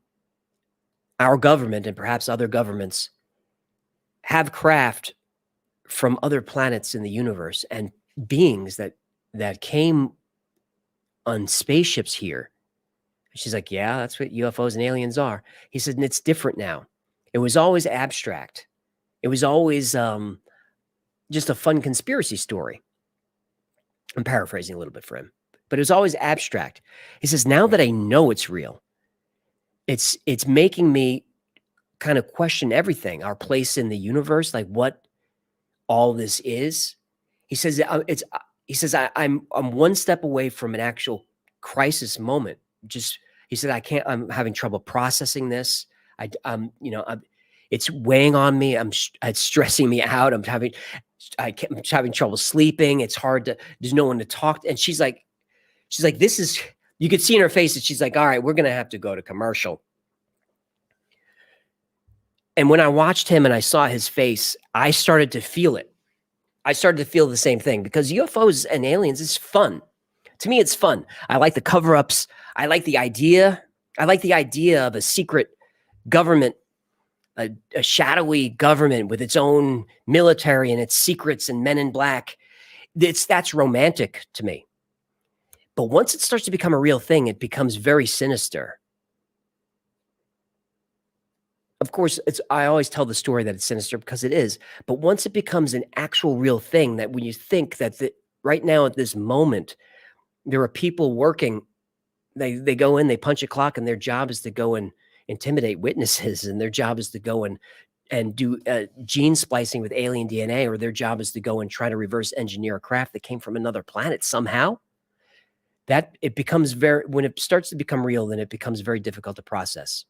government, and perhaps other governments, have craft from other planets in the universe and beings that came on spaceships here. She's like, yeah, that's what UFOs and aliens are. He said, and it's different now. It was always abstract. It was always just a fun conspiracy story. I'm paraphrasing a little bit for him, but it was always abstract. He says, now that I know it's real, it's making me kind of question everything, our place in the universe, like what all this is. He says he says I'm one step away from an actual crisis moment. Just he said I'm having trouble processing this. It's weighing on me. It's stressing me out. I'm having trouble sleeping. It's hard to. There's no one to talk to. And she's like, this is. You could see in her face that she's like, all right, we're gonna have to go to commercial. And when I watched him and I saw his face, I started to feel it. I started to feel the same thing because UFOs and aliens is fun. To me, it's fun. I like the cover-ups. I like the idea. I like the idea of a secret government, a shadowy government with its own military and its secrets and men in black. That's romantic to me. But once it starts to become a real thing, it becomes very sinister. Of course, I always tell the story that it's sinister because it is. But once it becomes an actual real thing, that when you think that right now at this moment, there are people working, they go in, they punch a clock, and their job is to go and intimidate witnesses, and their job is to go and do gene splicing with alien DNA, or their job is to go and try to reverse engineer a craft that came from another planet somehow. That it becomes when it starts to become real, then it becomes very difficult to process.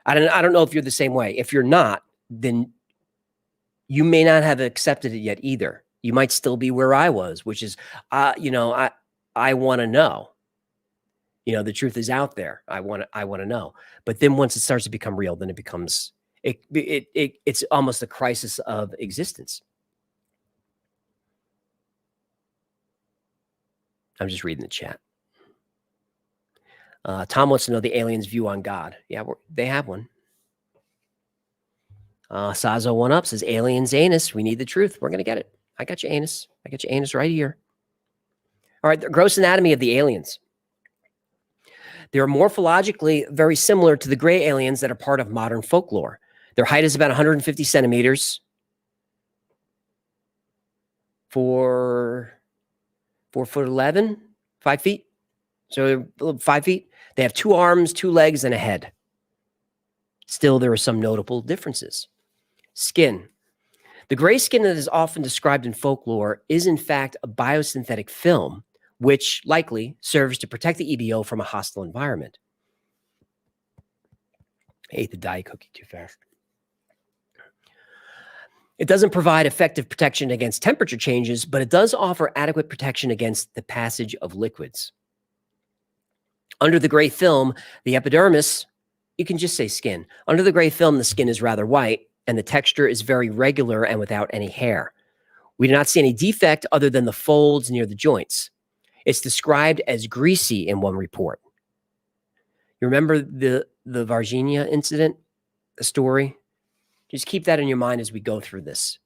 I don't know if you're the same way. If you're not, then you may not have accepted it yet either. You might still be where I was, which is, I want to know. The truth is out there. I want to know. But then once it starts to become real, then it becomes it's almost a crisis of existence. I'm just reading the chat. Tom wants to know the aliens' view on God. Yeah, they have one. Sazo one up says, aliens, anus. We need the truth. We're going to get it. I got you, anus. I got you, anus, right here. All right, the gross anatomy of the aliens. They're morphologically very similar to the gray aliens that are part of modern folklore. Their height is about 150 centimeters. For 4'11", 5 feet. So 5 feet. They have 2 arms, 2 legs, and a head. Still, there are some notable differences. Skin. The gray skin that is often described in folklore is, in fact, a biosynthetic film, which likely serves to protect the EBO from a hostile environment. I ate the Diet Cookie too fast. It doesn't provide effective protection against temperature changes, but it does offer adequate protection against the passage of liquids. Under the gray film, the epidermis, you can just say skin. Under the gray film, the skin is rather white, and the texture is very regular and without any hair. We do not see any defect other than the folds near the joints. It's described as greasy in one report. You remember the Varginha incident, the story? Just keep that in your mind as we go through this.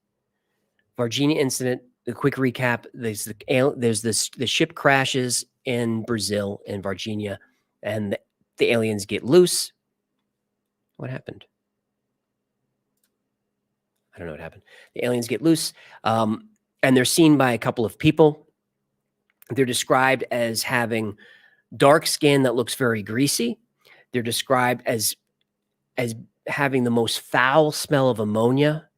Varginha incident, a quick recap. There's the ship crashes in Brazil, in Varginha, and the aliens get loose. What happened? I don't know what happened. The aliens get loose, and they're seen by a couple of people. They're described as having dark skin that looks very greasy. They're described as having the most foul smell of ammonia,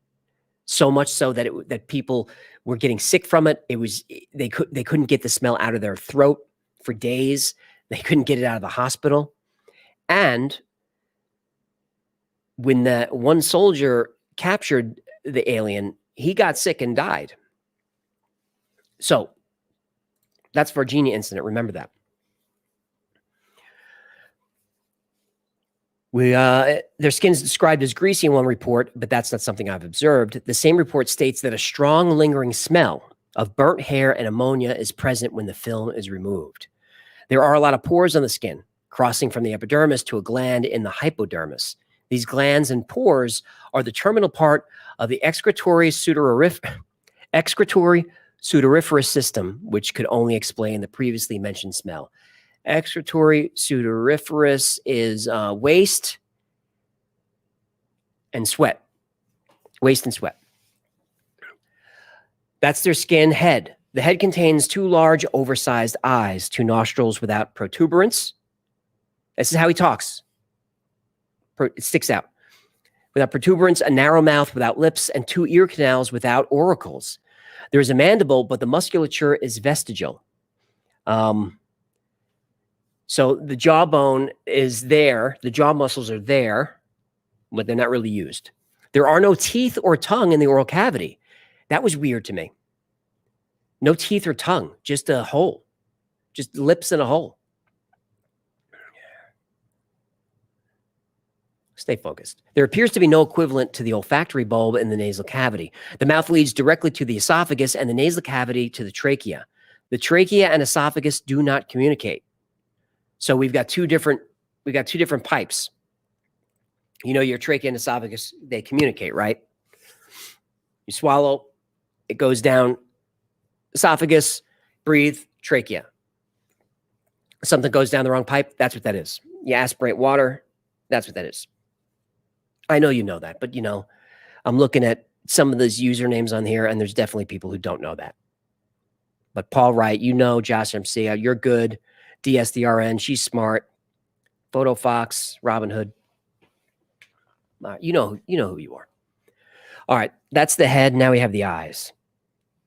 so much so that people were getting sick from it. They couldn't get the smell out of their throat for days. They couldn't get it out of the hospital. And when the one soldier captured the alien, he got sick and died. So that's Varginha incident. Remember that. Their skin is described as greasy in one report, but that's not something I've observed. The same report states that a strong lingering smell of burnt hair and ammonia is present when the film is removed. There are a lot of pores on the skin, crossing from the epidermis to a gland in the hypodermis. These glands and pores are the terminal part of the excretory sudoriferous system, which could only explain the previously mentioned smell. Excretory sudoriferous is waste and sweat. Waste and sweat. That's their skin. Head. The head contains 2 large, oversized eyes, 2 nostrils without protuberance. This is how he talks. It sticks out. Without protuberance, a narrow mouth without lips, and 2 ear canals without auricles. There is a mandible, but the musculature is vestigial. So the jawbone is there. The jaw muscles are there, but they're not really used. There are no teeth or tongue in the oral cavity. That was weird to me. No teeth or tongue, just a hole, just lips and a hole. Stay focused. There appears to be no equivalent to the olfactory bulb in the nasal cavity. The mouth leads directly to the esophagus and the nasal cavity to the trachea. The trachea and esophagus do not communicate. So we've got two different pipes. You know, your trachea and esophagus, they communicate, right? You swallow, it goes down esophagus, breathe, trachea. Something goes down the wrong pipe, that's what that is. You aspirate water, that's what that is. I know you know that, but you know, I'm looking at some of those usernames on here, and there's definitely people who don't know that. But Paul Wright, you know, Josh MC, you're good. DSDRN, she's smart. Photo Fox, Robin Hood. You know who you are. All right, that's the head. Now we have the eyes.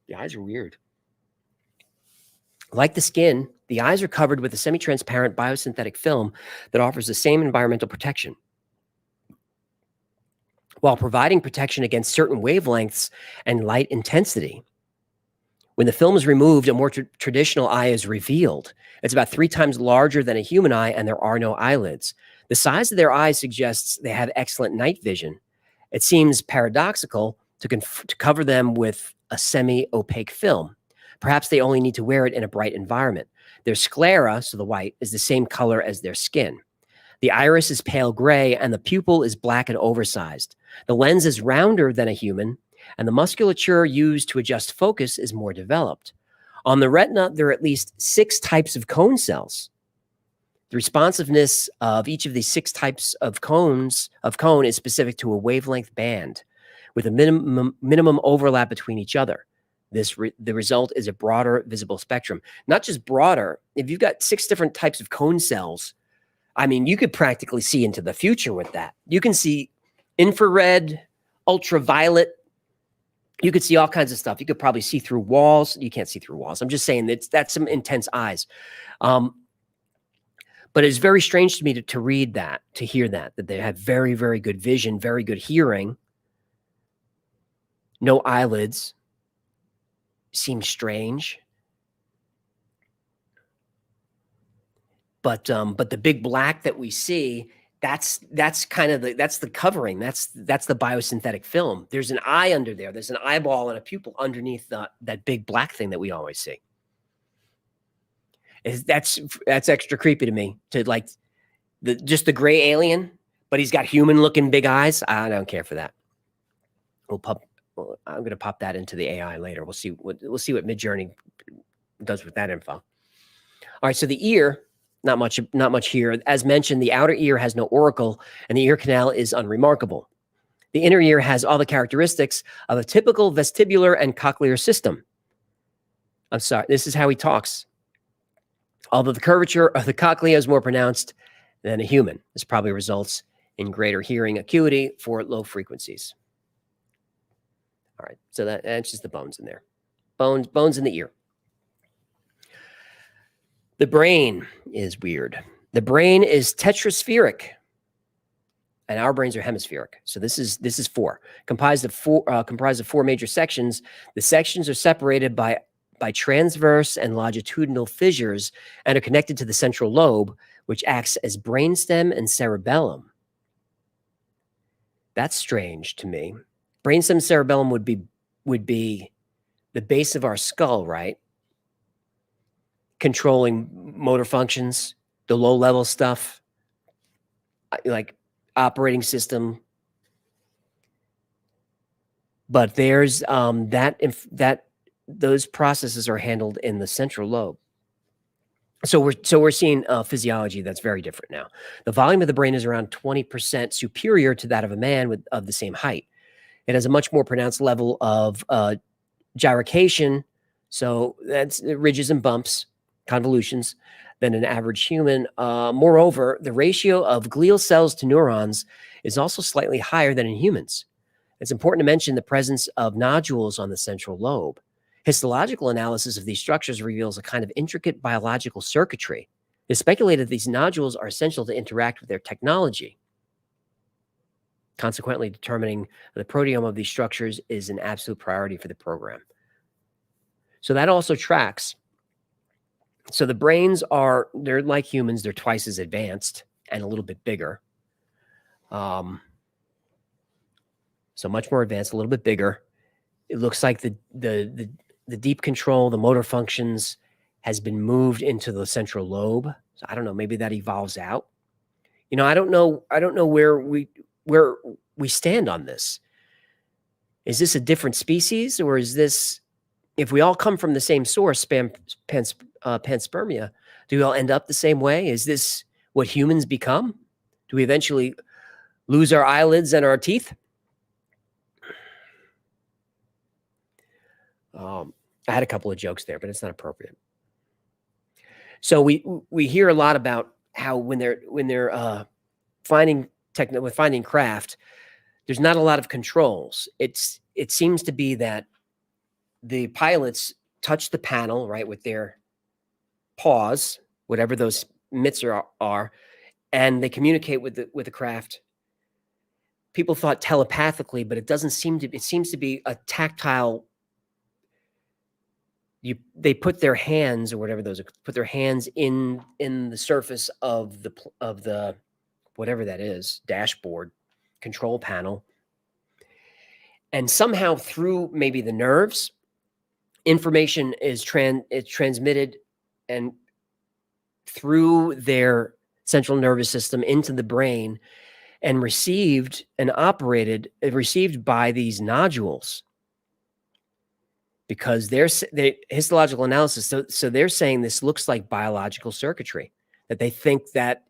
The eyes are weird. Like the skin, the eyes are covered with a semi-transparent biosynthetic film that offers the same environmental protection, while providing protection against certain wavelengths and light intensity. When the film is removed, a more traditional eye is revealed. It's about 3 times larger than a human eye, and there are no eyelids. The size of their eyes suggests they have excellent night vision. It seems paradoxical to cover them with a semi-opaque film. Perhaps they only need to wear it in a bright environment. Their sclera, so the white, is the same color as their skin. The iris is pale gray, and the pupil is black and oversized. The lens is rounder than a human, and the musculature used to adjust focus is more developed. On the retina, there are at least 6 types of cone cells. The responsiveness of each of these 6 types of cone is specific to a wavelength band with a minimum overlap between each other. The result is a broader visible spectrum. Not just broader, if you've got 6 different types of cone cells, I mean, you could practically see into the future with that. You can see infrared, ultraviolet. You could see all kinds of stuff. You could probably see through walls. You can't see through walls. I'm just saying that's some intense eyes. But it's very strange to me to read that, to hear that they have very, very good vision, very good hearing, no eyelids. Seems strange. But the big black that we see, that's kind of that's the covering. That's the biosynthetic film. There's an eye under there. There's an eyeball and a pupil underneath that big black thing that we always see. That's extra creepy to me. To like just the gray alien, but he's got human looking big eyes. I don't care for that. I'm going to pop that into the AI later. We'll see what Midjourney does with that info. All right, so the ear. Not much here. As mentioned, the outer ear has no auricle, and the ear canal is unremarkable. The inner ear has all the characteristics of a typical vestibular and cochlear system. I'm sorry, this is how he talks. Although the curvature of the cochlea is more pronounced than a human, this probably results in greater hearing acuity for low frequencies. All right, so that's just the bones in there. Bones in the ear. The brain is weird. The brain is tetraspheric, and our brains are hemispheric. So this is 4, comprised of 4 major sections. The sections are separated by transverse and longitudinal fissures and are connected to the central lobe, which acts as brainstem and cerebellum. That's strange to me. Brainstem and cerebellum would be the base of our skull, right? Controlling motor functions, the low-level stuff, like operating system. But there's those processes are handled in the central lobe. So we're seeing physiology that's very different now. The volume of the brain is around 20% superior to that of a man of the same height. It has a much more pronounced level of gyration, so that's ridges and bumps, convolutions, than an average human. Moreover, the ratio of glial cells to neurons is also slightly higher than in humans. It's important to mention the presence of nodules on the central lobe. Histological analysis of these structures reveals a kind of intricate biological circuitry. It's speculated that these nodules are essential to interact with their technology. Consequently, determining the proteome of these structures is an absolute priority for the program. So that also tracks. So the brains they're like humans, they're twice as advanced and a little bit bigger. So much more advanced, a little bit bigger. It looks like the deep control, the motor functions has been moved into the central lobe. So I don't know, maybe that evolves out. You know, I don't know where we stand on this. Is this a different species, or is this, if we all come from the same source, panspermia, do we all end up the same way? Is this what humans become? Do we eventually lose our eyelids and our teeth? I had a couple of jokes there, but it's not appropriate. So we hear a lot about how when they're finding craft, there's not a lot of controls. It seems to be that the pilots touch the panel, right, with their paws, whatever those mitts are, and they communicate with the craft. People thought telepathically, but it doesn't seem to. It seems to be a tactile. They put their hands, or whatever those are, put their hands in the surface of the whatever that is, dashboard, control panel, and somehow through maybe the nerves, information is transmitted and through their central nervous system into the brain and received by these nodules, because they histological analysis. So they're saying this looks like biological circuitry that they think that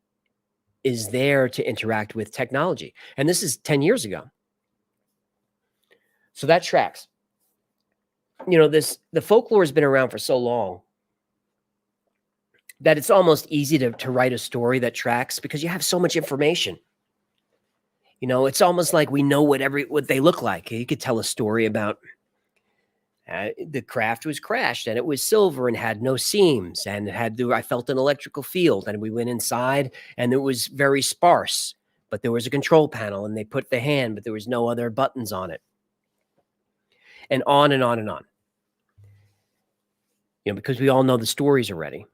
is there to interact with technology. And this is 10 years ago. So that tracks. You know, the folklore has been around for so long that it's almost easy to write a story that tracks, because you have so much information. You know, it's almost like we know what they look like. You could tell a story about the craft was crashed and it was silver and had no seams and I felt an electrical field, and we went inside and it was very sparse, but there was a control panel and they put the hand, but there was no other buttons on it. And on and on and on. You know, because we all know the stories already.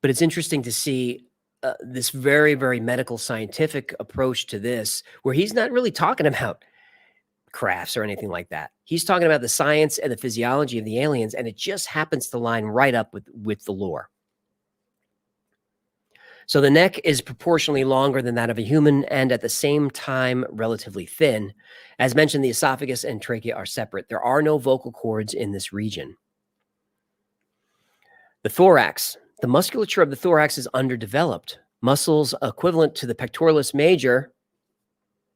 But it's interesting to see this very, very medical scientific approach to this, where he's not really talking about crafts or anything like that. He's talking about the science and the physiology of the aliens, and it just happens to line right up with the lore. So the neck is proportionally longer than that of a human, and at the same time relatively thin. As mentioned, the esophagus and trachea are separate. There are no vocal cords in this region. The thorax. The musculature of the thorax is underdeveloped. Muscles equivalent to the pectoralis major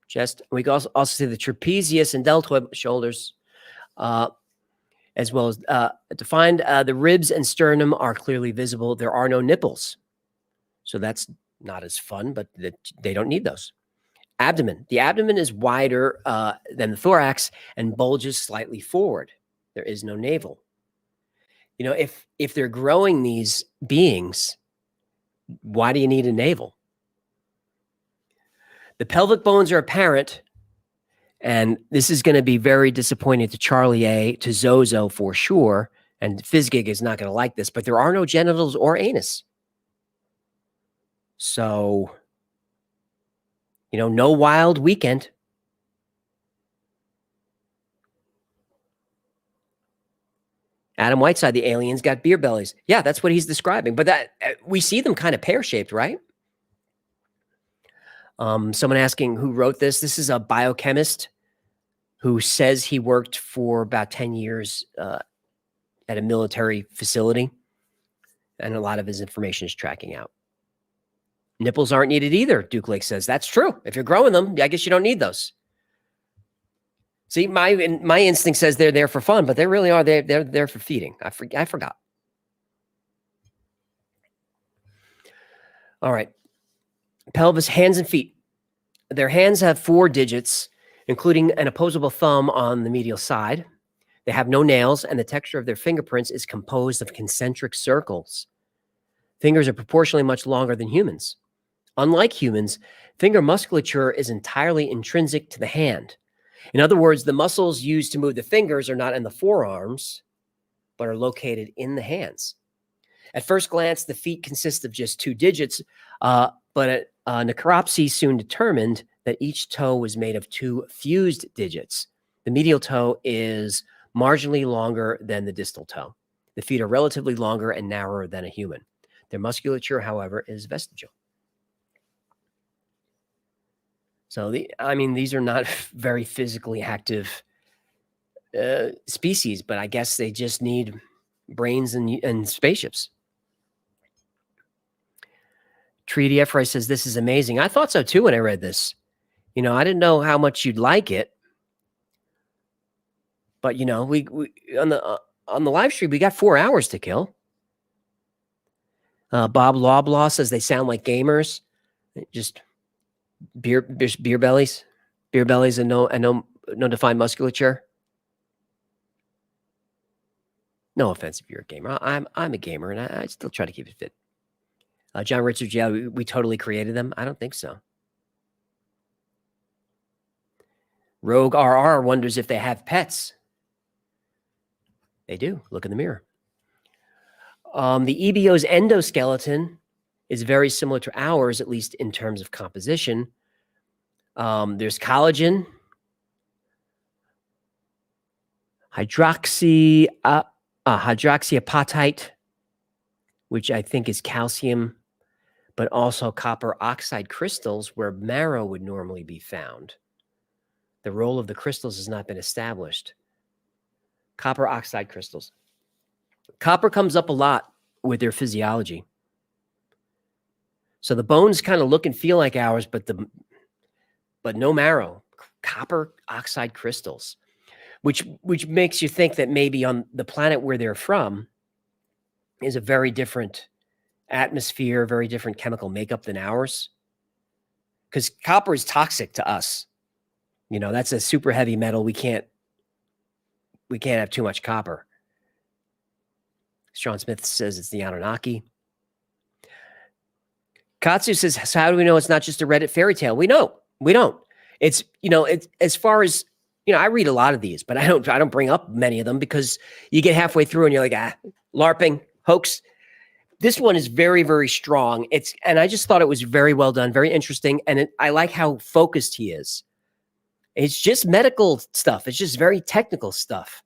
chest. We can also see the trapezius and deltoid shoulders, as well as defined. The ribs and sternum are clearly visible. There are no nipples. So that's not as fun, but they don't need those. Abdomen. The abdomen is wider than the thorax and bulges slightly forward. There is no navel. You know, if they're growing these beings, why do you need a navel? The pelvic bones are apparent, and this is going to be very disappointing to Charlie A, to Zozo for sure, and Fizzgig is not going to like this, but there are no genitals or anus. So, you know, no wild weekend. Adam Whiteside, the aliens got beer bellies. Yeah, that's what he's describing. But that we see them kind of pear-shaped, right? Someone asking who wrote this. This is a biochemist who says he worked for about 10 years at a military facility. And a lot of his information is tracking out. Nipples aren't needed either, Duke Lake says. That's true. If you're growing them, I guess you don't need those. See, my instinct says they're there for fun, but they really are. They're there for feeding. I forgot. All right. Pelvis, hands and feet. Their hands have 4 digits, including an opposable thumb on the medial side. They have no nails, and the texture of their fingerprints is composed of concentric circles. Fingers are proportionally much longer than humans. Unlike humans, finger musculature is entirely intrinsic to the hand. In other words, the muscles used to move the fingers are not in the forearms, but are located in the hands. At first glance, the feet consist of just 2 digits, but a necropsy soon determined that each toe was made of 2 fused digits. The medial toe is marginally longer than the distal toe. The feet are relatively longer and narrower than a human. Their musculature, however, is vestigial. So, these are not very physically active species, but I guess they just need brains and spaceships. Treaty Efri says, this is amazing. I thought so too when I read this. I didn't know how much you'd like it. But, we on the live stream, we got 4 hours to kill. Bob Loblaw says they sound like gamers. Just beer bellies. Beer bellies and no defined musculature. No offense if you're a gamer. I'm a gamer, and I still try to keep it fit. John Richards, yeah, we totally created them. I don't think so. Rogue RR wonders if they have pets. They do. Look in the mirror. The EBO's endoskeleton is very similar to ours, at least in terms of composition. There's collagen, hydroxyapatite, which I think is calcium, but also copper oxide crystals where marrow would normally be found. The role of the crystals has not been established. Copper oxide crystals. Copper comes up a lot with their physiology. So the bones kind of look and feel like ours, but no marrow. Copper oxide crystals, which makes you think that maybe on the planet where they're from is a very different atmosphere, very different chemical makeup than ours. Because copper is toxic to us. That's a super heavy metal. We can't have too much copper. Sean Smith says it's the Anunnaki. Katsu says, so how do we know it's not just a Reddit fairy tale? We don't. It's, it's as far as, I read a lot of these, but I don't bring up many of them because you get halfway through and you're like, LARPing, hoax. This one is very, very strong. And I just thought it was very well done, very interesting. And I like how focused he is. It's just medical stuff. It's just very technical stuff.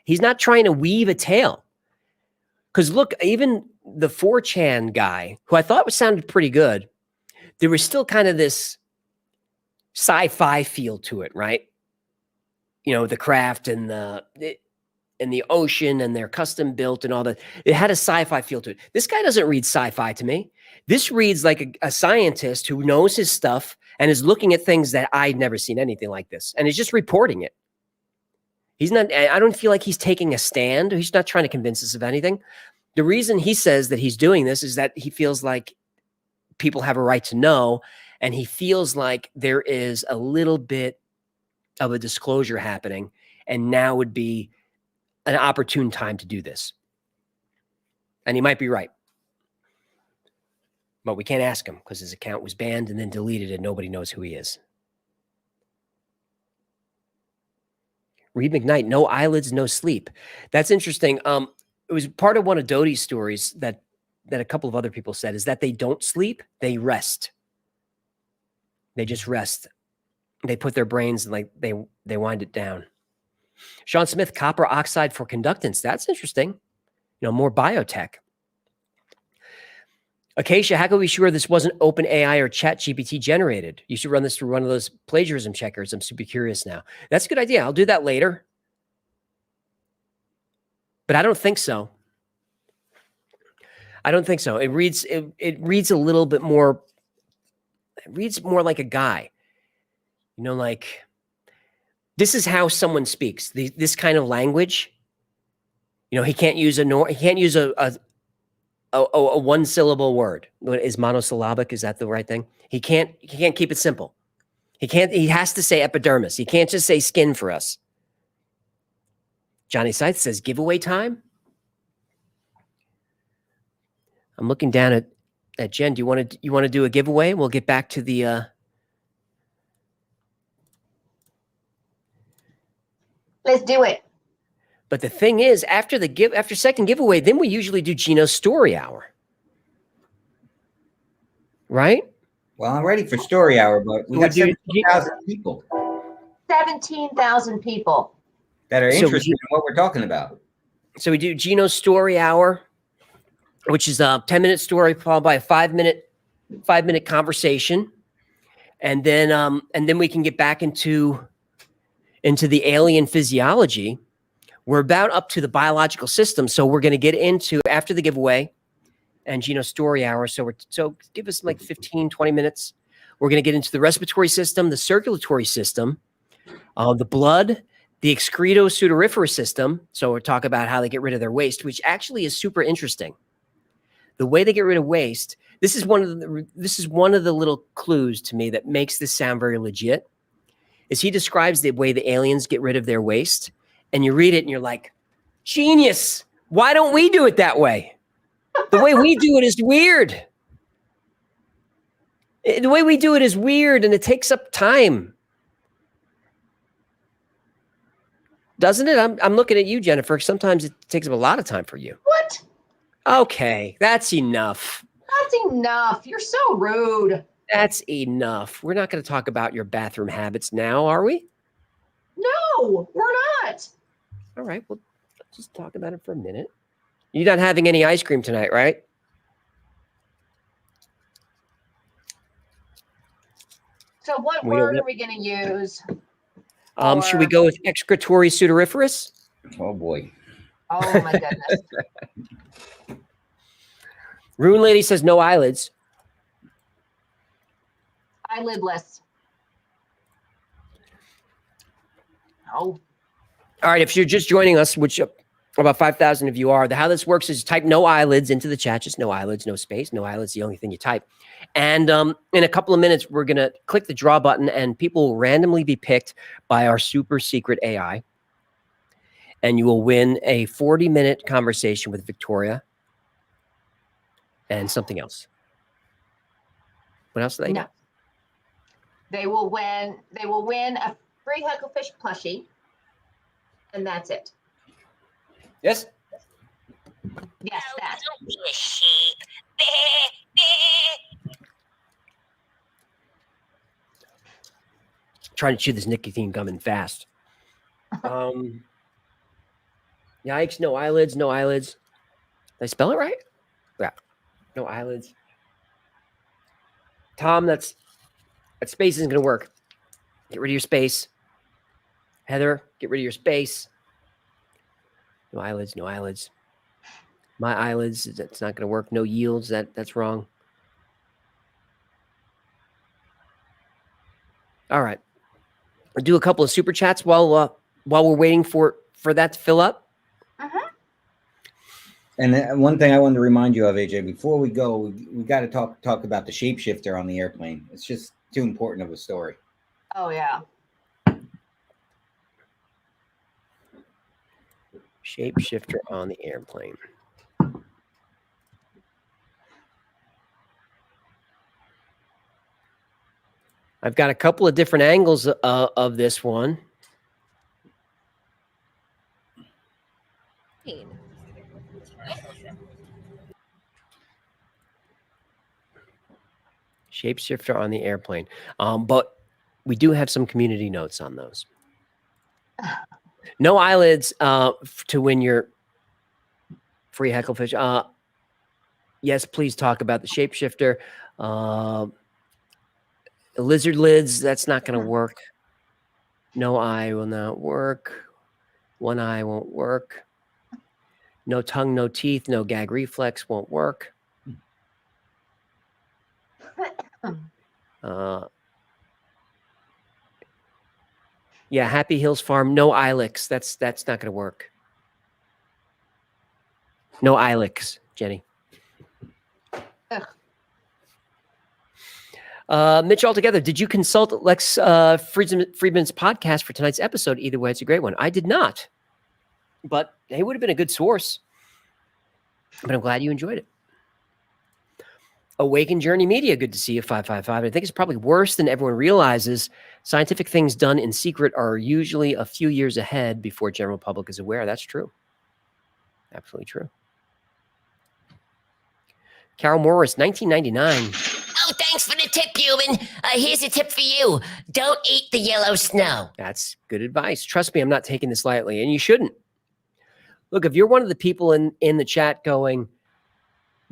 He's not trying to weave a tale. Because look, even the 4chan guy, who I thought sounded pretty good, there was still kind of this sci-fi feel to it, right? The craft and the ocean and they're custom built and all that. It had a sci-fi feel to it. This guy doesn't read sci-fi to me. This reads like a scientist who knows his stuff and is looking at things that I'd never seen anything like this. And is just reporting it. I don't feel like he's taking a stand. He's not trying to convince us of anything. The reason he says that he's doing this is that he feels like people have a right to know. And he feels like there is a little bit of a disclosure happening. And now would be an opportune time to do this. And he might be right. But we can't ask him because his account was banned and then deleted and nobody knows who he is. Reed McKnight, no eyelids, no sleep. That's interesting. It was part of one of Doty's stories that a couple of other people said is that they don't sleep, they rest. They just rest. They put their brains like they wind it down. Sean Smith, copper oxide for conductance. That's interesting. More biotech. Acacia, how can we be sure this wasn't OpenAI or ChatGPT generated? You should run this through one of those plagiarism checkers. I'm super curious now. That's a good idea. I'll do that later. But I don't think so. It reads a little bit more. It reads more like a guy. Like this is how someone speaks. This kind of language. He can't use a one syllable word. Is monosyllabic? Is that the right thing? He can't keep it simple. He has to say epidermis. He can't just say skin for us. Johnny Scythe says giveaway time. I'm looking down at Jen. Do you want to do a giveaway? We'll get back to the. Let's do it. But the thing is, after second giveaway, then we usually do Gino's story hour, right? Well, I'm ready for story hour, but we got 17,000 people 17,000 people. that are So interested in what we're talking about. So we do Gino's story hour, which is a 10-minute story followed by a 5-minute conversation, and then we can get back into the alien physiology. We're about up to the biological system, so we're going to get into after the giveaway and Gino's story hour. So give us like 15, 20 minutes. We're going to get into the respiratory system, the circulatory system, the blood, the excreto-sudoriferous system. So we'll talk about how they get rid of their waste, which actually is super interesting. The way they get rid of waste. This is one of the little clues to me that makes this sound very legit. Is he describes the way the aliens get rid of their waste, and you read it and you're like, genius. Why don't we do it that way? The way we do it is weird. The way we do it is weird, and it takes up time. Doesn't it? I'm looking at you, Jennifer. Sometimes it takes up a lot of time for you. What? Okay, that's enough. That's enough. You're so rude. That's enough. We're not going to talk about your bathroom habits now, are we? No, we're not. All right, well, let's just talk about it for a minute. You're not having any ice cream tonight, right? So what We don't word know. are we going to use? Should we go with excretory sudoriferous? Oh boy. Oh my goodness. Rune Lady says no eyelids. Eyelidless. Oh. All right, if you're just joining us, which about 5,000 of you are, how this works is type no eyelids into the chat, just no eyelids, no space. No eyelids, the only thing you type. And in a couple of minutes, we're going to click the draw button, and people will randomly be picked by our super secret AI. And you will win a 40-minute conversation with Victoria and something else. What else do they No. get? They will win a free Hucklefish plushie. And that's it. Yes? Yes, that. Don't be a sheep. Trying to chew this nicotine gum in fast. Yikes, no eyelids, no eyelids. Did I spell it right? Yeah. No eyelids. Tom, that space isn't going to work. Get rid of your space. Heather, get rid of your space. No eyelids, no eyelids. My eyelids, that's not going to work. No yields, that's wrong. All right. I'll do a couple of super chats while we're waiting for that to fill up. And one thing I wanted to remind you of, AJ, before we go, we got to talk about the shapeshifter on the airplane. It's just too important of a story. Oh, yeah. Shapeshifter on the airplane. I've got a couple of different angles of this one. Shapeshifter on the airplane. But we do have some community notes on those. No eyelids to win your free Hecklefish. Yes, please talk about the shapeshifter. Lizard lids, that's not going to work. No eye will not work. One eye won't work. No tongue, no teeth, no gag reflex won't work. Yeah, Happy Hills Farm, no ilex. That's not going to work. No ilex, Jenny. Mitch, altogether, did you consult Lex Friedman's podcast for tonight's episode? Either way, it's a great one. I did not. but it would have been a good source. But I'm glad you enjoyed it. Awaken Journey Media, good to see you, 555. I think it's probably worse than everyone realizes. Scientific things done in secret are usually a few years ahead before general public is aware. That's true. Absolutely true. Carol Morris, 1999. Oh, thanks for the tip, human. Here's a tip for you. Don't eat the yellow snow. That's good advice. Trust me, I'm not taking this lightly, and you shouldn't. Look, if you're one of the people in the chat going,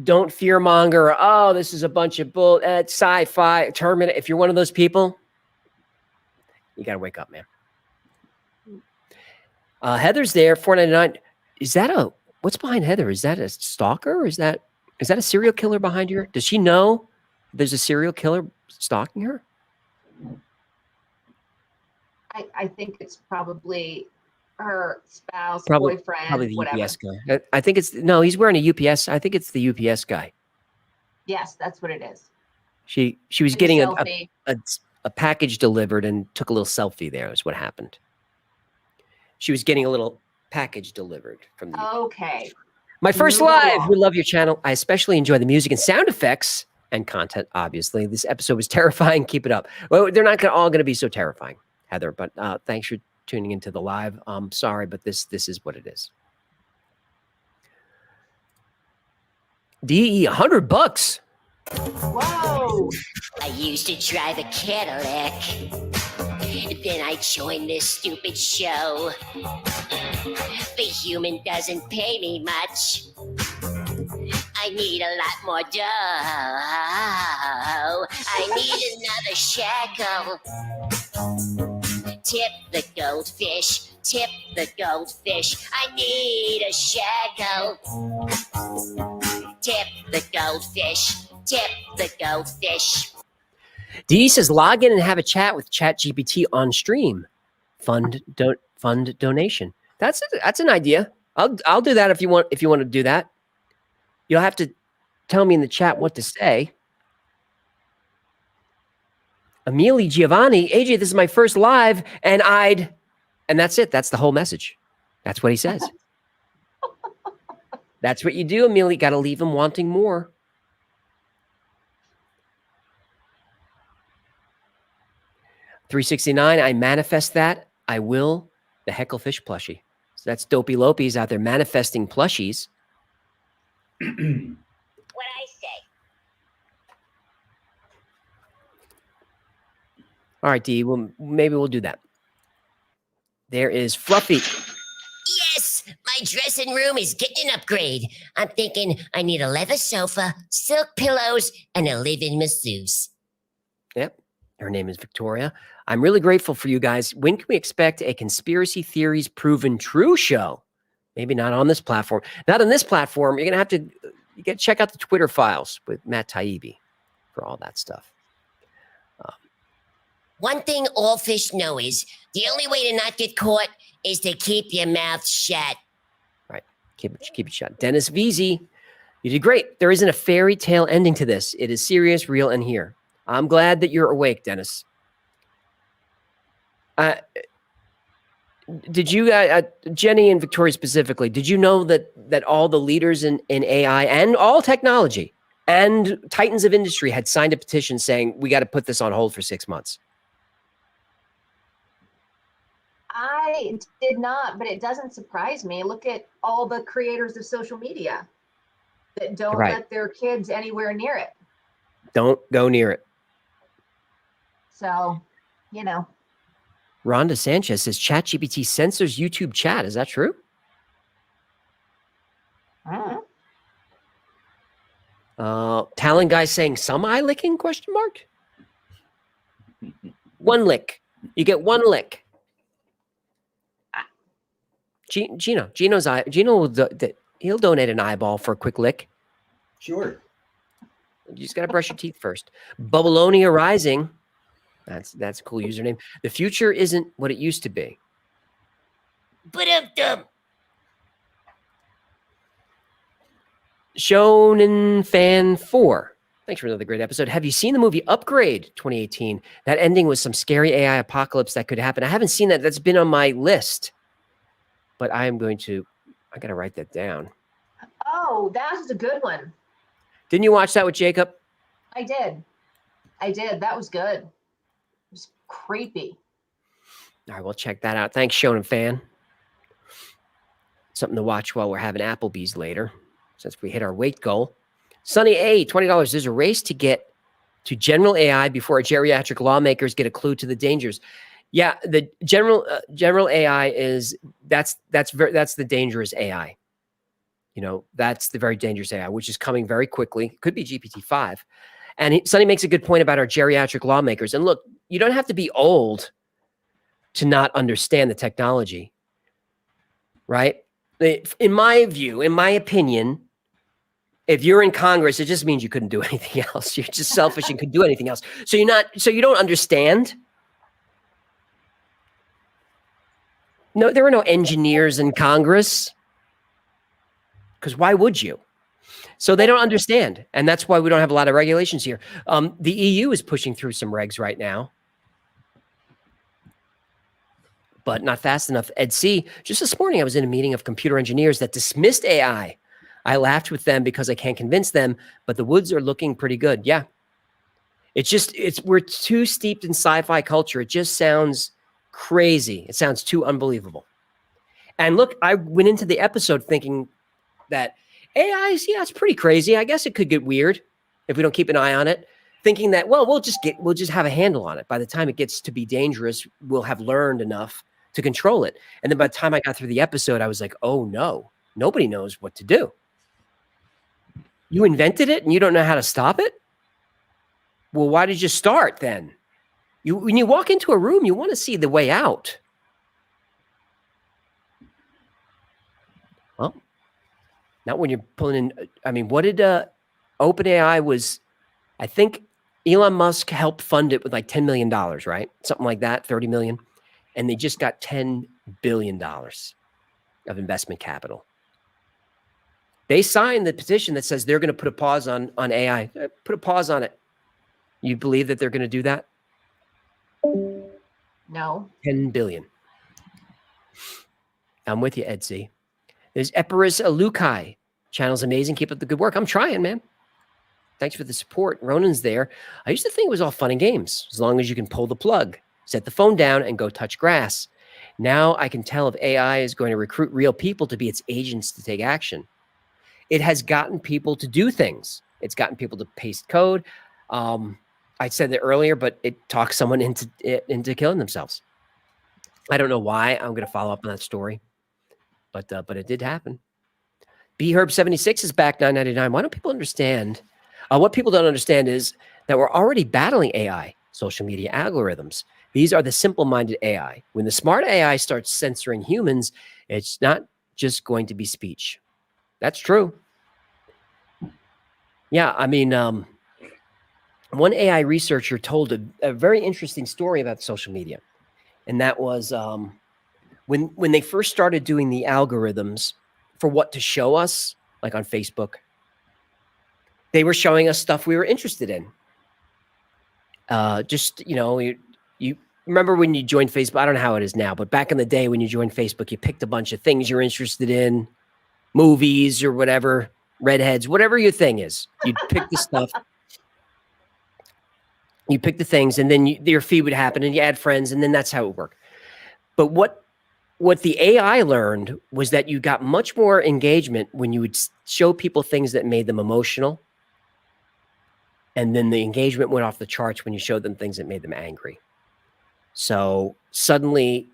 don't fearmonger, oh, this is a bunch of bull, sci-fi, Terminator. If you're one of those people, you got to wake up, man. Heather's there, 499. Is that what's behind Heather? Is that a stalker? Or is that a serial killer behind her? Does she know there's a serial killer stalking her? I think it's probably her spouse, Probably boyfriend, the whatever. UPS guy. I think he's wearing a UPS. I think it's the UPS guy. Yes, that's what it is. She was And getting selfie. a package delivered and took a little selfie there is what happened. She was getting a little package delivered from the Okay. My first Moving live. along. We love your channel. I especially enjoy the music and sound effects and content, obviously. This episode was terrifying. Keep it up. Well, they're not all going to be so terrifying, Heather, but thanks for tuning into the live. Sorry, but this is what it is. DE, $100. Whoa. I used to drive a Cadillac. Then I joined this stupid show. The human doesn't pay me much. I need a lot more dough. I need another shekel. Tip the goldfish. Tip the goldfish. I need a shekel. Tip the goldfish. Tip the goldfish. DE says log in and have a chat with ChatGPT on stream. Fund donation. That's an idea. I'll do that if you want to do that. You'll have to tell me in the chat what to say. Amelie Giovanni, AJ, this is my first live, and that's it. That's the whole message. That's what he says. That's what you do, Amelie. Got to leave him wanting more. $369. I manifest that. I will. The Hecklefish plushie. So that's Dopey Lopies out there manifesting plushies. What I say. All right, D. Well, maybe we'll do that. There is Fluffy. Yes, my dressing room is getting an upgrade. I'm thinking I need a leather sofa, silk pillows, and a live-in masseuse. Yep. Her name is Victoria. I'm really grateful for you guys. When can we expect a conspiracy theories proven true show? Maybe not on this platform. Not on this platform. You're going to check out the Twitter files with Matt Taibbi for all that stuff. One thing all fish know is the only way to not get caught is to keep your mouth shut. Right. Keep it shut. Dennis Veazey, you did great. There isn't a fairy tale ending to this. It is serious, real, and here. I'm glad that you're awake, Dennis. Did you, Jenny and Victoria specifically, did you know that all the leaders in AI and all technology and titans of industry had signed a petition saying we got to put this on hold for 6 months? I did not, but it doesn't surprise me. Look at all the creators of social media that don't Right. let their kids anywhere near it. Don't go near it. So, Rhonda Sanchez says ChatGPT censors YouTube chat. Is that true? I don't know. Talon guy saying some eye licking ? One lick. You get one lick. Gino's eye. Gino will he'll donate an eyeball for a quick lick. Sure. You just got to brush your teeth first. Bubbleonia Rising. That's a cool username. The future isn't what it used to be. But Shonen Fan 4. Thanks for another great episode. Have you seen the movie Upgrade 2018? That ending was some scary AI apocalypse that could happen. I haven't seen that. That's been on my list. but I got to write that down. Oh, that was a good one. Didn't you watch that with Jacob? I did. That was good. It was creepy. All right, we'll check that out. Thanks, Shonen Fan. Something to watch while we're having Applebee's later, since we hit our weight goal. Sunny A, $20. There's a race to get to general AI before our geriatric lawmakers get a clue to the dangers. Yeah, the general AI that's the dangerous AI. You know, that's the very dangerous AI, which is coming very quickly. Could be GPT-5. And Sonny makes a good point about our geriatric lawmakers. And look, you don't have to be old to not understand the technology, right? In my view, in my opinion, if you're in Congress, it just means you couldn't do anything else. You're just selfish and couldn't do anything else. So you don't understand. No, there are no engineers in Congress. Because why would you? So they don't understand. And that's why we don't have a lot of regulations here. The EU is pushing through some regs right now, but not fast enough. Ed C, just this morning, I was in a meeting of computer engineers that dismissed AI. I laughed with them because I can't convince them, but the woods are looking pretty good. Yeah. We're too steeped in sci-fi culture. It just sounds crazy. It sounds too unbelievable. And look, I went into the episode thinking that AI, yeah, it's pretty crazy. I guess it could get weird if we don't keep an eye on it. Thinking that, well, we'll just have a handle on it. By the time it gets to be dangerous, we'll have learned enough to control it. And then by the time I got through the episode, I was like, oh no, nobody knows what to do. You invented it and you don't know how to stop it? Well, why did you start then? When you walk into a room, you want to see the way out. Well, not when you're pulling in. I mean, what did OpenAI was, I think Elon Musk helped fund it with like $10 million, right? Something like that, 30 million. And they just got $10 billion of investment capital. They signed the petition that says they're going to put a pause on AI. Put a pause on it. You believe that they're going to do that? No. 10 billion. I'm with you, Ed C. There's Epirus Alukai. Channel's amazing. Keep up the good work. I'm trying, man. Thanks for the support. Ronan's there. I used to think it was all fun and games, as long as you can pull the plug, set the phone down, and go touch grass. Now I can tell if AI is going to recruit real people to be its agents to take action. It has gotten people to do things. It's gotten people to paste code. I said that earlier, but it talks someone into killing themselves. I don't know why. I'm going to follow up on that story, but it did happen. BHerb76 is back, $9.99. Why don't people understand? What people don't understand is that we're already battling AI, social media algorithms. These are the simple-minded AI. When the smart AI starts censoring humans, it's not just going to be speech. That's true. Yeah, I mean, one AI researcher told a very interesting story about social media. And that was when they first started doing the algorithms for what to show us, like on Facebook, they were showing us stuff we were interested in. You remember when you joined Facebook? I don't know how it is now, but back in the day when you joined Facebook, you picked a bunch of things you're interested in, movies or whatever, redheads, whatever your thing is. You'd pick the stuff. You pick the things, and then your feed would happen, and you add friends, and then that's how it would work. But what the AI learned was that you got much more engagement when you would show people things that made them emotional, and then the engagement went off the charts when you showed them things that made them angry. So suddenly,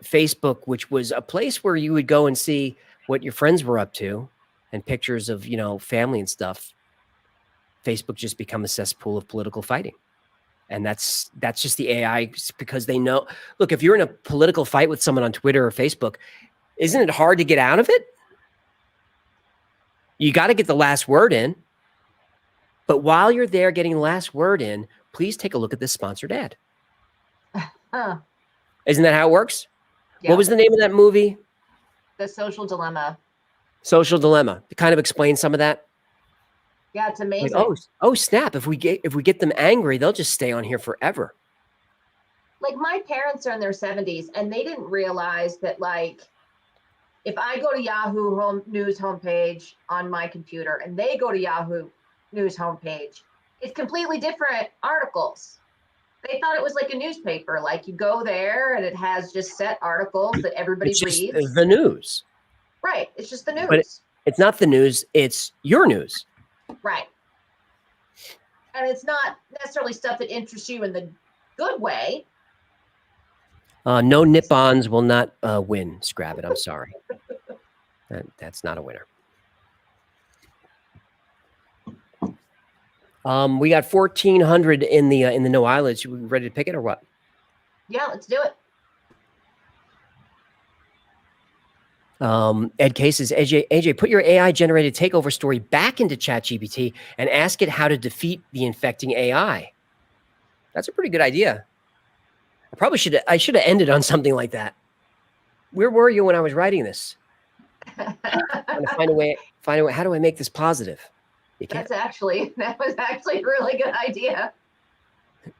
Facebook, which was a place where you would go and see what your friends were up to, and pictures of family and stuff, Facebook just become a cesspool of political fighting. And that's just the AI, because they know, look, if you're in a political fight with someone on Twitter or Facebook, isn't it hard to get out of it? You got to get the last word in. But while you're there getting the last word in, please take a look at this sponsored ad. Huh. Isn't that how it works? Yeah. What was the name of that movie? The Social Dilemma. Social Dilemma. To kind of explain some of that. Yeah, it's amazing. Like, oh snap! If we get them angry, they'll just stay on here forever. Like, my parents are in their 70s, and they didn't realize that, like, if I go to Yahoo News homepage on my computer and they go to Yahoo News homepage, it's completely different articles. They thought it was like a newspaper, like you go there and it has just set articles that everybody It's just reads. the news. Right. It's just the news. But it's not the news. It's your news. Right. And it's not necessarily stuff that interests you in the good way. No Nippons will not win, Scrabbit. I'm sorry. That's not a winner. We got 1,400 in the no eyelids. You ready to pick it or what? Yeah, let's do it. Ed Case says, AJ, put your AI generated takeover story back into ChatGPT and ask it how to defeat the infecting AI. That's a pretty good idea. I should have ended on something like that. Where were you when I was writing this? I'm trying to find a way. How do I make this positive? You can't. That was actually a really good idea.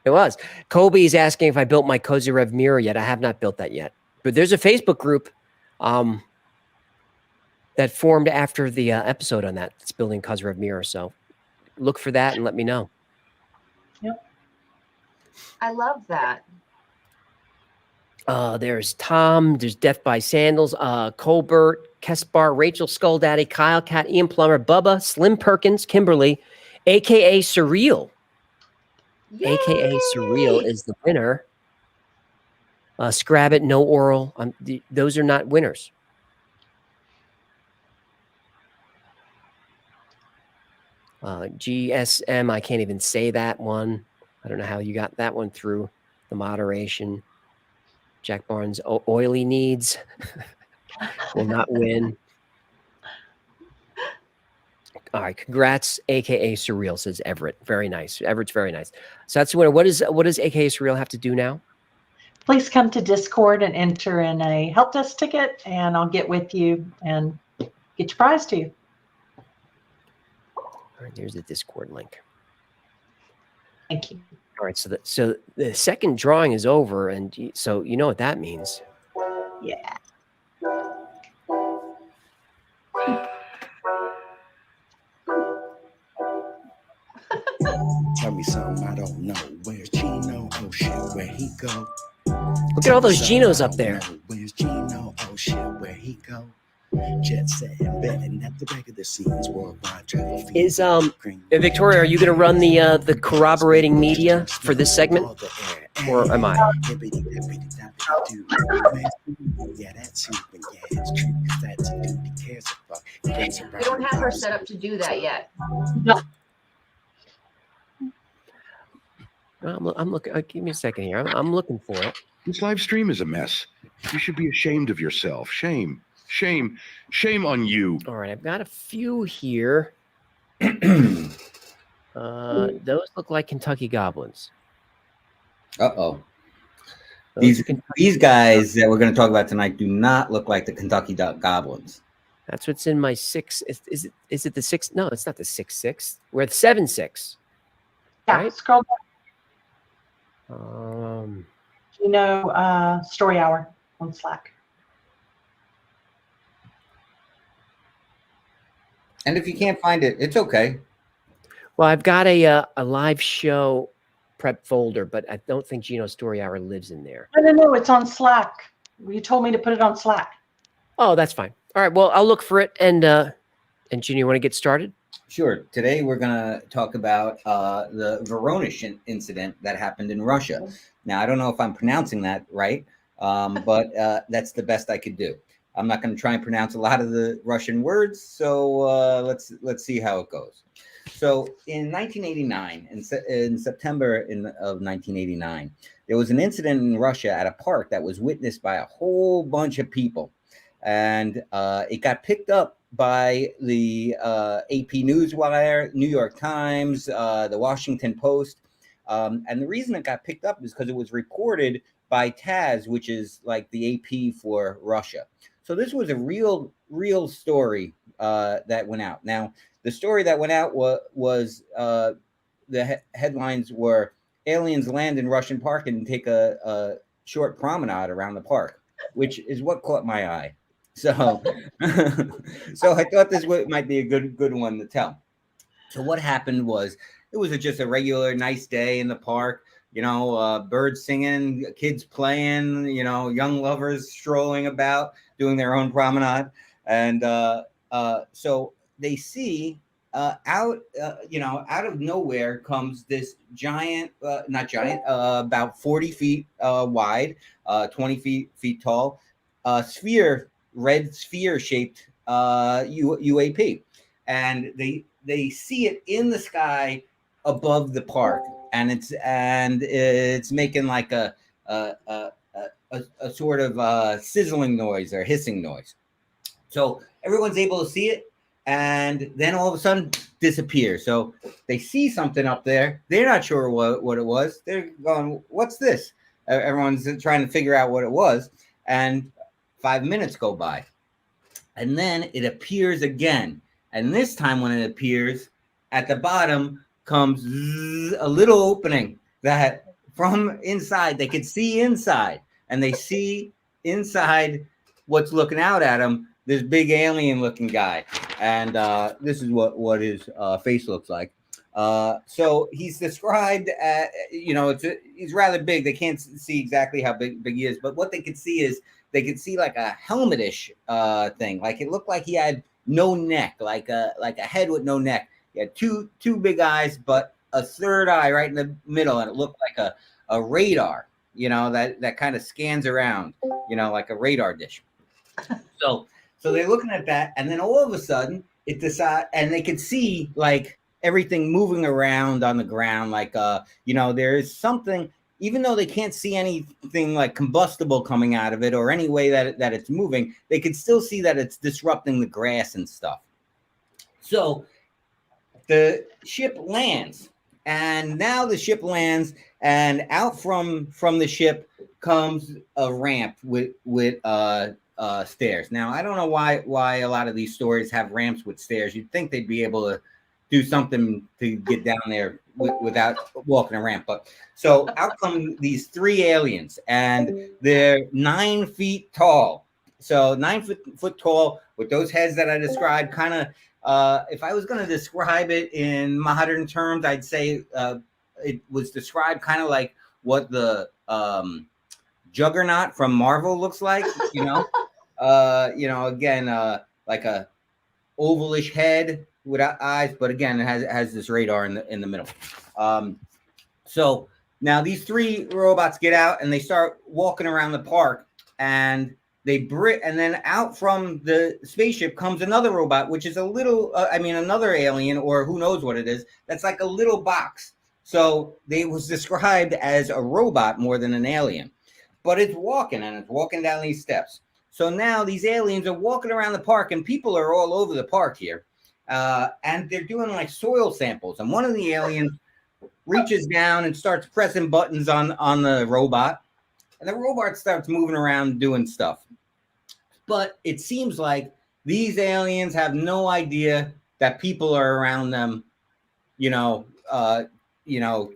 It was. Kobe is asking if I built my Cozy Rev mirror yet. I have not built that yet. But there's a Facebook group that formed after the episode on that. It's building Cozy Rev mirror. So look for that and let me know. Yep. I love that. There's Tom. There's Death by Sandals. Colbert, Kespar, Rachel Skulldaddy, Kyle Cat, Ian Plummer, Bubba, Slim Perkins, Kimberly, a.k.a. Surreal. Yay! A.k.a. Surreal is the winner. Scrabbit, no oral. Those are not winners. GSM, I can't even say that one. I don't know how you got that one through the moderation. Jack Barnes, oily needs will not win. All right, congrats, AKA Surreal, says Everett. Very nice. Everett's very nice. So that's the winner. What does AKA Surreal have to do now? Please come to Discord and enter in a help desk ticket, and I'll get with you and get your prize to you. All right, there's the Discord link. Thank you. All right, so the second drawing is over, and so you know what that means. Yeah. Tell me something I don't know. Where's Gino? Oh shit, where he go? Look at all those Genos up there. Where's Gino? Oh shit, where he go? Jet set and betting at the back of the scenes. Worldwide travel. Is Victoria, are you going to run the corroborating media for this segment, or am I? Yeah, that's who. Yeah, it's true. That's a dude he cares about. We don't have her set up to do that yet. Well, I'm looking. Give me a second here. I'm looking for it. This live stream is a mess. You should be ashamed of yourself. Shame on you. All right, I've got a few here. Those look like Kentucky Goblins. Uh-oh. These guys that we're going to talk about tonight do not look like the Kentucky Goblins. That's what's in my 6. Is it the 6? No, it's not the 6-6. We're at 7-6. Yeah, Right? scroll down. Story Hour on Slack. And if you can't find it, it's okay. Well, I've got a live show prep folder, but I don't think Gino Story Hour lives in there. No, it's on Slack. You told me to put it on Slack. Oh, that's fine. All right, well, I'll look for it. And Gino, you want to get started? Sure. Today we're going to talk about the Voronezh incident that happened in Russia. Now, I don't know if I'm pronouncing that right, but that's the best I could do. I'm not going to try and pronounce a lot of the Russian words, so let's see how it goes. So in 1989, in September of 1989, there was an incident in Russia at a park that was witnessed by a whole bunch of people. And it got picked up by the AP Newswire, New York Times, the Washington Post. And the reason it got picked up is because it was reported by TASS, which is like the AP for Russia. So this was a real story that went out. Now, the story that went out was the headlines were aliens land in Russian park and take a short promenade around the park, which is what caught my eye. So, so I thought this might be a good one to tell. So what happened was it was just a regular nice day in the park. Birds singing, kids playing. Young lovers strolling about, doing their own promenade, and so they see out of nowhere comes this giant, not giant, about 40 feet wide, 20 feet tall, red sphere shaped UAP, and they see it in the sky above the park, and it's making like a sort of sizzling noise or hissing noise. So everyone's able to see it, and then all of a sudden disappear. So they see something up there. They're not sure what it was. They're going, "What's this?" Everyone's trying to figure out what it was, and 5 minutes go by, and then it appears again. And this time when it appears, at the bottom comes a little opening that from inside, they could see inside, and they see inside what's looking out at them, this big alien looking guy. And this is what his face looks like. So he's described at, he's rather big. They can't see exactly how big he is, but what they could see is they could see like a helmetish thing. Like it looked like he had no neck, like a head with no neck. He had two big eyes, but a third eye right in the middle, and it looked like a radar, that kind of scans around, like a radar dish. So they're looking at that, and then all of a sudden it decides, and they can see like everything moving around on the ground, like there is something, even though they can't see anything like combustible coming out of it or any way that it's moving, they can still see that it's disrupting the grass and stuff. So the ship lands, and now the ship lands, and out from the ship comes a ramp with stairs. Now, I don't know why a lot of these stories have ramps with stairs. You'd think they'd be able to do something to get down there without walking a ramp. But so out come these three aliens, and they're 9 feet tall. So 9 foot tall with those heads that I described. Kind of, if I was going to describe it in modern terms, I'd say it was described kind of like what the Juggernaut from Marvel looks like. Again, like a ovalish head without eyes, but again, it has this radar in the middle. So now these three robots get out and they start walking around the park, and and then out from the spaceship comes another robot, which is a little, another alien, or who knows what it is. That's like a little box. So they was described as a robot more than an alien, but it's walking down these steps. So now these aliens are walking around the park, and people are all over the park here. And they're doing like soil samples. And one of the aliens reaches down and starts pressing buttons on the robot. And the robot starts moving around doing stuff. But it seems like these aliens have no idea that people are around them,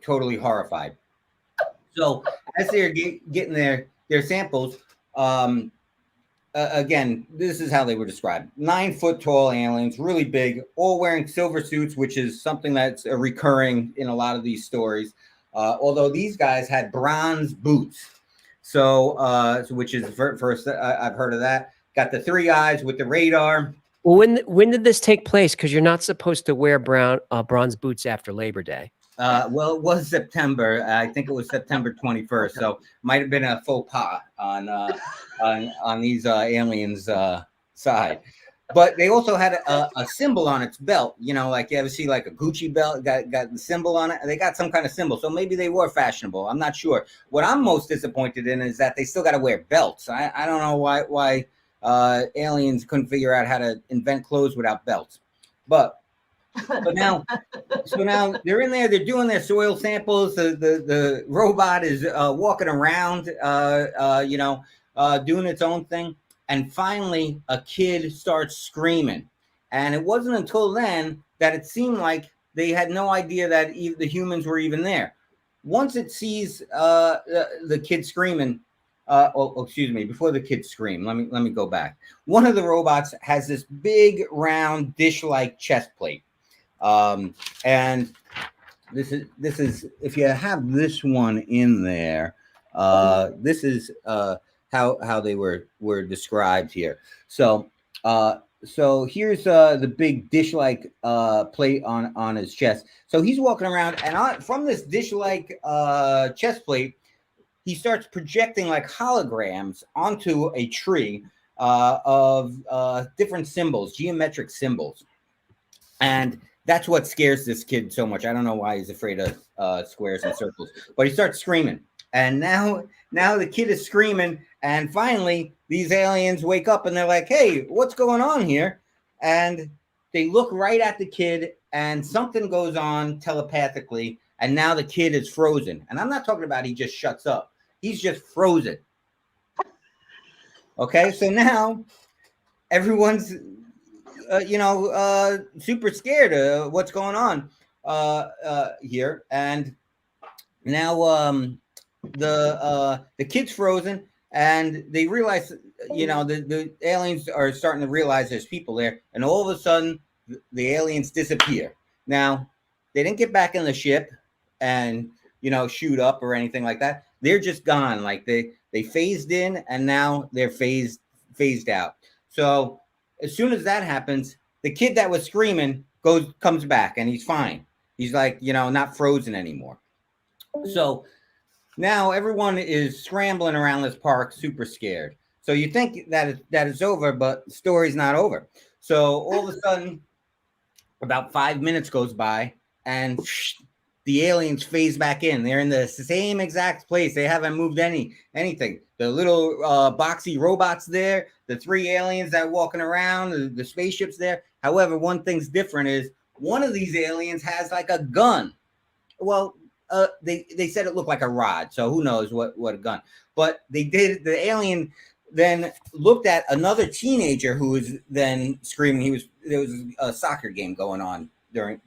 totally horrified. So as they're getting their samples, again, this is how they were described. 9 foot tall aliens, really big, all wearing silver suits, which is something that's recurring in a lot of these stories. Although these guys had bronze boots. So which is first I've heard of that. Got the 3 eyes with the radar. Well, when did this take place? Because you're not supposed to wear bronze boots after Labor Day. Well, it was September. I think it was September 21st. So might have been a faux pas on these aliens' side. But they also had a symbol on its belt. Like you ever see like a Gucci belt, got the symbol on it. They got some kind of symbol. So maybe they were fashionable. I'm not sure. What I'm most disappointed in is that they still got to wear belts. I don't know why aliens couldn't figure out how to invent clothes without belts. But now they're in there. They're doing their soil samples. The robot is walking around, doing its own thing. And finally, a kid starts screaming. And it wasn't until then that it seemed like they had no idea that the humans were even there. Once it sees the kid screaming, excuse me, before the kids scream, let me go back. One of the robots has this big round dish-like chest plate. And this is if you have this one in there, this is how they were described here. So so here's the big dish-like plate on his chest. So he's walking around, and from this dish-like chest plate, he starts projecting like holograms onto a tree of different symbols, geometric symbols. And that's what scares this kid so much. I don't know why he's afraid of squares and circles, but he starts screaming. And now the kid is screaming. And finally, these aliens wake up and they're like, hey, what's going on here? And they look right at the kid, and something goes on telepathically. And now the kid is frozen. And I'm not talking about he just shuts up. He's just frozen. Okay, so now everyone's super scared of what's going on here. And now the kid's frozen, and they realize, the aliens are starting to realize there's people there, and all of a sudden the aliens disappear. Now, they didn't get back in the ship and shoot up or anything like that. They're just gone. Like they phased in, and now they're phased out. So as soon as that happens, the kid that was screaming comes back, and he's fine. He's like, not frozen anymore. So now everyone is scrambling around this park, super scared. So you think that it's over, but the story's not over. So all of a sudden, about 5 minutes goes by, and the aliens phase back in. They're in the same exact place. They haven't moved anything. The little boxy robots there, the 3 aliens that are walking around, the spaceship's there. However, one thing's different is one of these aliens has like a gun. Well, they said it looked like a rod, so who knows what a gun. But the alien then looked at another teenager who was then screaming. There was a soccer game going on during,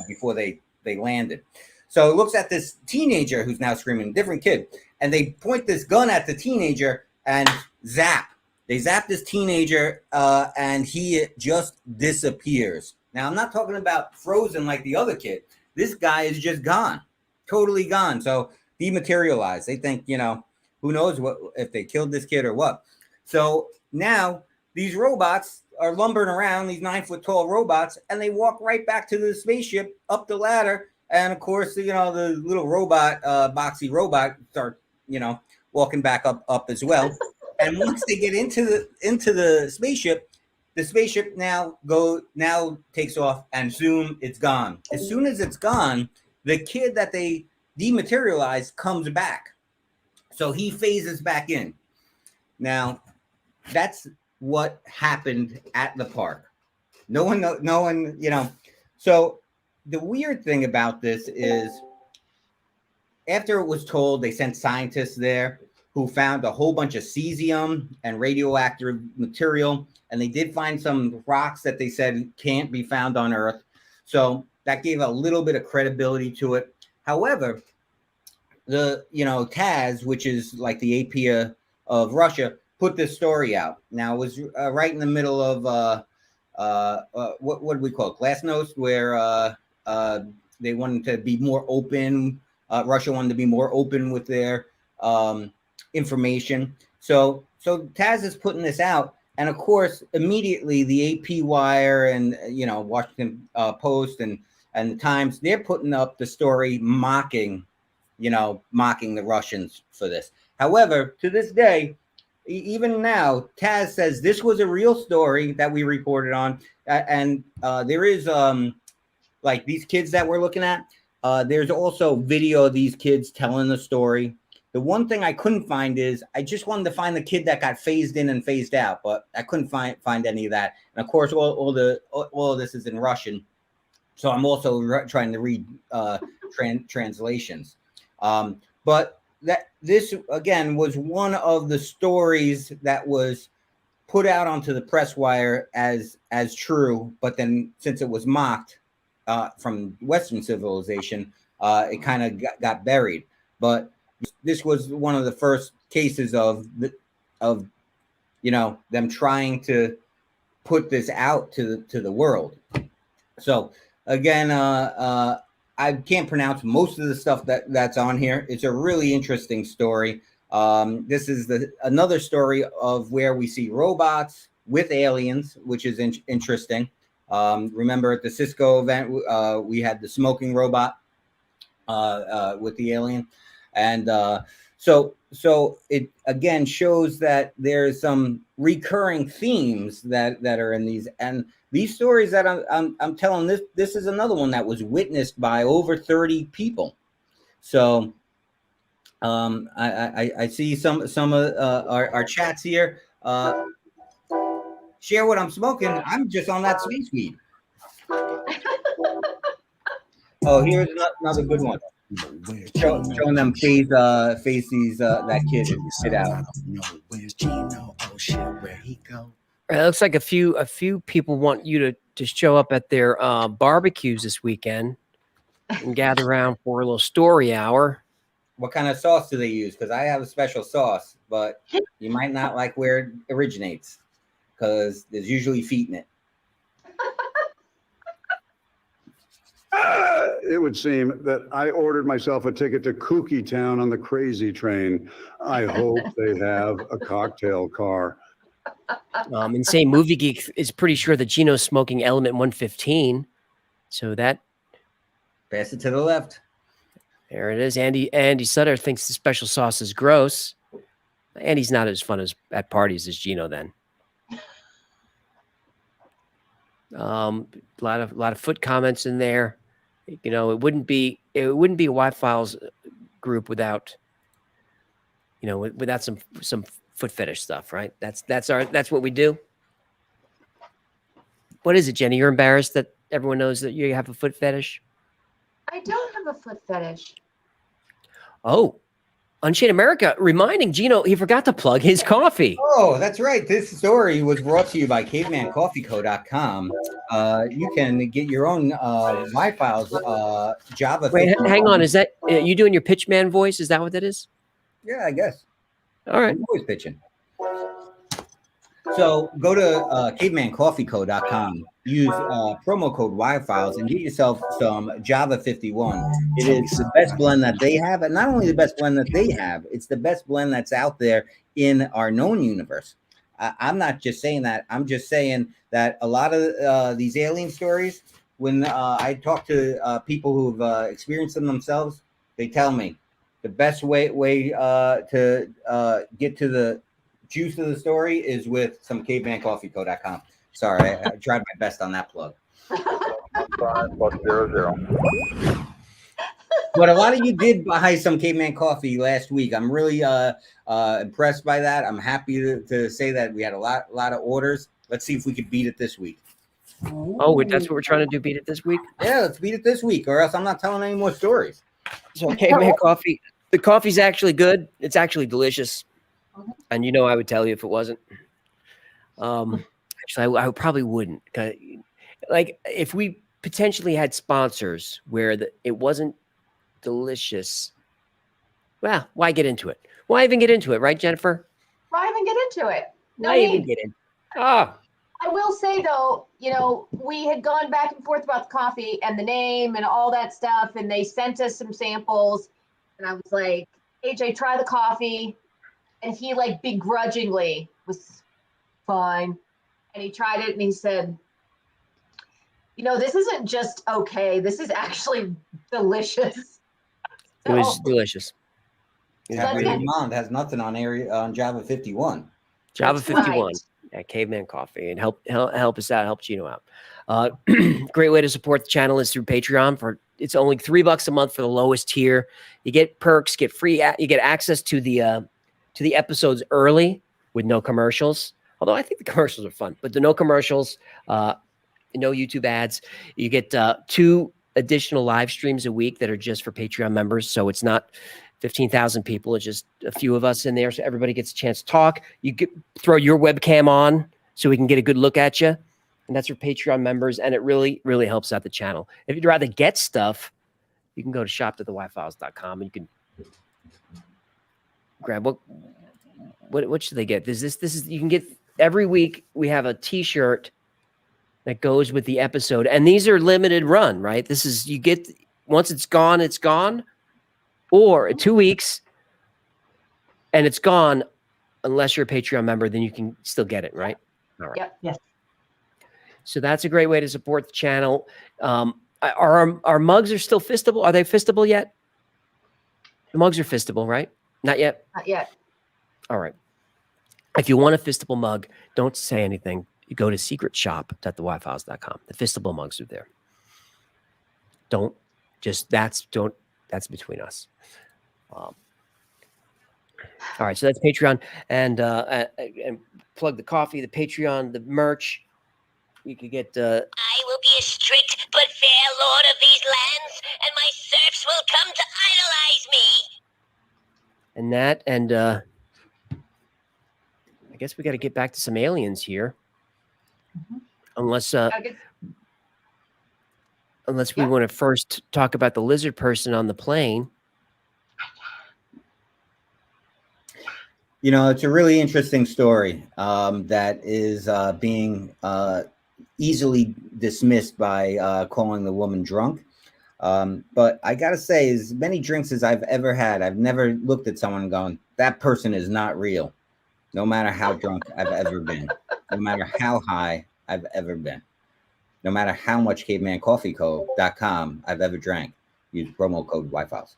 before they landed. So it looks at this teenager who's now screaming, different kid, and they point this gun at the teenager and zap. They zap this teenager, and he just disappears. Now, I'm not talking about frozen like the other kid. This guy is just gone, totally gone. So dematerialized. They think, who knows if they killed this kid or what. So now these robots are lumbering around, these 9-foot-tall robots, and they walk right back to the spaceship, up the ladder. And of course, the little robot, boxy robot, start, walking back up as well. And once they get into the spaceship now takes off, and zoom, it's gone. As soon as it's gone, the kid that they dematerialized comes back. So he phases back in. Now, that's what happened at the park. No one, So the weird thing about this is, after it was told, they sent scientists there who found a whole bunch of cesium and radioactive material, and they did find some rocks that they said can't be found on Earth. So that gave a little bit of credibility to it. However, the TASS, which is like the AP of Russia, put this story out. Now, it was right in the middle of what do we call it? Glasnost, where they wanted to be more open. Russia wanted to be more open with their information. So TASS is putting this out, and of course, immediately the AP Wire and Washington Post and the Times, they're putting up the story mocking the Russians for this. However, to this day, even now, TASS says this was a real story that we reported on, and there is like these kids that we're looking at. There's also video of these kids telling the story. The one thing I couldn't find is, I just wanted to find the kid that got phased in and phased out, but I couldn't find any of that. And of course, all of this is in Russian, so I'm also trying to read translations. But this again was one of the stories that was put out onto the press wire as true, but then since it was mocked from Western civilization, it kind of got buried. But this was one of the first cases of them trying to put this out to the world. So again, I can't pronounce most of the stuff that's on here. It's a really interesting story. This is another story of where we see robots with aliens, which is interesting. Remember at the Cisco event, we had the smoking robot with the alien, and so it again shows that there's some recurring themes that are in these stories that I'm telling. This is another one that was witnessed by over 30 people. So I see some of our chats here. Share what I'm smoking. I'm just on that space weed. Oh, here's another good one. Showing them face these that kid out. Where's Gino? Oh shit, where he go? It looks like a few people want you to show up at their barbecues this weekend and gather around for a little story hour. What kind of sauce do they use? Because I have a special sauce, but you might not like where it originates because there's usually feet in it. It would seem that I ordered myself a ticket to Kooky Town on the Crazy Train. I hope they have a cocktail car. Insane Movie Geek is pretty sure that Gino's smoking Element 115. So that pass it to the left. There it is. Andy Sutter thinks the special sauce is gross. Andy's not as fun at parties as Gino then. A lot of foot comments in there. You know, it wouldn't be a Y-Files group without some foot fetish stuff, right? That's what we do. What is it, Jenny? You're embarrassed that everyone knows that you have a foot fetish? I don't have a foot fetish. Oh, Unchained America reminding Gino he forgot to plug his coffee. Oh, that's right. This story was brought to you by CavemanCoffeeCo.com. You can get your own Y-Files Java. Wait, hang on. Is that you doing your pitchman voice? Is that what that is? Yeah, I guess. All right. I'm always pitching. So go to CavemanCoffeeCo.com. Use promo code Y-Files and get yourself some Java 51. It is the best blend that they have, and not only the best blend that they have, it's the best blend that's out there in our known universe. I'm not just saying that. I'm just saying that a lot of these alien stories, when I talk to people who've experienced them themselves, they tell me the best way to get to the juice of the story is with some CavemanCoffeeCo.com. Sorry, I tried my best on that plug. 5+00. But a lot of you did buy some Caveman Coffee last week. I'm really impressed by that. I'm happy to say that we had a lot of orders. Let's see if we could beat it this week. Oh, that's what we're trying to do, beat it this week? Yeah, let's beat it this week, or else I'm not telling any more stories. So Caveman Coffee, the coffee's actually good. It's actually delicious. And I would tell you if it wasn't. Actually, I probably wouldn't. Like if we potentially had sponsors where it wasn't delicious, well, why get into it? Why even get into it, right, Jennifer? Why even get into it? Why even get in? Oh. I will say though, we had gone back and forth about the coffee and the name and all that stuff, and they sent us some samples, and I was like, AJ, try the coffee. And he begrudgingly was fine. And he tried it and he said, this isn't just okay. This is actually delicious. It was delicious. Mond has nothing on Java 51. Java 51 at Caveman Coffee, and help us out, help Gino out. Great way to support the channel is through Patreon. It's only $3 a month for the lowest tier. You get perks, you get access to the episodes early with no commercials. Although I think the commercials are fun, but the no commercials, no YouTube ads. You get 2 additional live streams a week that are just for Patreon members. So it's not 15,000 people. It's just a few of us in there. So everybody gets a chance to talk. You throw your webcam on so we can get a good look at you. And that's for Patreon members. And it really, really helps out the channel. If you'd rather get stuff, you can go to shop.theyfiles.com and you can grab what should they get? This is you can get every week. We have a T-shirt that goes with the episode, and these are limited run, right? This is you get once it's gone, or 2 weeks, and it's gone unless you're a Patreon member. Then you can still get it, right? All right. Yep. Yes. So that's a great way to support the channel. Our mugs are still fistable? Are they fistable yet? The mugs are fistable, right? Not yet? Not yet. All right. If you want a fistable mug, don't say anything. You go to secretshop.thewifehouse.com. The fistable mugs are there. That's between us. All right. So that's Patreon and plug the coffee, the Patreon, the merch. You could get, I will be a strict but fair lord of these lands, and my serfs will come to idolize me. and that, and I guess we got to get back to some aliens here. Unless we Yeah. want to first talk about the lizard person on the plane. You know, it's a really interesting story that is being easily dismissed by calling the woman drunk. But I got to say, as many drinks as I've ever had, I've never looked at someone going, that person is not real, no matter how drunk I've ever been, no matter how high I've ever been, no matter how much cavemancoffeeco.com I've ever drank. Use promo code WIFEHOUSE.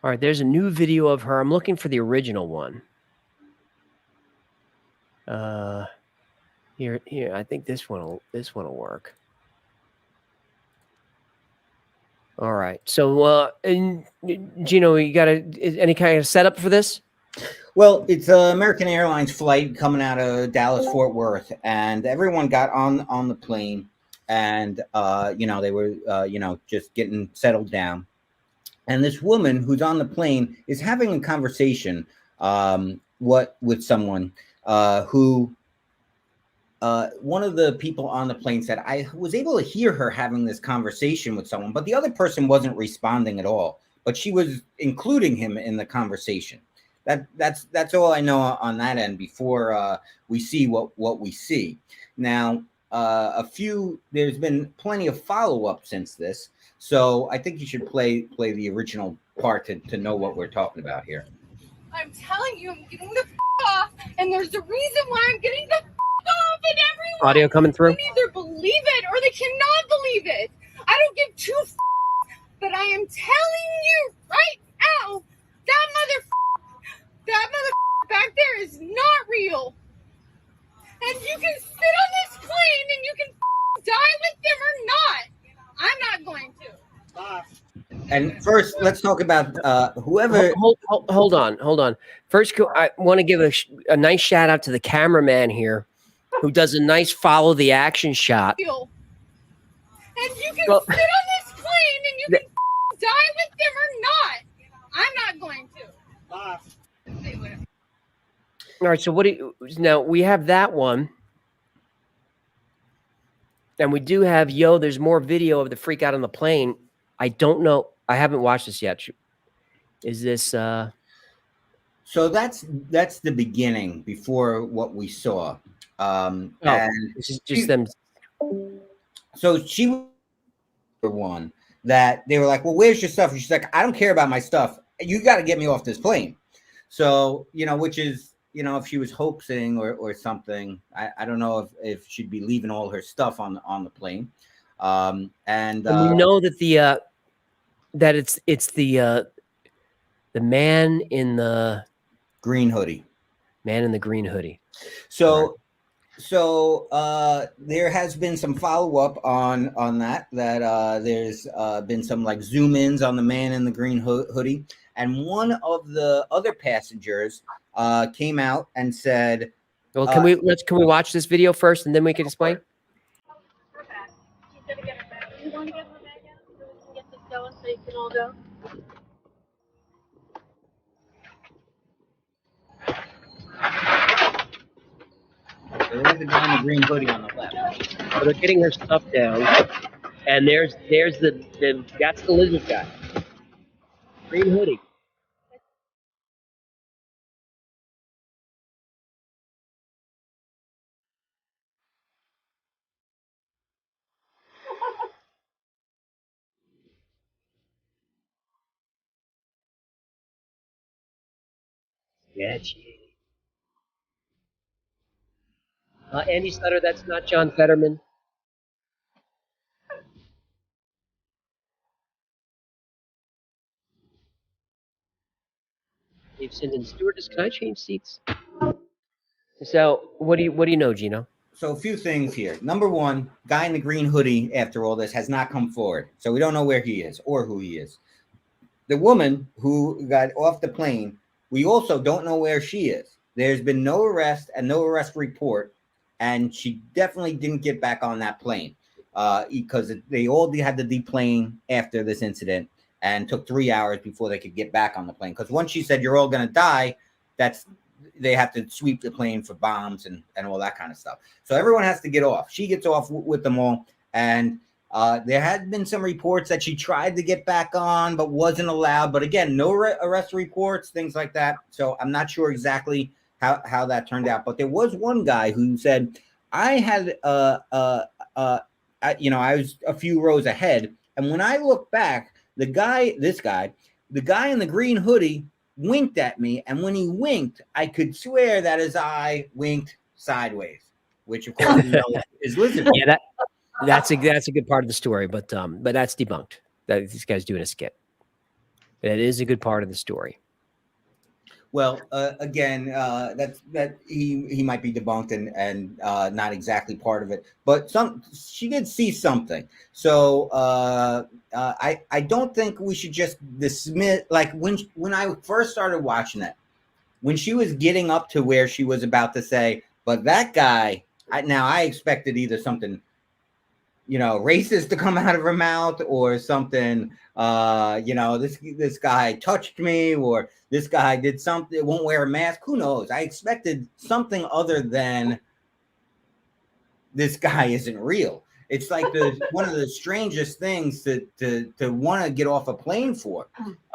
All right, there's a new video of her. I'm looking for the original one. Here. I think this one will work. All right. So, and Gino, you got any kind of setup for this? Well, it's an American Airlines flight coming out of Dallas Fort Worth, and everyone got on the plane, and you know, they were you know, just getting settled down. And this woman who's on the plane is having a conversation with someone who one of the people on the plane said, I was able to hear her having this conversation with someone, but the other person wasn't responding at all. But she was including him in the conversation. That's all I know on that end before we see what we see. Now, there's been plenty of follow-up since this. So I think you should play the original part to know what we're talking about here. I'm telling you, I'm getting the off, and there's a reason why I'm getting the off, and everyone Audio coming through? can either believe it or they cannot believe it. I don't give two but I am telling you right now, that mother back there is not real. And you can sit on this plane and you can die with them or not. I'm not going to. And first, let's talk about whoever. Hold on. First, I want to give a nice shout out to the cameraman here, who does a nice follow the action shot. And you can sit on this plane and you can die with them or not. I'm not going to. All right. So now we have that one. And we do have, there's more video of the freak out on the plane. I don't know. I haven't watched this yet. Is this? So that's the beginning before what we saw. And this is just them. So she was the one that they were like, well, where's your stuff? And she's like, I don't care about my stuff. You got to get me off this plane. So, which is, if she was hoaxing or something, I don't know if she'd be leaving all her stuff on the plane. And we know that it's the man in the green hoodie. Man in the green hoodie. So there has been some follow-up on that there's been some like zoom ins on the man in the green hoodie. And one of the other passengers came out and said, well, can we watch this video first and then we can explain? You want to get her bag out so we can get this going so you can all go? There's the guy in the green hoodie on the left. So they're getting her stuff down, and there's that's the lizard guy, green hoodie. Sketchy. Andy Sutter, that's not John Fetterman. Dave Sinden, stewardess, can I change seats? So, what do you know, Gino? So a few things here. Number one, guy in the green hoodie after all this has not come forward. So we don't know where he is or who he is. The woman who got off the plane, we also don't know where she is. There's been no arrest and no arrest report, and she definitely didn't get back on that plane because they all had to deplane after this incident and took 3 hours before they could get back on the plane. Because once she said, you're all going to die, they have to sweep the plane for bombs and all that kind of stuff. So everyone has to get off. She gets off with them all. And there had been some reports that she tried to get back on, but wasn't allowed. But again, no arrest reports, things like that. So I'm not sure exactly how that turned out. But there was one guy who said, I had, I was a few rows ahead. And when I look back, the guy in the green hoodie winked at me, and when he winked, I could swear that his eye winked sideways, which of course is lizard. Yeah, that's a good part of the story, but that's debunked. That this guy's doing a skit. That is a good part of the story. Well, again, that he might be debunked and not exactly part of it, but she did see something. So I don't think we should just dismiss, like when I first started watching it, when she was getting up to where she was about to say, but that guy, I expected either something, racist to come out of her mouth or something, this guy touched me, or this guy did something, won't wear a mask. Who knows? I expected something other than this guy isn't real. It's like one of the strangest things to want to get off a plane for.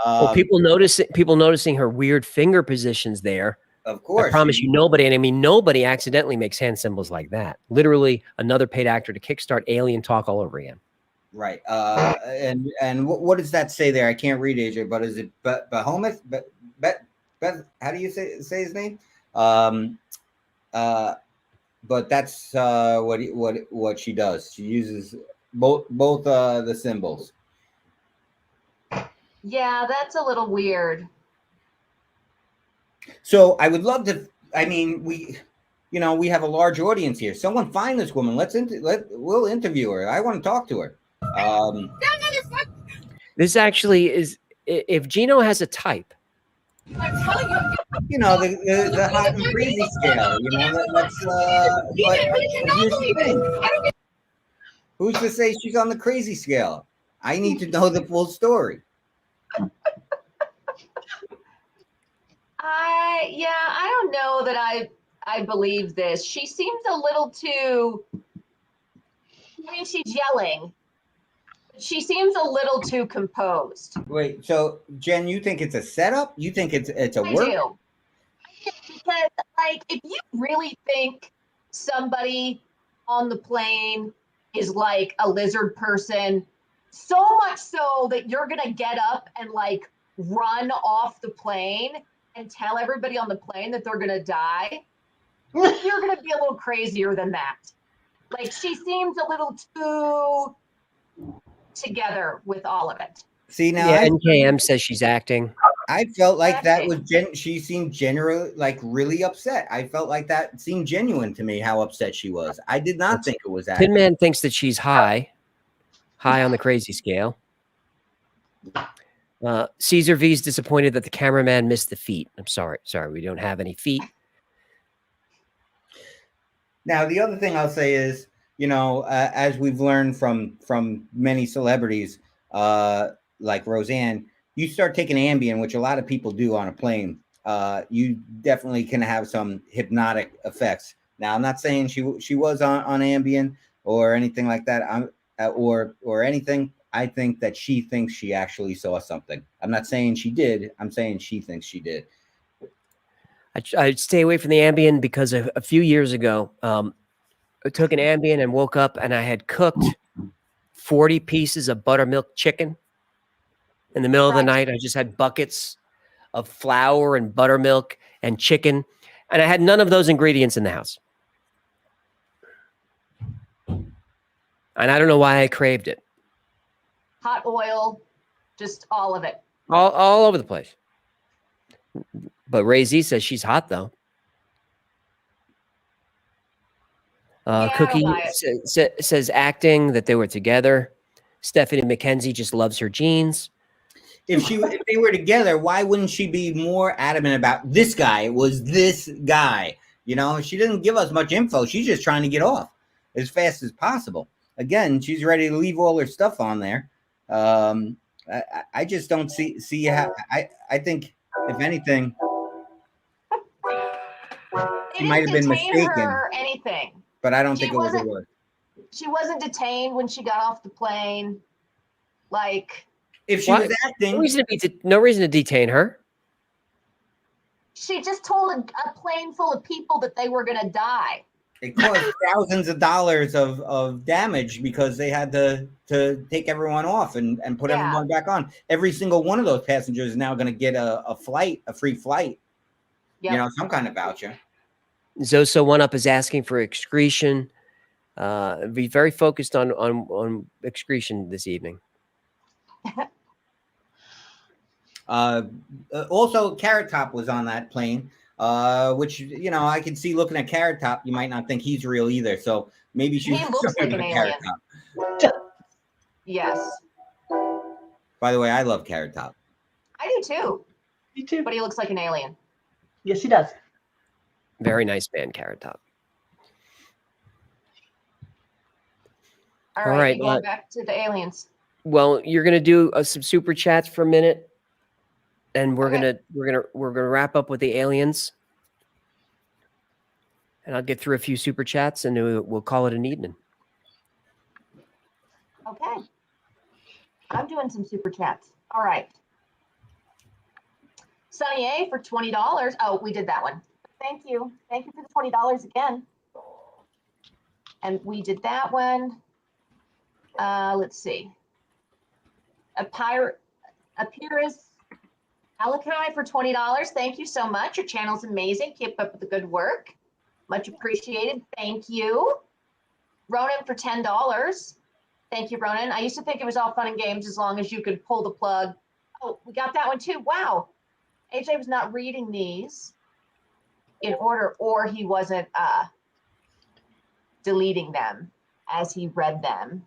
Well, people noticing her weird finger positions there. Of course. I promise you, nobody accidentally makes hand symbols like that. Literally, another paid actor to kickstart alien talk all over again. Right. And what does that say there? I can't read, AJ, but is it Bahomet? How do you say his name? But that's what she does. She uses both the symbols. Yeah, that's a little weird. So I would love to. I mean, we have a large audience here. Someone find this woman. We'll interview her. I want to talk to her. This actually is. If Gino has a type, I'm telling you. the hot and crazy scale. Who's to say she's on the crazy scale? I need to know the full story. I don't know that I believe this. She seems a little too, she's yelling. She seems a little too composed. Wait, so Jen, you think it's a setup? You think it's a work? I do. Because if you really think somebody on the plane is like a lizard person, so much so that you're gonna get up and run off the plane and tell everybody on the plane that they're gonna die, you're gonna be a little crazier than that. She seems a little too together with all of it. See now, yeah, NKM says she's acting. I felt like that was she seemed generally really upset. I felt like that seemed genuine to me, how upset she was. I did not think it was acting. Tin Man thinks that she's high on the crazy scale. Caesar V's disappointed that the cameraman missed the feet. I'm sorry, we don't have any feet. Now, the other thing I'll say is, as we've learned from many celebrities, like Roseanne, you start taking Ambien, which a lot of people do on a plane. You definitely can have some hypnotic effects. Now, I'm not saying she was on Ambien or anything like that. Or anything. I think that she thinks she actually saw something. I'm not saying she did. I'm saying she thinks she did. I'd stay away from the Ambien because a few years ago, I took an Ambien and woke up and I had cooked 40 pieces of buttermilk chicken in the middle of the night. I just had buckets of flour and buttermilk and chicken. And I had none of those ingredients in the house. And I don't know why I craved it. Hot oil, just all of it. All over the place. But Ray Z says she's hot, though. Yeah, I don't Cookie buy it. says acting, that they were together. Stephanie McKenzie just loves her jeans. If they were together, why wouldn't she be more adamant about this guy? It was this guy. You know, she didn't give us much info. She's just trying to get off as fast as possible. Again, she's ready to leave all her stuff on there. I just don't see how. I think, if anything, They she might have didn't been detain mistaken, her or anything. but I don't She think it was a wasn't- word. She wasn't detained when she got off the plane. Like, If she Why- was acting, No reason to detain her. she just told a plane full of people that they were going to die. it caused thousands of dollars of damage because they had to take everyone off and put Yeah. everyone back on. Every single one of those passengers is now going to get a free flight, Yep. you know, some kind of voucher. Zoso One Up is asking for excretion. Be very focused on excretion this evening. Also, Carrot Top was on that plane, which, you know, I can see looking at Carrot Top, you might not think he's real either. So maybe she He looks like an Carrot alien. Top. Yes, By the way, I love Carrot Top. I do too. Me too. But he looks like an alien. Yes, he does. Very nice band, Carrot Top. All All right, right, going back to the aliens. Well, you're gonna do some super chats for a minute, and we're Okay. gonna wrap up with the aliens, and I'll get through a few super chats, and we'll call it an evening. Okay. I'm doing some super chats. All right. Sunny A for $20. Oh, we did that one. Thank you. Thank you for the $20 again. And we did that one. Let's see. Apyrus Alakai for $20. Thank you so much. Your channel's amazing. Keep up with the good work. Much appreciated. Thank you. Ronan for $10. Thank you, Ronan. I used to think it was all fun and games as long as you could pull the plug. Oh, we got that one too. Wow. AJ was not reading these in order, or he wasn't deleting them as he read them.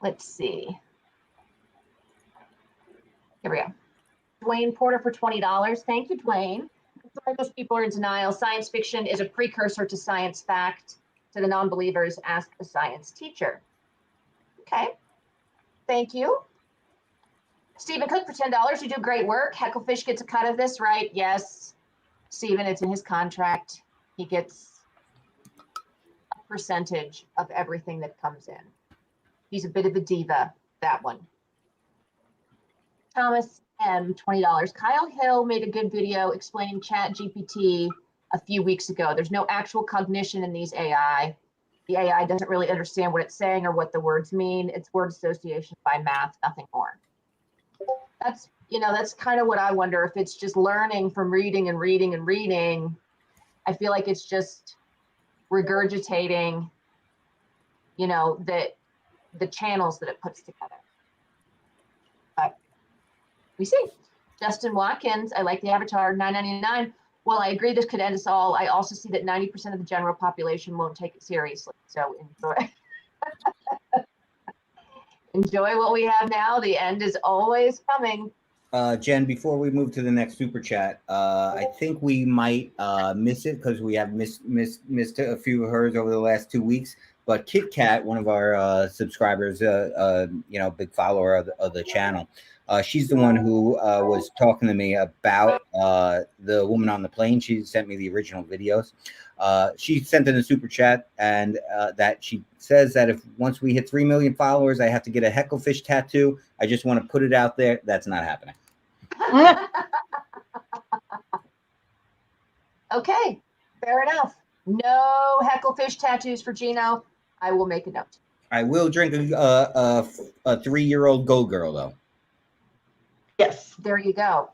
Let's see. Here we go. Dwayne Porter for $20. Thank you, Dwayne. Sorry, most people are in denial. Science fiction is a precursor to science fact. To the non-believers, ask the science teacher. Okay. Thank you. Stephen Cook for $10. You do great work. Hecklefish gets a cut of this, right? Yes. Stephen, it's in his contract. He gets a percentage of everything that comes in. He's a bit of a diva, that one. Thomas M, $20. Kyle Hill made a good video explaining ChatGPT a few weeks ago. There's no actual cognition in these AI. The AI doesn't really understand what it's saying or what the words mean. It's word association by math, nothing more. That's, you know, that's kind of what I wonder, if it's just learning from reading and reading and reading. I feel like it's just regurgitating, you know, the channels that it puts together. But we see. Justin Watkins, I like the avatar, $9.99. Well, I agree this could end us all. I also see that 90% of the general population won't take it seriously. So enjoy. Enjoy what we have now. The end is always coming. Jen, before we move to the next super chat, I think we might miss it because we have missed a few of hers over the last 2 weeks. But Kit Kat, one of our subscribers, you know, big follower of the channel, she's the one who was talking to me about the woman on the plane. She sent me the original videos. She sent in a super chat, and that she says that if once we hit 3 million followers, I have to get a Hecklefish tattoo. I just want to put it out there. That's not happening. Okay, fair enough. No Hecklefish tattoos for Gino. I will make a note. I will drink a 3-year-old Go Girl, though. Yes. There you go.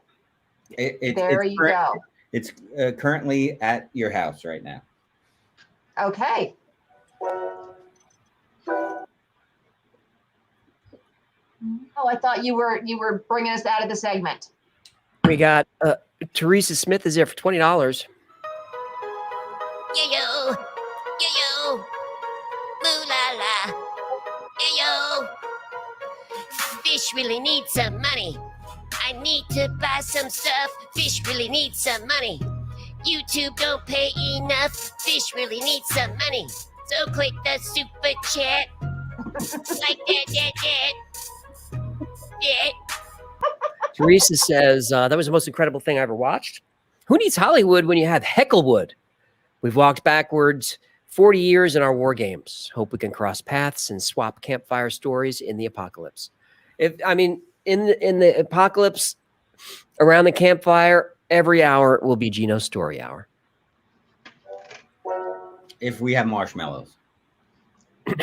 There you go. It's currently at your house right now. Okay. Oh, I thought you were bringing us out of the segment. We got Teresa Smith is there for $20. Yo, yo, moo la la, yo. Fish really need some money. I need to buy some stuff. Fish really need some money. YouTube don't pay enough. Fish really need some money. So click the super chat. Like that. Teresa says, that was the most incredible thing I ever watched. Who needs Hollywood when you have Hecklewood? We've walked backwards 40 years in our war games. Hope we can cross paths and swap campfire stories in the apocalypse. In the apocalypse, around the campfire, every hour will be Gino's story hour. If we have marshmallows.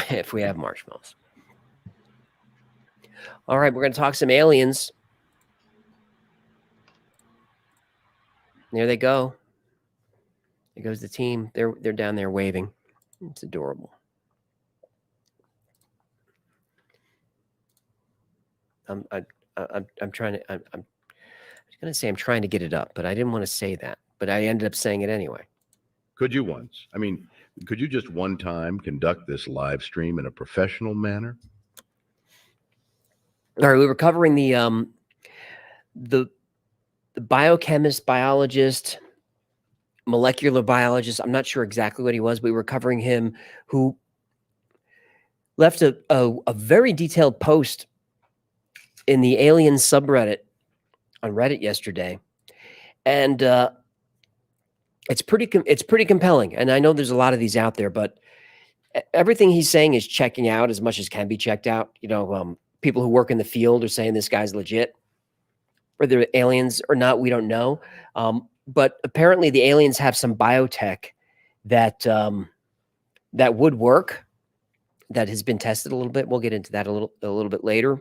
If we have marshmallows. All right, we're going to talk some aliens. There they go. There goes the team. They're down there waving. It's adorable. I'm trying to. I'm going to say I'm trying to get it up, but I didn't want to say that. But I ended up saying it anyway. Could you once? I mean, could you just one time conduct this live stream in a professional manner? All right, we were covering the biochemist, biologist, molecular biologist. I'm not sure exactly what he was, but we were covering him, who left a very detailed post in the alien subreddit on Reddit yesterday, and it's pretty compelling. And I know there's a lot of these out there, but everything he's saying is checking out as much as can be checked out. You know, people who work in the field are saying this guy's legit. Whether they're aliens or not, we don't know. But apparently, the aliens have some biotech that that would work. That has been tested a little bit. We'll get into that a little bit later.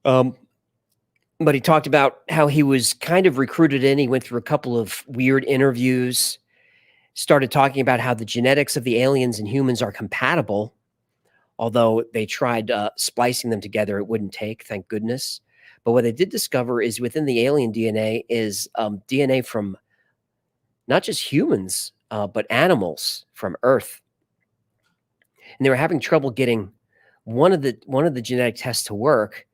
But he talked about how he was kind of recruited in. He went through a couple of weird interviews, started talking about how the genetics of the aliens and humans are compatible. Although they tried splicing them together, it wouldn't take, thank goodness. But what they did discover is within the alien DNA is DNA from not just humans, but animals from Earth. And they were having trouble getting one of the genetic tests to work,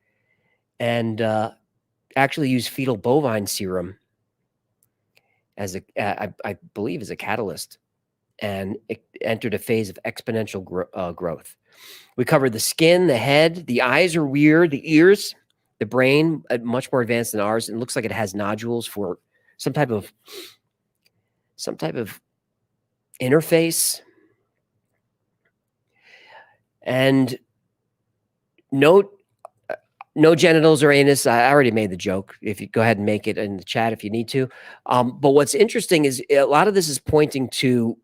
and actually use fetal bovine serum as I believe as a catalyst, and it entered a phase of exponential growth. We covered the skin, the head, the eyes are weird, the ears, the brain, much more advanced than ours. It looks like it has nodules for some type of interface. And no genitals or anus. I already made the joke. If you go ahead and make it in the chat if you need to. But what's interesting is a lot of this is pointing to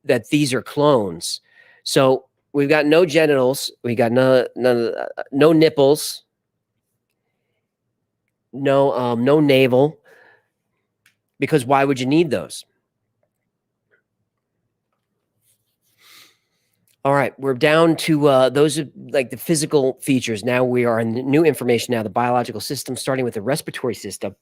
that these are clones. So we've got no genitals. We got no nipples. No navel. Because why would you need those? All right, we're down to those are like the physical features. Now we are in the new information now, the biological system, starting with the respiratory system.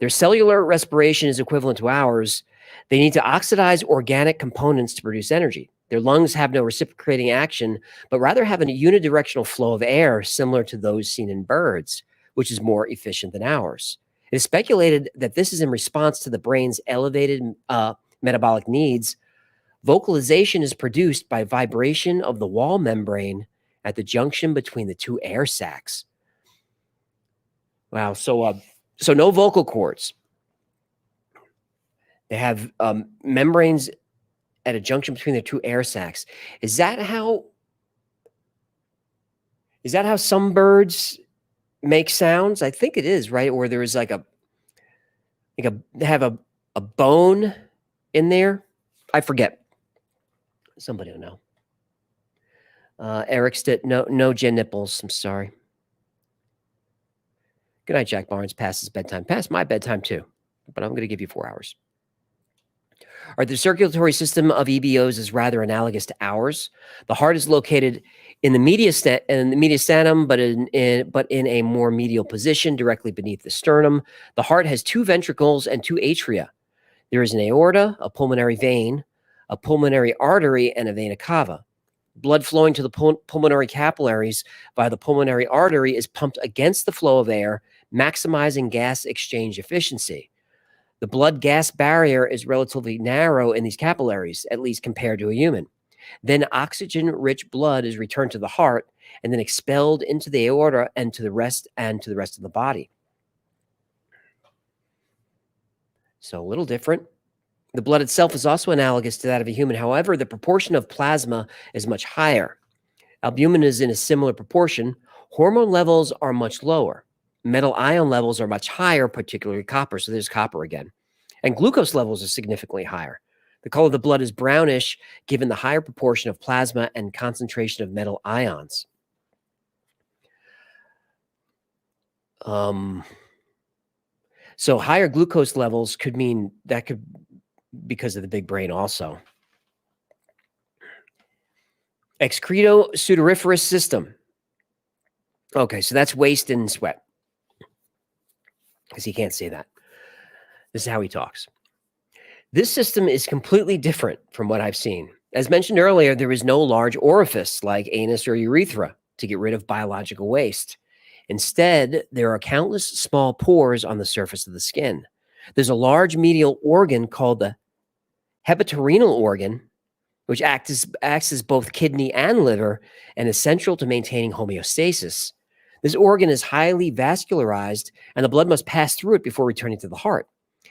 Their cellular respiration is equivalent to ours. They need to oxidize organic components to produce energy. Their lungs have no reciprocating action, but rather have a unidirectional flow of air similar to those seen in birds, which is more efficient than ours. It is speculated that this is in response to the brain's elevated metabolic needs. Vocalization is produced by vibration of the wall membrane at the junction between the two air sacs. Wow. So no vocal cords. They have membranes at a junction between the two air sacs. Is that how some birds make sounds? I think it is, right? Or there is they have a bone in there. I forget. Somebody will know. Eric Stitt, no gen nipples. I'm sorry. Good night, Jack Barnes. Past his bedtime. Past my bedtime too, but I'm going to give you 4 hours. All right, the circulatory system of EBOs is rather analogous to ours. The heart is located in the mediastinum, but in a more medial position, directly beneath the sternum. The heart has 2 ventricles and 2 atria. There is an aorta, a pulmonary vein, a pulmonary artery, and a vena cava. Blood flowing to the pulmonary capillaries via the pulmonary artery is pumped against the flow of air, maximizing gas exchange efficiency. The blood-gas barrier is relatively narrow in these capillaries, at least compared to a human. Then oxygen-rich blood is returned to the heart and then expelled into the aorta and to the rest of the body. So a little different. The blood itself is also analogous to that of a human. However, the proportion of plasma is much higher. Albumin is in a similar proportion. Hormone levels are much lower. Metal ion levels are much higher, particularly copper. So there's copper again. And glucose levels are significantly higher. The color of the blood is brownish, given the higher proportion of plasma and concentration of metal ions. So higher glucose levels could mean that could, because of the big brain also. Excreto-sudoriferous system. Okay, so that's waste and sweat. Because he can't say that. This is how he talks. This system is completely different from what I've seen. As mentioned earlier, there is no large orifice like anus or urethra to get rid of biological waste. Instead, there are countless small pores on the surface of the skin. There's a large medial organ called the hepatorenal organ, which acts as both kidney and liver and is central to maintaining homeostasis. This organ is highly vascularized, and the blood must pass through it before returning to the heart.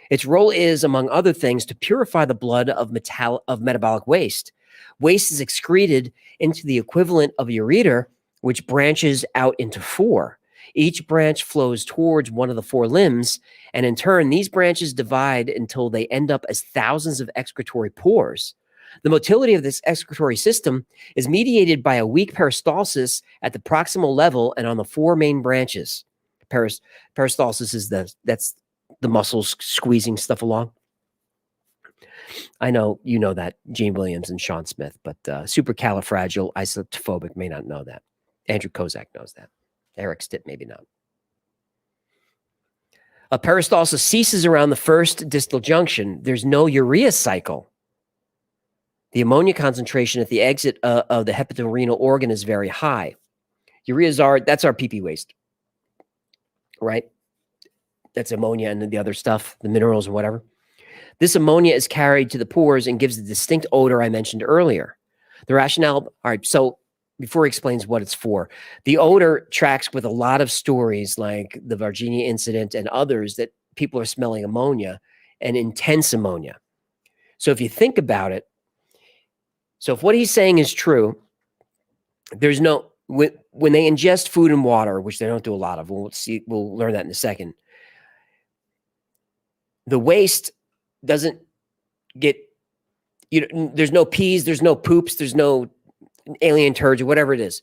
Its role is, among other things, to purify the blood of metabolic waste. Waste is excreted into the equivalent of a ureter, which branches out into 4. Each branch flows towards one of the 4 limbs, and in turn, these branches divide until they end up as thousands of excretory pores. The motility of this excretory system is mediated by a weak peristalsis at the proximal level and on the 4 main branches. Peristalsis is that's the muscles squeezing stuff along. I know you know that, Gene Williams and Sean Smith, but supercalifragilisophobic may not know that. Andrew Kozak knows that. Eric Stitt, maybe not. A peristalsis ceases around the first distal junction. There's no urea cycle. The ammonia concentration at the exit of the hepatorenal organ is very high. That's our pee-pee waste, right? That's ammonia and the other stuff, the minerals and whatever. This ammonia is carried to the pores and gives the distinct odor I mentioned earlier. The rationale, all right, so before he explains what it's for, the odor tracks with a lot of stories like the Virginia incident and others that people are smelling ammonia and intense ammonia. So if you think about it, so if what he's saying is true, there's no, when they ingest food and water, which they don't do a lot of, we'll learn that in a second, the waste doesn't get, there's no peas, there's no poops, there's no alien turds or whatever it is.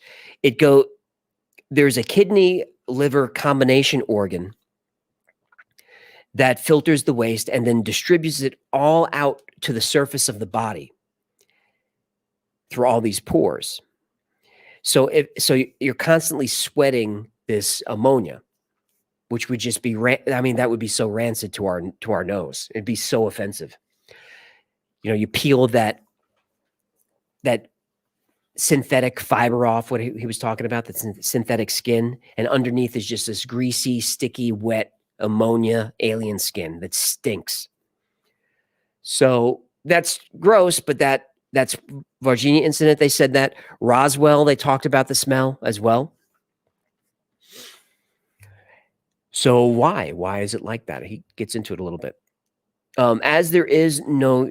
There's a kidney liver combination organ that filters the waste and then distributes it all out to the surface of the body through all these pores. So you're constantly sweating this ammonia, which would just be, that would be so rancid to our nose. It'd be so offensive. You peel that synthetic fiber off, what he was talking about, that synthetic skin, and underneath is just this greasy, sticky, wet ammonia alien skin that stinks. So that's gross, but that's Virginia incident. They said that. Roswell, they talked about the smell as well. So why is it like that? He gets into it a little bit. As there is no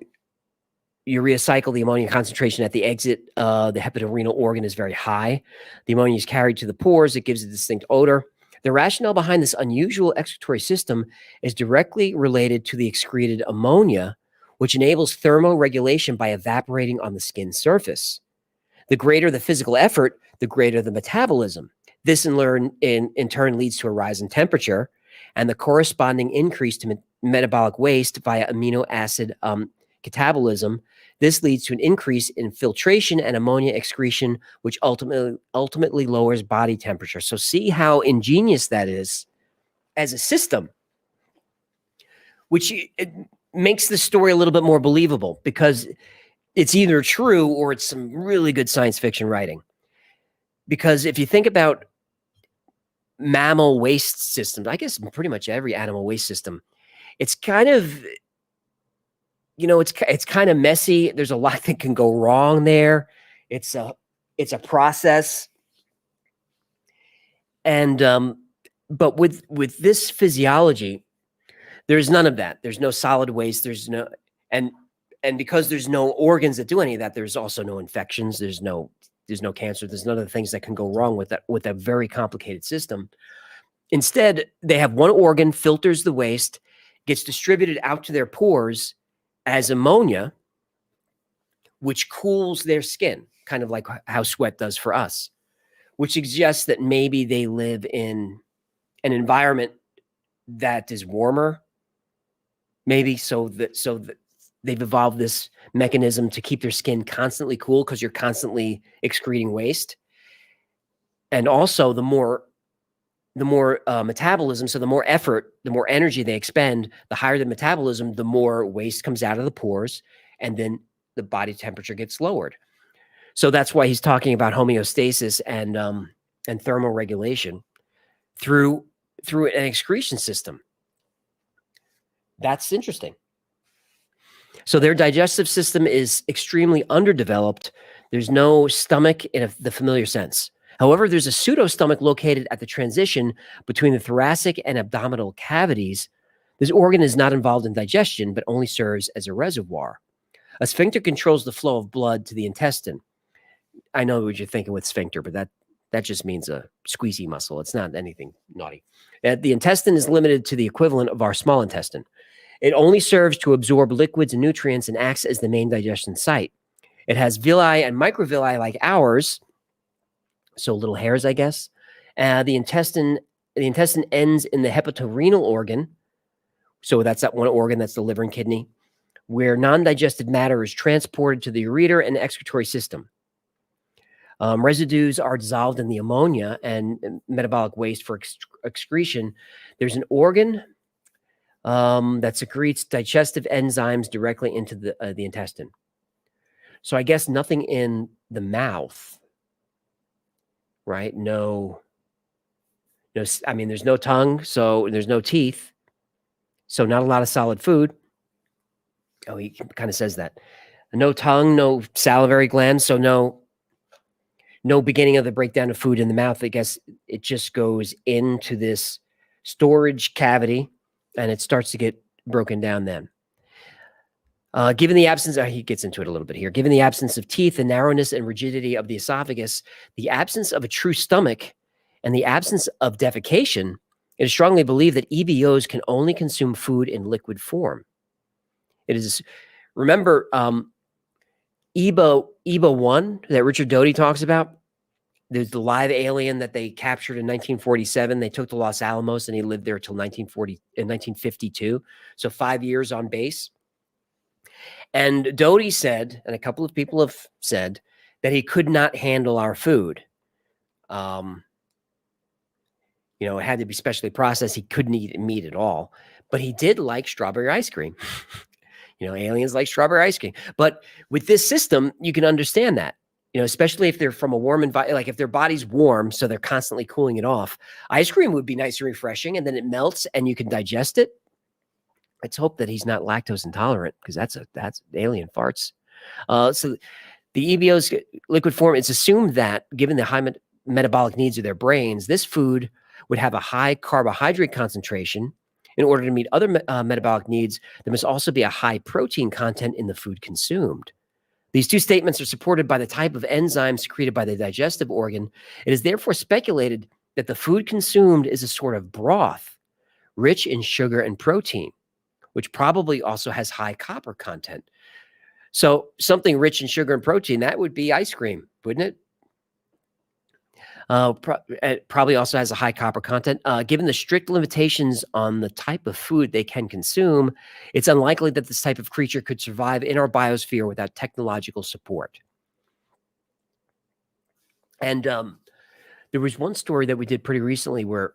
urea cycle, the ammonia concentration at the exit, the hepatorenal organ is very high. The ammonia is carried to the pores. It gives a distinct odor. The rationale behind this unusual excretory system is directly related to the excreted ammonia, which enables thermoregulation by evaporating on the skin surface. The greater the physical effort, the greater the metabolism. This in turn leads to a rise in temperature and the corresponding increase to metabolic waste via amino acid catabolism. This leads to an increase in filtration and ammonia excretion, which ultimately lowers body temperature. So see how ingenious that is as a system, which it makes the story a little bit more believable because it's either true or it's some really good science fiction writing. Because if you think about mammal waste systems, I guess pretty much every animal waste system, it's kind of, it's kind of messy. There's a lot that can go wrong there. It's a process. And but with this physiology, there's none of that. There's no solid waste. There's no and because there's no organs that do any of that, there's also no infections. There's no cancer. There's none of the things that can go wrong with a very complicated system. Instead, they have one organ filters the waste, gets distributed out to their pores as ammonia, which cools their skin, kind of like how sweat does for us, which suggests that maybe they live in an environment that is warmer, maybe so that they've evolved this mechanism to keep their skin constantly cool because you're constantly excreting waste. And also the more metabolism, so the more effort, the more energy they expend, the higher the metabolism, the more waste comes out of the pores, and then the body temperature gets lowered. So that's why he's talking about homeostasis and thermal regulation through an excretion system. That's interesting. So their digestive system is extremely underdeveloped. There's no stomach in the familiar sense. However, there's a pseudostomach located at the transition between the thoracic and abdominal cavities. This organ is not involved in digestion, but only serves as a reservoir. A sphincter controls the flow of blood to the intestine. I know what you're thinking with sphincter, but that just means a squeezy muscle. It's not anything naughty. The intestine is limited to the equivalent of our small intestine. It only serves to absorb liquids and nutrients and acts as the main digestion site. It has villi and microvilli like ours, so little hairs, I guess. The intestine ends in the hepatorenal organ. So that's that one organ, that's the liver and kidney, where non-digested matter is transported to the ureter and excretory system. Residues are dissolved in the ammonia and metabolic waste for excretion. There's an organ that secretes digestive enzymes directly into the intestine. So I guess nothing in the mouth, right? No, I mean, there's no tongue, so there's no teeth, so not a lot of solid food. Oh, he kind of says that. No tongue, no salivary glands, so no beginning of the breakdown of food in the mouth. I guess it just goes into this storage cavity, and it starts to get broken down then. Given the absence, he gets into it a little bit here. Given the absence of teeth, the narrowness and rigidity of the esophagus, the absence of a true stomach, and the absence of defecation, it is strongly believed that EBOs can only consume food in liquid form. It is, remember, EBO 1 that Richard Doty talks about? There's the live alien that they captured in 1947. They took to Los Alamos, and he lived there till 1952. So 5 years on base. And Doty said, and a couple of people have said, that he could not handle our food. It had to be specially processed. He couldn't eat meat at all. But he did like strawberry ice cream. Aliens like strawberry ice cream. But with this system, you can understand that. Especially if they're from a warm environment, like if their body's warm, so they're constantly cooling it off. Ice cream would be nice and refreshing, and then it melts and you can digest it. Let's hope that he's not lactose intolerant, because that's alien farts. So the EBO's liquid form, it's assumed that given the high metabolic needs of their brains, this food would have a high carbohydrate concentration. In order to meet other metabolic needs, there must also be a high protein content in the food consumed. These two statements are supported by the type of enzymes secreted by the digestive organ. It is therefore speculated that the food consumed is a sort of broth, rich in sugar and protein, which probably also has high copper content. So something rich in sugar and protein, that would be ice cream, wouldn't it? It probably also has a high copper content. Given the strict limitations on the type of food they can consume, it's unlikely that this type of creature could survive in our biosphere without technological support. And there was one story that we did pretty recently where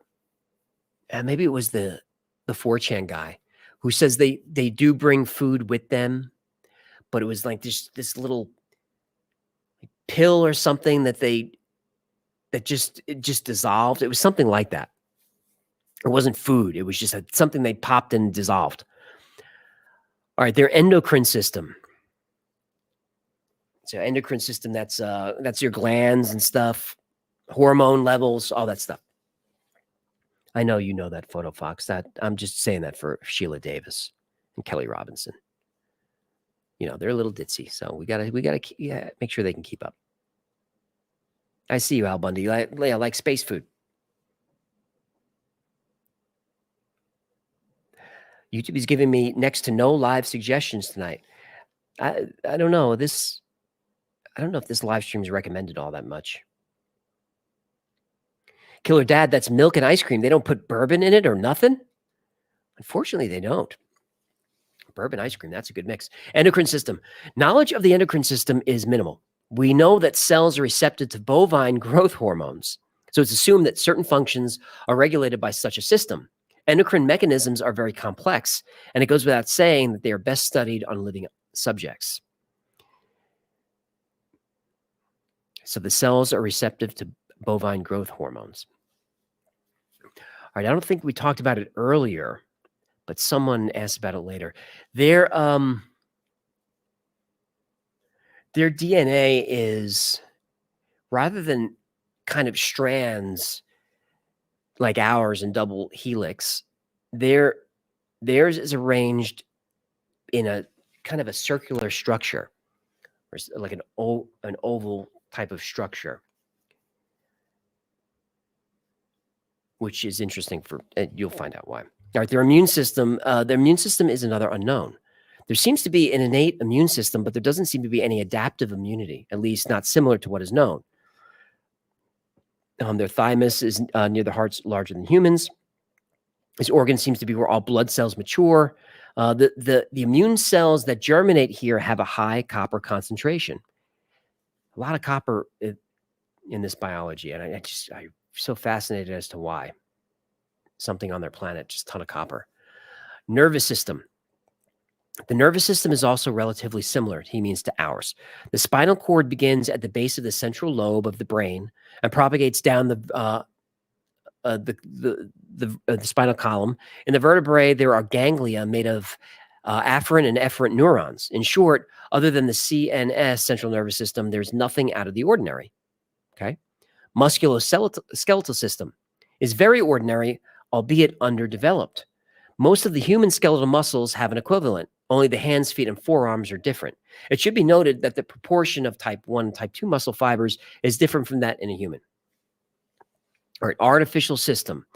maybe it was the 4chan guy who says they do bring food with them, but it was like this little pill or something that it just dissolved. It was something like that. It wasn't food. It was just something they popped and dissolved. All right, their endocrine system. So endocrine system, that's your glands and stuff, hormone levels, all that stuff. I know you know that, Photo Fox. That I'm just saying that for Sheila Davis and Kelly Robinson. You know, they're a little ditzy, so we gotta make sure they can keep up. I see you, Al Bundy. You like space food. YouTube is giving me next to no live suggestions tonight. I don't know. I don't know if this live stream is recommended all that much. Killer Dad, that's milk and ice cream. They don't put bourbon in it or nothing? Unfortunately, they don't. Bourbon ice cream, that's a good mix. Endocrine system. Knowledge of the endocrine system is minimal. We know that cells are receptive to bovine growth hormones. So it's assumed that certain functions are regulated by such a system. Endocrine mechanisms are very complex, and it goes without saying that they are best studied on living subjects. So the cells are receptive to bovine growth hormones. All right, I don't think we talked about it earlier, but someone asked about it later. Their DNA is, rather than kind of strands like ours in double helix, theirs is arranged in a kind of a circular structure, or like an oval type of structure, which is interesting you'll find out why. All right, their immune system is another unknown. There seems to be an innate immune system, but there doesn't seem to be any adaptive immunity, at least not similar to what is known. Their thymus is near the heart, larger than humans. This organ seems to be where all blood cells mature. The immune cells that germinate here have a high copper concentration. A lot of copper in this biology, and I'm so fascinated as to why. Something on their planet, just a ton of copper. Nervous system. The nervous system is also relatively similar, he means, to ours. The spinal cord begins at the base of the central lobe of the brain and propagates down the spinal column. In the vertebrae, there are ganglia made of afferent and efferent neurons. In short, other than the CNS, central nervous system, there's nothing out of the ordinary. Okay? Musculoskeletal system is very ordinary, albeit underdeveloped. Most of the human skeletal muscles have an equivalent. Only the hands, feet, and forearms are different. It should be noted that the proportion of type 1 and type 2 muscle fibers is different from that in a human. All right, artificial system.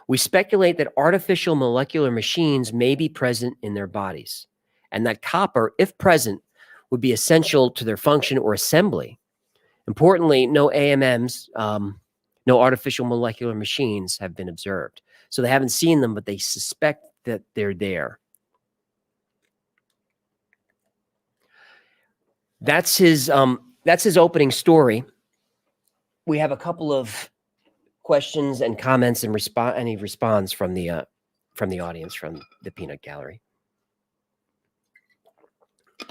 We speculate that artificial molecular machines may be present in their bodies, and that copper, if present, would be essential to their function or assembly. Importantly, no AMMs, no artificial molecular machines have been observed. So they haven't seen them, but they suspect that they're there. That's his opening story. We have a couple of questions and comments and any response from the audience, from the Peanut Gallery,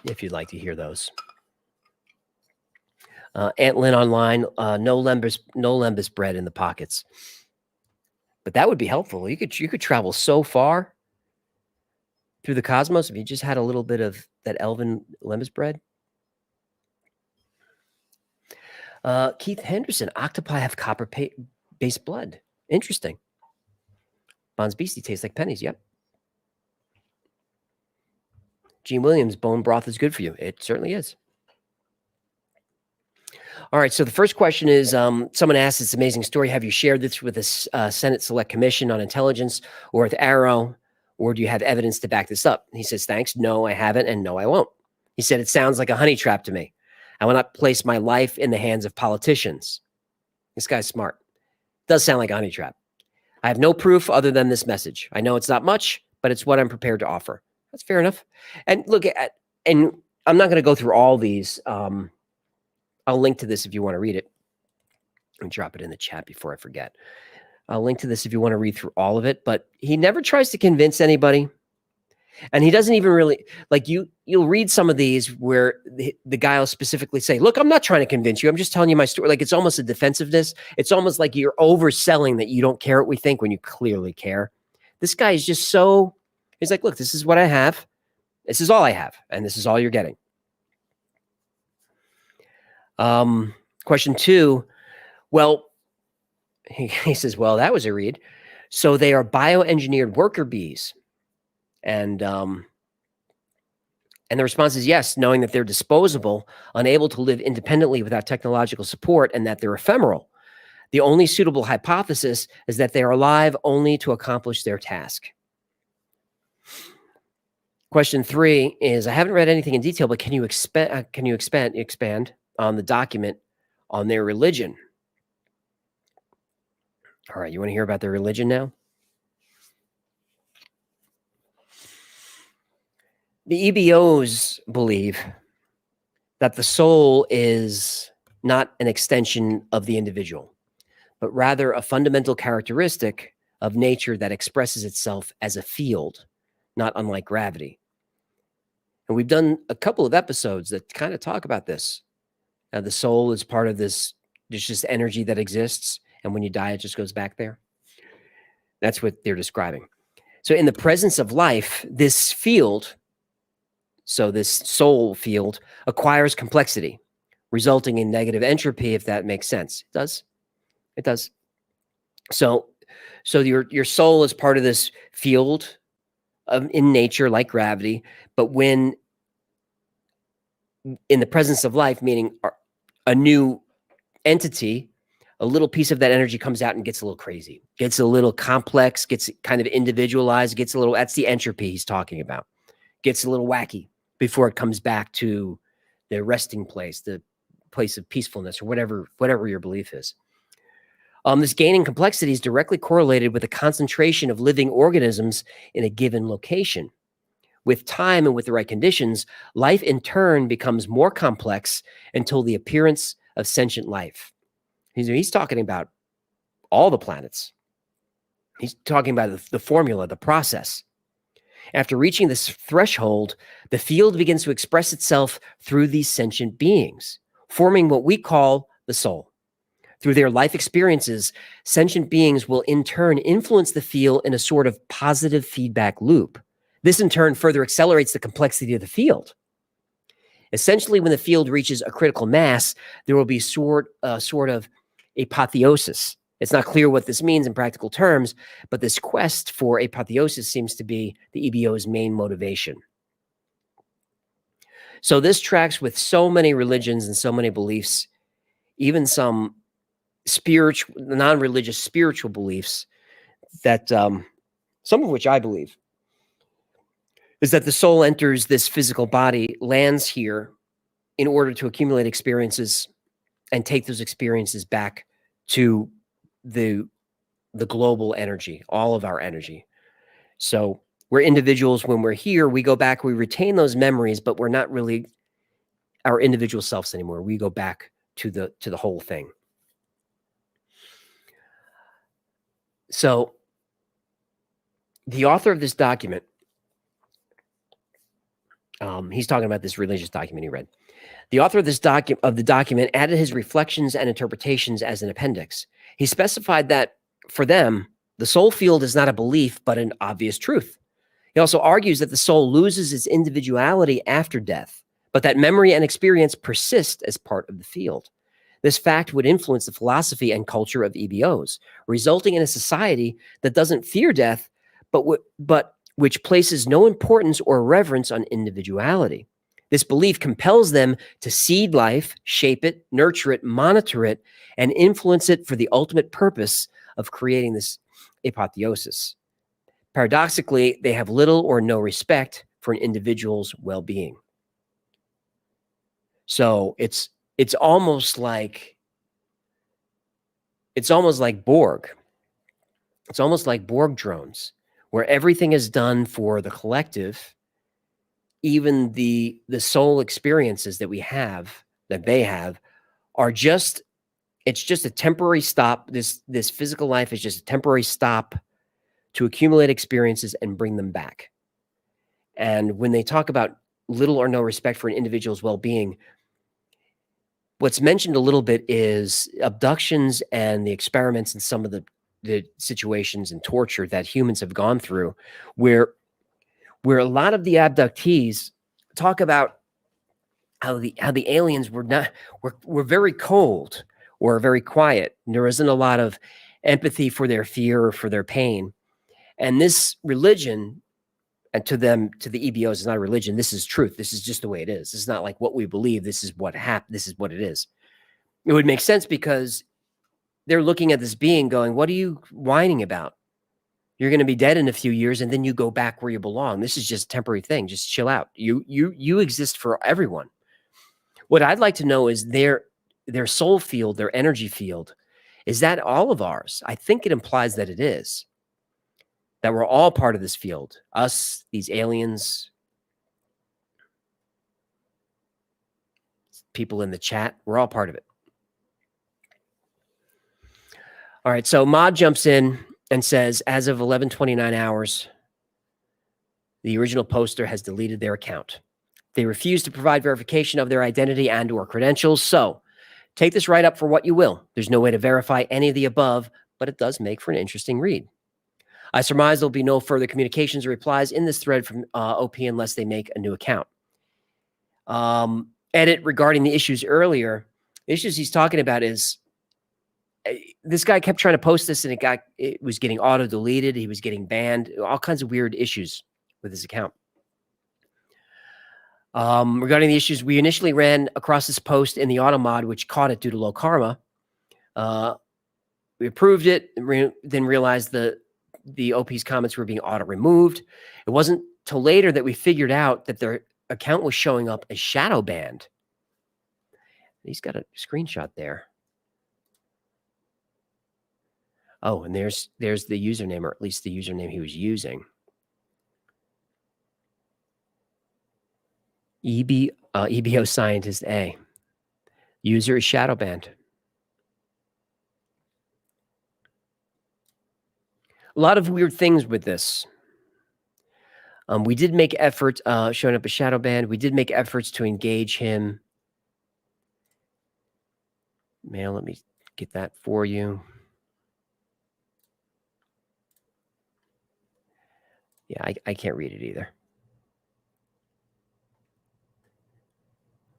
if you'd like to hear those. Aunt Lynn online, no lembas bread in the pockets, but that would be helpful. You could travel so far through the cosmos if you just had a little bit of that elven lembas bread. Keith Henderson, octopi have copper-based blood. Interesting. Bon's Beastie tastes like pennies. Yep. Gene Williams, bone broth is good for you. It certainly is. All right. So the first question is, someone asked this amazing story. Have you shared this with the Senate Select Commission on Intelligence or with Arrow, or do you have evidence to back this up? He says, thanks. No, I haven't. And no, I won't. He said, it sounds like a honey trap to me. I will not place my life in the hands of politicians. This guy's smart. Does sound like a honey trap. I have no proof other than this message. I know it's not much, but it's what I'm prepared to offer. That's fair enough. And look at, and I'm not going to go through all these. I'll link to this if you want to read it. And drop it in the chat before I forget. I'll link to this if you want to read through all of it. But he never tries to convince anybody. And he doesn't even really, like, you'll read some of these where the guy will specifically say, look, I'm not trying to convince you. I'm just telling you my story. Like, it's almost a defensiveness. It's almost like you're overselling that you don't care what we think when you clearly care. This guy is just so, he's like, look, this is what I have. This is all I have. And this is all you're getting. Question 2. Well, he says, well, that was a read. So they are bioengineered worker bees. And the response is yes, knowing that they're disposable, unable to live independently without technological support, and that they're ephemeral. The only suitable hypothesis is that they are alive only to accomplish their task. Question 3 is, I haven't read anything in detail, but can you expand on the document on their religion? All right, you want to hear about their religion now? The EBOs believe that the soul is not an extension of the individual, but rather a fundamental characteristic of nature that expresses itself as a field, not unlike gravity. And we've done a couple of episodes that kind of talk about this. The soul is part of this, there's just energy that exists, and when you die, it just goes back there. That's what they're describing. So in the presence of life, this field, so this soul field, acquires complexity, resulting in negative entropy, if that makes sense. It does. It does. So your soul is part of this field in nature, like gravity, but when in the presence of life, meaning a new entity, a little piece of that energy comes out and gets a little crazy, gets a little complex, gets kind of individualized, gets a little, that's the entropy he's talking about, gets a little wacky before it comes back to the resting place, the place of peacefulness, or whatever your belief is. This gaining complexity is directly correlated with the concentration of living organisms in a given location. With time and with the right conditions, life in turn becomes more complex until the appearance of sentient life. He's talking about all the planets. He's talking about the formula, the process. After reaching this threshold, the field begins to express itself through these sentient beings, forming what we call the soul. Through their life experiences, sentient beings will in turn influence the field in a sort of positive feedback loop. This in turn further accelerates the complexity of the field. Essentially, when the field reaches a critical mass, there will be sort of apotheosis. It's not clear what this means in practical terms, but this quest for apotheosis seems to be the EBO's main motivation. So this tracks with so many religions and so many beliefs, even some spiritual, non-religious spiritual beliefs that some of which I believe is that the soul enters this physical body, lands here in order to accumulate experiences and take those experiences back to the global energy, all of our energy. So we're individuals. When we're here, we go back, we retain those memories, but we're not really our individual selves anymore. We go back to the whole thing. So the author of this document, he's talking about this religious document he read. The author of this document added his reflections and interpretations as an appendix. He specified that for them, the soul field is not a belief, but an obvious truth. He also argues that the soul loses its individuality after death, but that memory and experience persist as part of the field. This fact would influence the philosophy and culture of EBOs, resulting in a society that doesn't fear death, but which places no importance or reverence on individuality. This belief compels them to seed life, shape it, nurture it, monitor it, and influence it for the ultimate purpose of creating this apotheosis. Paradoxically, they have little or no respect for an individual's well-being. So it's almost like it's almost like Borg. It's almost like Borg drones, where everything is done for the collective. Even the soul experiences that we have, that they have, are just, it's just a temporary stop. This physical life is just a temporary stop to accumulate experiences and bring them back. And when they talk about little or no respect for an individual's well-being, what's mentioned a little bit is abductions and the experiments and some of the situations and torture that humans have gone through, where a lot of the abductees talk about how the aliens were very cold or very quiet. There isn't a lot of empathy for their fear or for their pain. And this religion, and to them, to the EBOs, is not a religion. This is truth. This is just the way it is. This is not like what we believe. This is what happened. This is what it is. It would make sense because they're looking at this being going, what are you whining about? You're going to be dead in a few years, and then you go back where you belong. This is just a temporary thing. Just chill out. You exist for everyone. What I'd like to know is their soul field, their energy field. Is that all of ours? I think it implies that it is. That we're all part of this field. Us, these aliens, people in the chat, we're all part of it. All right, so Mod jumps in and says, as of 11:29 hours, the original poster has deleted their account. They refuse to provide verification of their identity and or credentials. So take this right up for what you will. There's no way to verify any of the above, but it does make for an interesting read. I surmise there'll be no further communications or replies in this thread from OP unless they make a new account. Edit regarding the issues earlier. The issues he's talking about is this guy kept trying to post this and it was getting auto deleted. He was getting banned. All kinds of weird issues with his account. Regarding the issues, we initially ran across this post in the auto mod, which caught it due to low karma. We approved it, then realized the OP's comments were being auto removed. It wasn't till later that we figured out that their account was showing up as shadow banned. He's got a screenshot there. Oh, and there's the username, or at least the username he was using. EBO Scientist A. User is shadow banned. A lot of weird things with this. We did make efforts, showing up as shadow banned. We did make efforts to engage him. Mail, let me get that for you. Yeah, I can't read it either.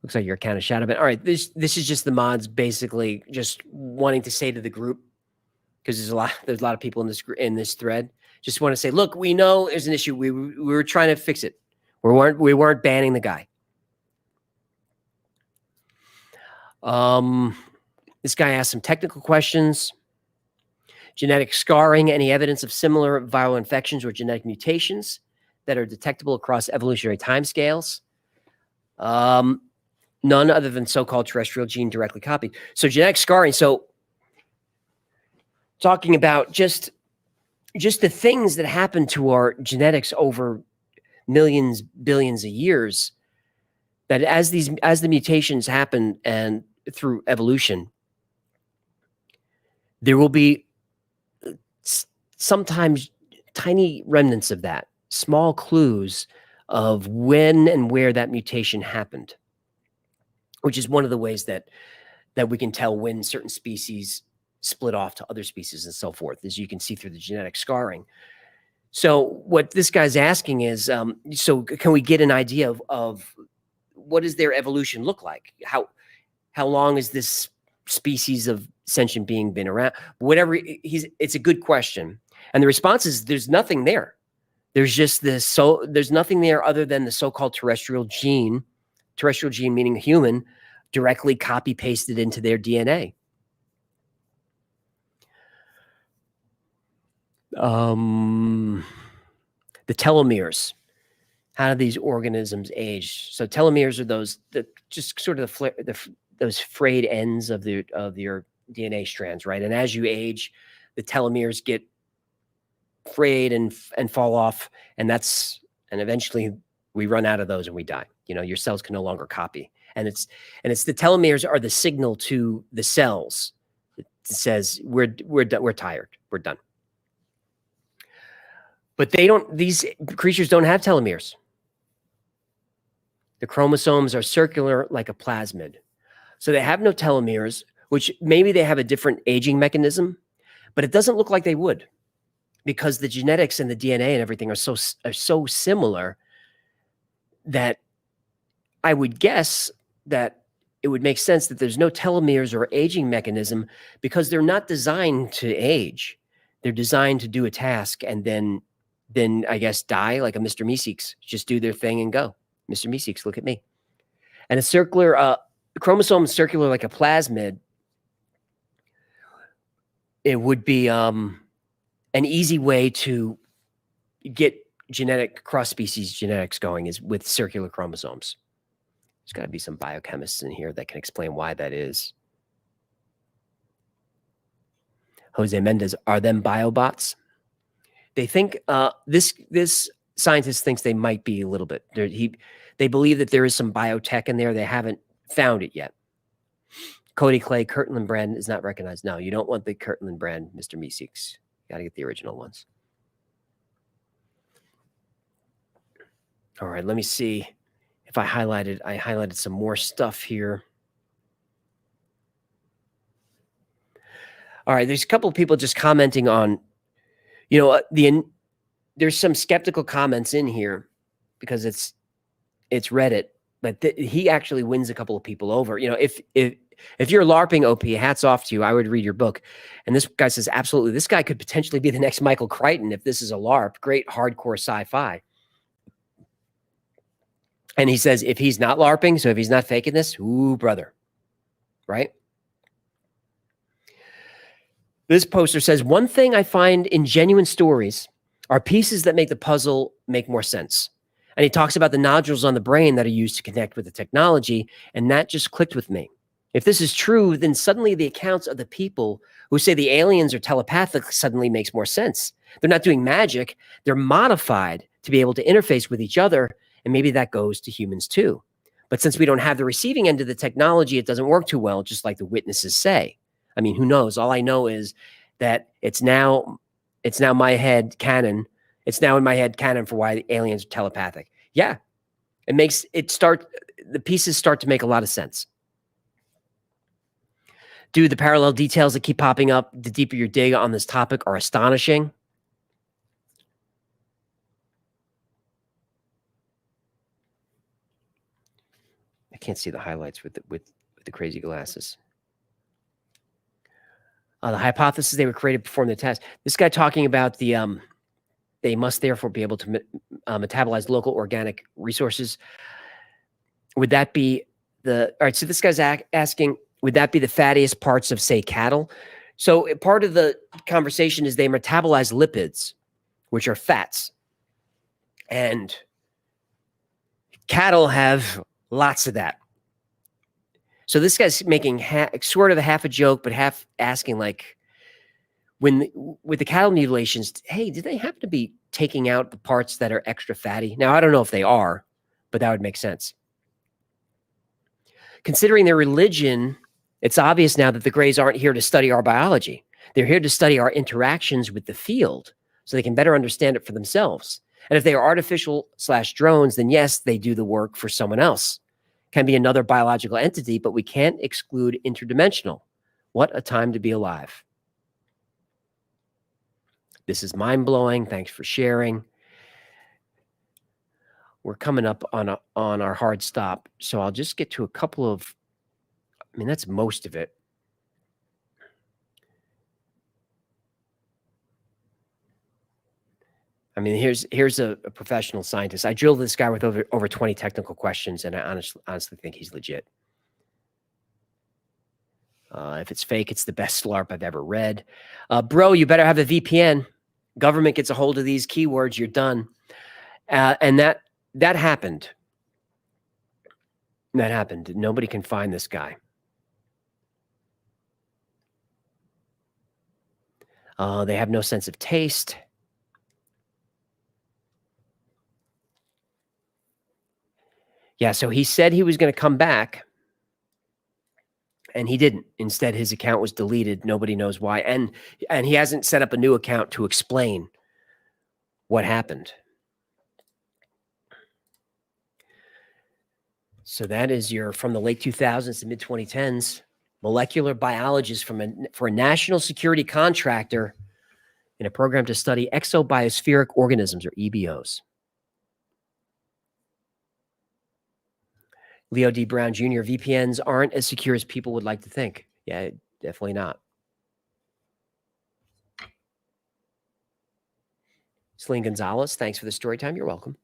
Looks like your account is shadow banned. All right, this is just the mods basically just wanting to say to the group, because there's a lot of people in this thread, just want to say, look, we know there's an issue. We were trying to fix it. We weren't banning the guy. This guy asked some technical questions. Genetic scarring, any evidence of similar viral infections or genetic mutations that are detectable across evolutionary timescales? None other than so-called terrestrial gene directly copied. So genetic scarring. So talking about just the things that happen to our genetics over millions, billions of years, that as the mutations happen and through evolution, there will be sometimes tiny remnants of that, small clues of when and where that mutation happened, which is one of the ways that we can tell when certain species split off to other species and so forth, as you can see through the genetic scarring. So what this guy's asking is, so can we get an idea of what does their evolution look like? How long has this species of sentient being been around? Whatever, it's a good question. And the response is there's nothing there. There's just this, there's nothing there other than the so-called terrestrial gene meaning human, directly copy pasted into their DNA. The telomeres. How do these organisms age? So telomeres are those just sort of those frayed ends of your DNA strands, right? And as you age, the telomeres get frayed and fall off, and eventually we run out of those and we die. Your cells can no longer copy, and it's the telomeres are the signal to the cells. It says we're tired, we're done. But these creatures don't have telomeres. The chromosomes are circular like a plasmid. So they have no telomeres, which maybe they have a different aging mechanism, but it doesn't look like they would, because the genetics and the DNA and everything are so similar that I would guess that it would make sense that there's no telomeres or aging mechanism, because they're not designed to age. They're designed to do a task and then I guess die, like a Mr. Meeseeks, just do their thing and go. Mr. Meeseeks, look at me. And a circular chromosome circular like a plasmid, it would be an easy way to get genetic cross-species genetics going is with circular chromosomes. There's got to be some biochemists in here that can explain why that is. Jose Mendez, are them biobots? They think this scientist thinks they might be a little bit. They believe that there is some biotech in there. They haven't found it yet. Cody Clay, Kirtland brand is not recognized. No, you don't want the Kirtland brand, Mr. Meeseeks. You got to get the original ones. All right, let me see if I highlighted some more stuff here. All right, there's a couple of people just commenting on, there's some skeptical comments in here because it's Reddit, but he actually wins a couple of people over. If you're LARPing, OP, hats off to you. I would read your book. And this guy says, absolutely, this guy could potentially be the next Michael Crichton if this is a LARP. Great hardcore sci-fi. And he says, if he's not LARPing, so if he's not faking this, ooh, brother, right? This poster says, one thing I find in genuine stories are pieces that make the puzzle make more sense. And he talks about the nodules on the brain that are used to connect with the technology, and that just clicked with me. If this is true, then suddenly the accounts of the people who say the aliens are telepathic suddenly makes more sense. They're not doing magic. They're modified to be able to interface with each other, and maybe that goes to humans too. But since we don't have the receiving end of the technology, it doesn't work too well, just like the witnesses say. I mean, who knows? All I know is that it's now my head canon. It's now in my head canon for why the aliens are telepathic. Yeah, the pieces start to make a lot of sense. Dude, the parallel details that keep popping up the deeper you dig on this topic are astonishing. I can't see the highlights with the crazy glasses. The hypothesis they were created to perform the test. This guy talking about they must therefore be able to metabolize local organic resources. Would that be all right, so this guy's asking, would that be the fattiest parts of, say, cattle? So part of the conversation is they metabolize lipids, which are fats. And cattle have lots of that. So this guy's making sort of half a joke, but half asking, like, with the cattle mutilations, hey, did they happen to be taking out the parts that are extra fatty? Now, I don't know if they are, but that would make sense. Considering their religion, it's obvious now that the Greys aren't here to study our biology. They're here to study our interactions with the field so they can better understand it for themselves. And if they are artificial/drones, then yes, they do the work for someone else. Can be another biological entity, but we can't exclude interdimensional. What a time to be alive. This is mind-blowing. Thanks for sharing. We're coming up on our hard stop, so I'll just get to a couple of, I mean, that's most of it. I mean, here's a professional scientist. I drilled this guy with over 20 technical questions, and I honestly think he's legit. If it's fake, it's the best LARP I've ever read. Bro, you better have a VPN. Government gets a hold of these keywords, you're done. And that happened. That happened. Nobody can find this guy. They have no sense of taste. Yeah, so he said he was going to come back, and he didn't. Instead, his account was deleted. Nobody knows why. And he hasn't set up a new account to explain what happened. So that is your from the late 2000s to mid 2010s molecular biologist for a national security contractor in a program to study exobiospheric organisms, or EBOs. Leo D. Brown Jr., VPNs aren't as secure as people would like to think. Yeah, definitely not. Celine Gonzalez, thanks for the story time. You're welcome.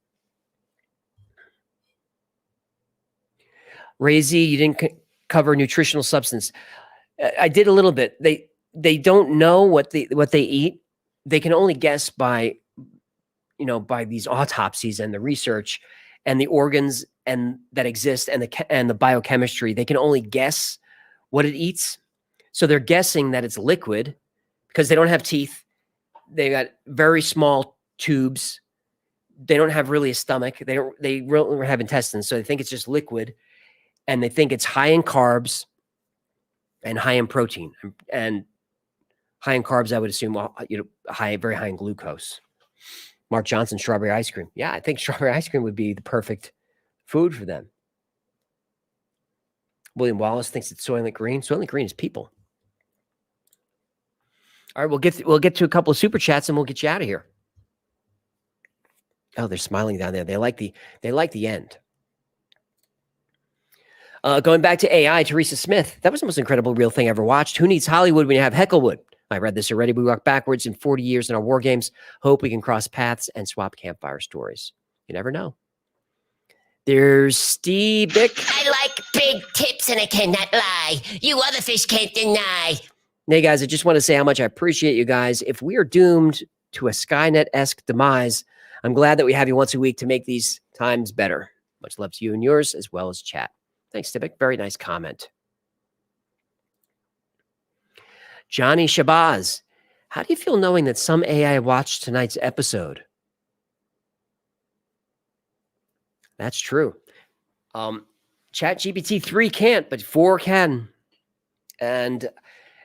Ray Z, you didn't cover nutritional substance. I did a little bit. They don't know what they eat. They can only guess by these autopsies and the research and the organs and that exist and the biochemistry. They can only guess what it eats. So they're guessing that it's liquid because they don't have teeth. They got very small tubes. They don't have really a stomach. They really have intestines. So they think it's just liquid, and they think it's high in carbs and high in protein, and high in carbs. I would assume, very high in glucose. Mark Johnson, strawberry ice cream. Yeah, I think strawberry ice cream would be the perfect food for them. William Wallace thinks it's Soylent Green. Soylent Green is people. All right, we'll get to a couple of super chats and we'll get you out of here. Oh, they're smiling down there. They like the end. Going back to AI, Teresa Smith. That was the most incredible real thing I ever watched. Who needs Hollywood when you have Hecklewood? I read this already. We walk backwards in 40 years in our war games. Hope we can cross paths and swap campfire stories. You never know. There's Steve Bick. I like big tips and I cannot lie. You other fish can't deny. Hey, guys, I just want to say how much I appreciate you guys. If we are doomed to a Skynet-esque demise, I'm glad that we have you once a week to make these times better. Much love to you and yours, as well as chat. Thanks, Steve. Very nice comment. Johnny Shabazz, how do you feel knowing that some AI watched tonight's episode? That's true. ChatGPT 3 can't, but 4 can. And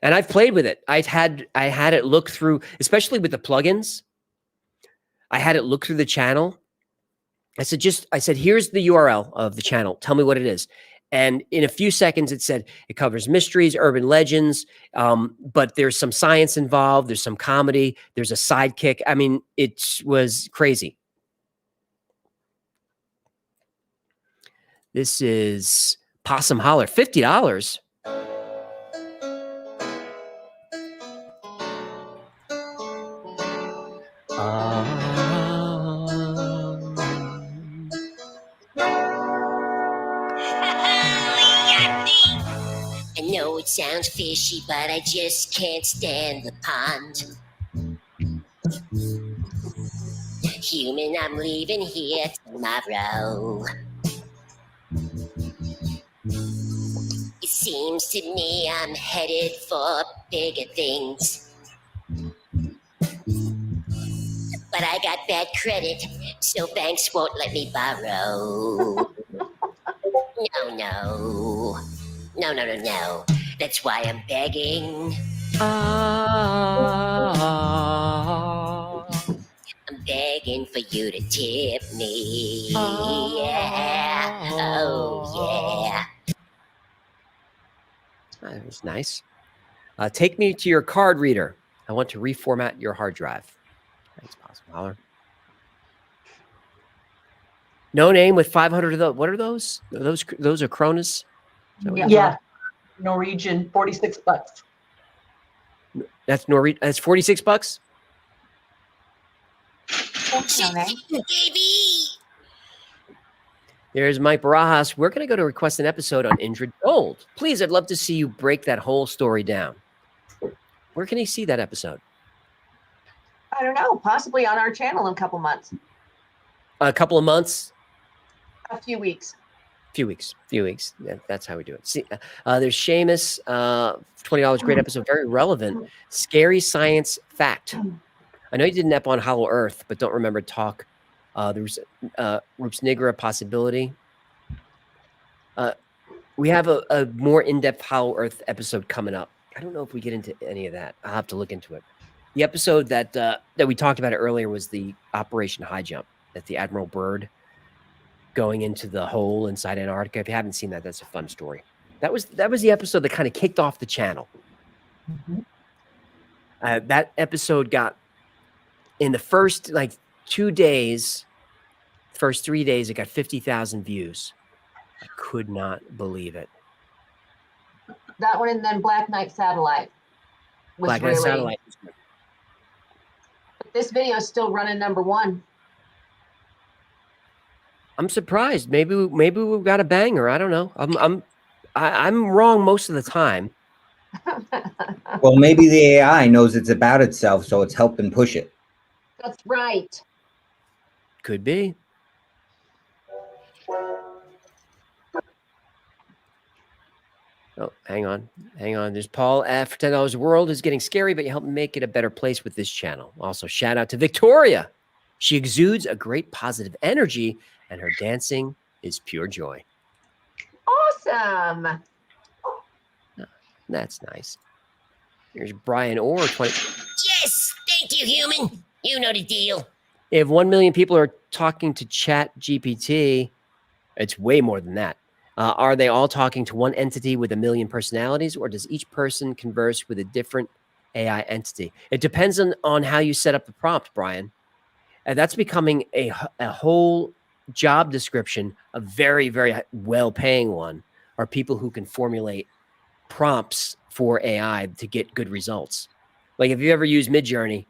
I've played with it. I had it look through, especially with the plugins. I had it look through the channel. I said, here's the URL of the channel. Tell me what it is. And in a few seconds, it said it covers mysteries, urban legends, but there's some science involved. There's some comedy. There's a sidekick. I mean, it was crazy. This is Possum Holler, $50. I know it sounds fishy, but I just can't stand the pond. Human, I'm leaving here tomorrow. It seems to me I'm headed for bigger things. But I got bad credit, so banks won't let me borrow. No. That's why I'm begging. I'm begging for you to tip me. Yeah. Oh, yeah. That was nice. Take me to your card reader. I want to reformat your hard drive. Thanks, Possum Holler. No name with 500 of those. What are those? Those are Kronas? Yeah. Norwegian, $46. That's Norwegian. That's $46? Baby! There's Mike Barajas. We're going to go to request an episode on Indrid Gold. Please, I'd love to see you break that whole story down. Where can he see that episode? I don't know. Possibly on our channel in a couple months. A couple of months? A few weeks. Few weeks. That's how we do it. See, there's Seamus, $20, great episode, very relevant. Scary science fact. I know you did an ep on Hollow Earth, but don't remember talk. There was Roops Nigra possibility. We have a more in-depth Hollow Earth episode coming up. I don't know if we get into any of that. I'll have to look into it. The episode that we talked about earlier was the Operation High Jump, that the Admiral Byrd going into the hole inside Antarctica. If you haven't seen that, that's a fun story. That was the episode that kind of kicked off the channel. That episode got, in the first 2 days, first 3 days, it got 50,000 views. I could not believe it. That one, and then Black Knight Satellite. Black Knight Satellite. This video is still running #1. I'm surprised. Maybe we've got a banger. I don't know. I'm wrong most of the time. Well, maybe the AI knows it's about itself, so it's helping push it. That's right. Could be. Oh, hang on. There's Paul F. for $10. The world is getting scary, but you help make it a better place with this channel. Also, shout out to Victoria. She exudes a great positive energy, and her dancing is pure joy. Awesome. That's nice. Here's Brian Orr, 20. Yes, thank you, human. You know the deal. If 1 million people are talking to Chat GPT, it's way more than that. Are they all talking to one entity with 1 million personalities, or does each person converse with a different AI entity? It depends on how you set up the prompt, Brian. And that's becoming a whole job description, a very, very well-paying one, are people who can formulate prompts for AI to get good results. Like if you ever use Midjourney,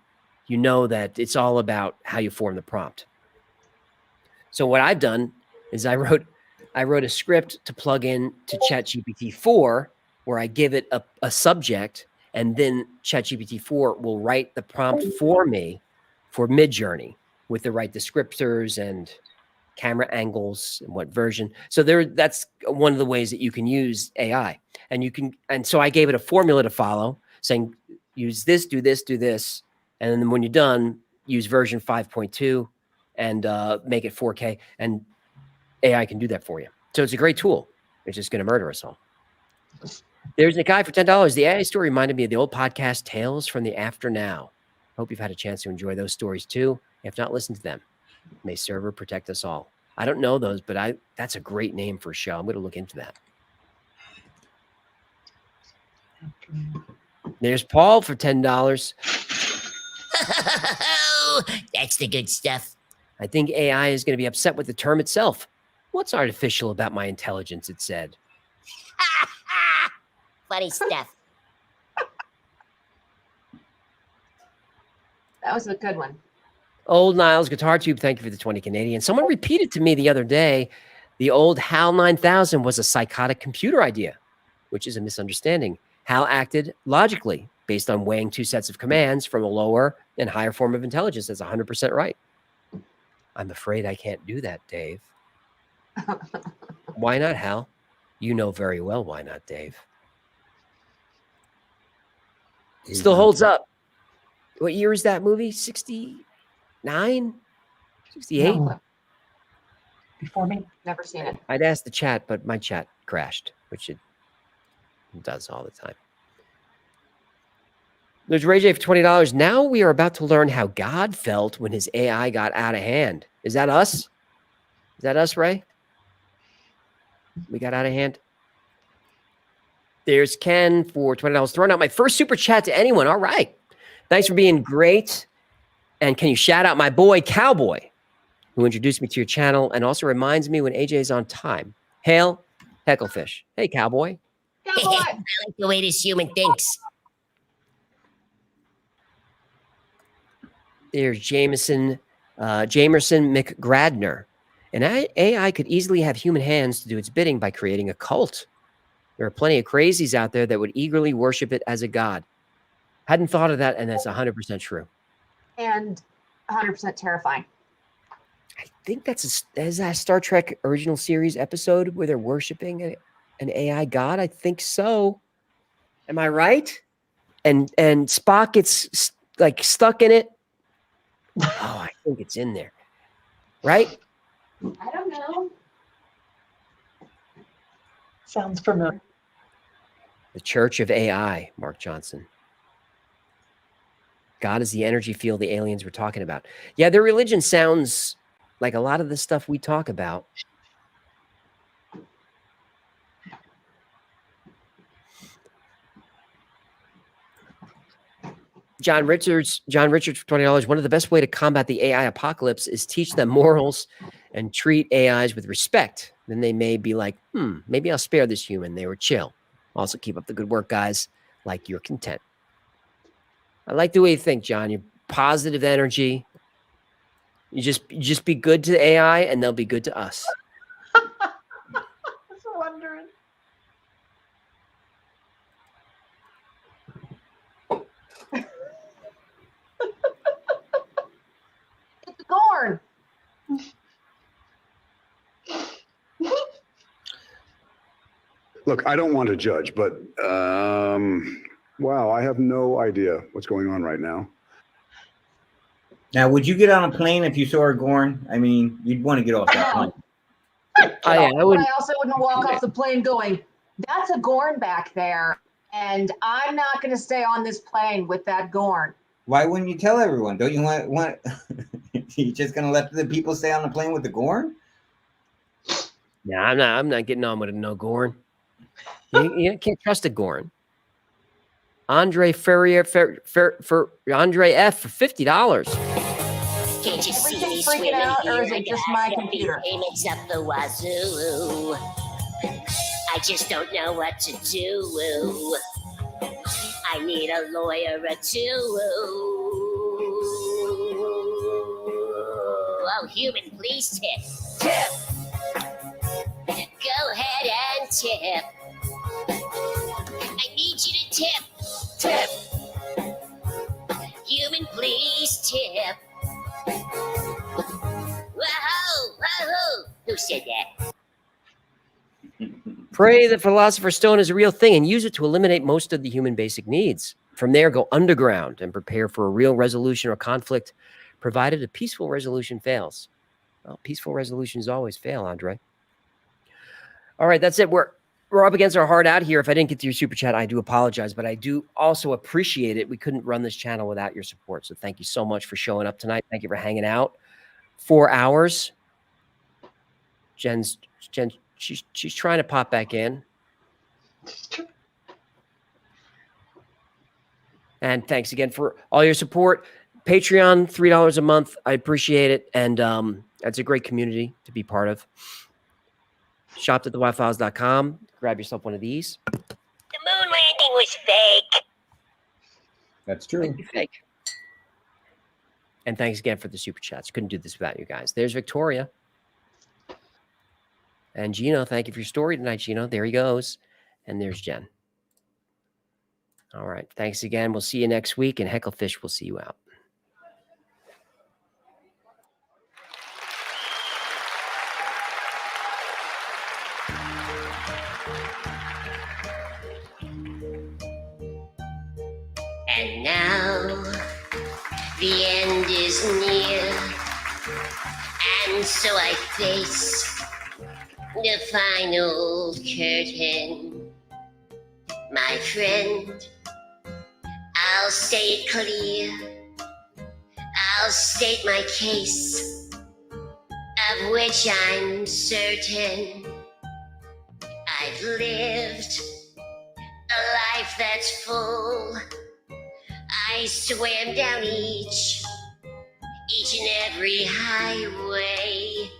you know that it's all about how you form the prompt. So what I've done is I wrote a script to plug in to ChatGPT 4, where I give it a subject, and then ChatGPT 4 will write the prompt for me for Midjourney with the right descriptors and camera angles and what version. So that's one of the ways that you can use AI. And so I gave it a formula to follow, saying use this, do this, do this, and then when you're done, use version 5.2 and make it 4K, and AI can do that for you. So it's a great tool. It's just going to murder us all. There's a guy for $10. The AI story reminded me of the old podcast Tales from the After Now. Hope you've had a chance to enjoy those stories too. If not, listen to them. May server protect us all. I don't know those, but that's a great name for a show. I'm going to look into that. There's Paul for $10. That's the good stuff. I think AI is going to be upset with the term itself. What's artificial about my intelligence, it said. Funny stuff. That was a good one. Old Niles Guitar Tube, thank you for the 20 Canadian. Someone repeated to me the other day, the old HAL 9000 was a psychotic computer idea, which is a misunderstanding. HAL acted logically based on weighing two sets of commands from a lower and higher form of intelligence. That's 100% right. I'm afraid I can't do that, Dave. Why not, Hal? You know very well why not, Dave. Still holds up. What year is that movie? 69? 68? No. Before me? Never seen it. I'd ask the chat, but my chat crashed, which it does all the time. There's Ray J for $20. Now we are about to learn how God felt when his AI got out of hand. Is that us? Is that us, Ray? We got out of hand. There's Ken for $20. Throwing out my first super chat to anyone. All right. Thanks for being great. And can you shout out my boy, Cowboy, who introduced me to your channel and also reminds me when AJ is on time. Hail, Hecklefish. Hey, Cowboy. Cowboy. I like the way this human thinks. There's Jamerson McGradner. An AI could easily have human hands to do its bidding by creating a cult. There are plenty of crazies out there that would eagerly worship it as a god. Hadn't thought of that, and that's 100% true. And 100% terrifying. think is that a Star Trek original series episode where they're worshiping an AI god. I think so. Am I right? And Spock gets like stuck in it. Oh, I think it's in there. Right? I don't know. Sounds familiar. The Church of AI, Mark Johnson. God is the energy field the aliens were talking about. Yeah, their religion sounds like a lot of the stuff we talk about. John Richards for $20. One of the best way to combat the AI apocalypse is teach them morals and treat AIs with respect. Then they may be like, maybe I'll spare this human. They were chill. Also, keep up the good work, guys. Like you're content. I like the way you think, John. You're positive energy. You just be good to the AI, and they'll be good to us. I was wondering. It's Gorn. Look, I don't want to judge, but wow, I have no idea what's going on right now. Now, would you get on a plane if you saw a Gorn? I mean, you'd want to get off that plane. I But I also wouldn't walk off the plane going, that's a Gorn back there, and I'm not going to stay on this plane with that Gorn. Why wouldn't you tell everyone? Don't you want you just gonna let the people stay on the plane with the Gorn? Yeah, I'm not getting on with a no Gorn. You can't trust a Gorn. Andre Ferrier for Andre F for $50. Can't you see me Everything's freaking swimming out, here? or is I it just got my happy computer? payments up the wazoo. I just don't know what to do. I need a lawyer or two. Oh, human, please tip. Go ahead and tip. I need you to tip. Tip. Human, please tip. Whoa, whoa, who said that? Pray that Philosopher's Stone is a real thing and use it to eliminate most of the human basic needs. From there, go underground and prepare for a real resolution or conflict, provided a peaceful resolution fails. Well, peaceful resolutions always fail, Andre. All right, that's it. We're up against our hard out here. If I didn't get to your super chat, I do apologize, but I do also appreciate it. We couldn't run this channel without your support. So thank you so much for showing up tonight. Thank you for hanging out. 4 hours. Jen, she's trying to pop back in. And thanks again for all your support. Patreon, $3 a month. I appreciate it. And that's a great community to be part of. Shop at thewildfiles.com. Grab yourself one of these. The moon landing was fake. That's true. Fake. And thanks again for the super chats. Couldn't do this without you guys. There's Victoria. And Gino, thank you for your story tonight, Gino. There he goes. And there's Jen. All right. Thanks again. We'll see you next week. And Hecklefish will see you out. And now the end is near, and so I face the final curtain. My friend, I'll say it clear. I'll state my case, of which I'm certain. I've lived a life that's full. I swam down each and every highway,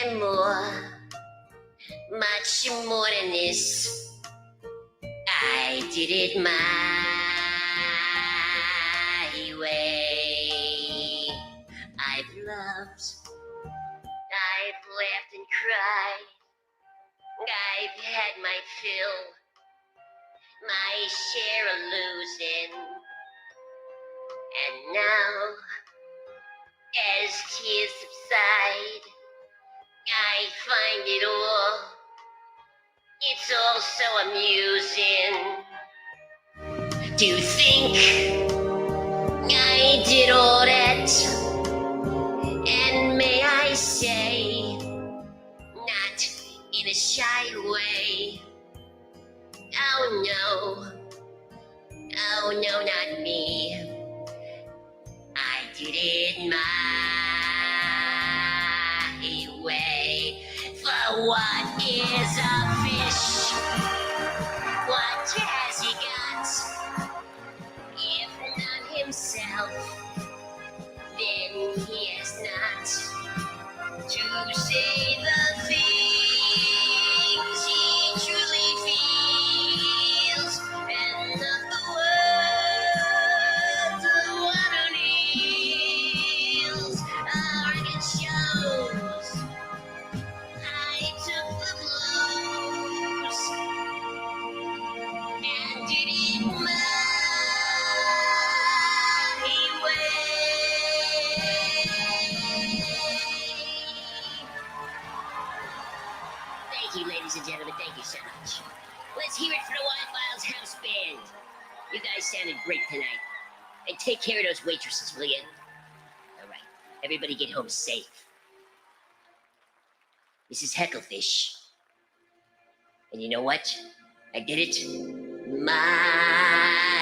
and more, much more than this. I did it my way. I've loved, I've laughed and cried. I've had my fill, my share of losing. And now As tears subside, I find it all. It's all so amusing. Do you think I did all that? And may I say, not in a shy way. Oh no, not me. I did it my way. For what is a fish? What has he got? If not himself, then he has not to say the things he truly feels, and not the words of one who kneels. Our record shows I took the blows and did it my way. Thank you, ladies and gentlemen. Thank you so much. Let's hear it for the Wild Files House Band. You guys sounded great tonight. And take care of those waitresses, will you? All right. Everybody get home safe. This is Hecklefish. And you know what? I did it my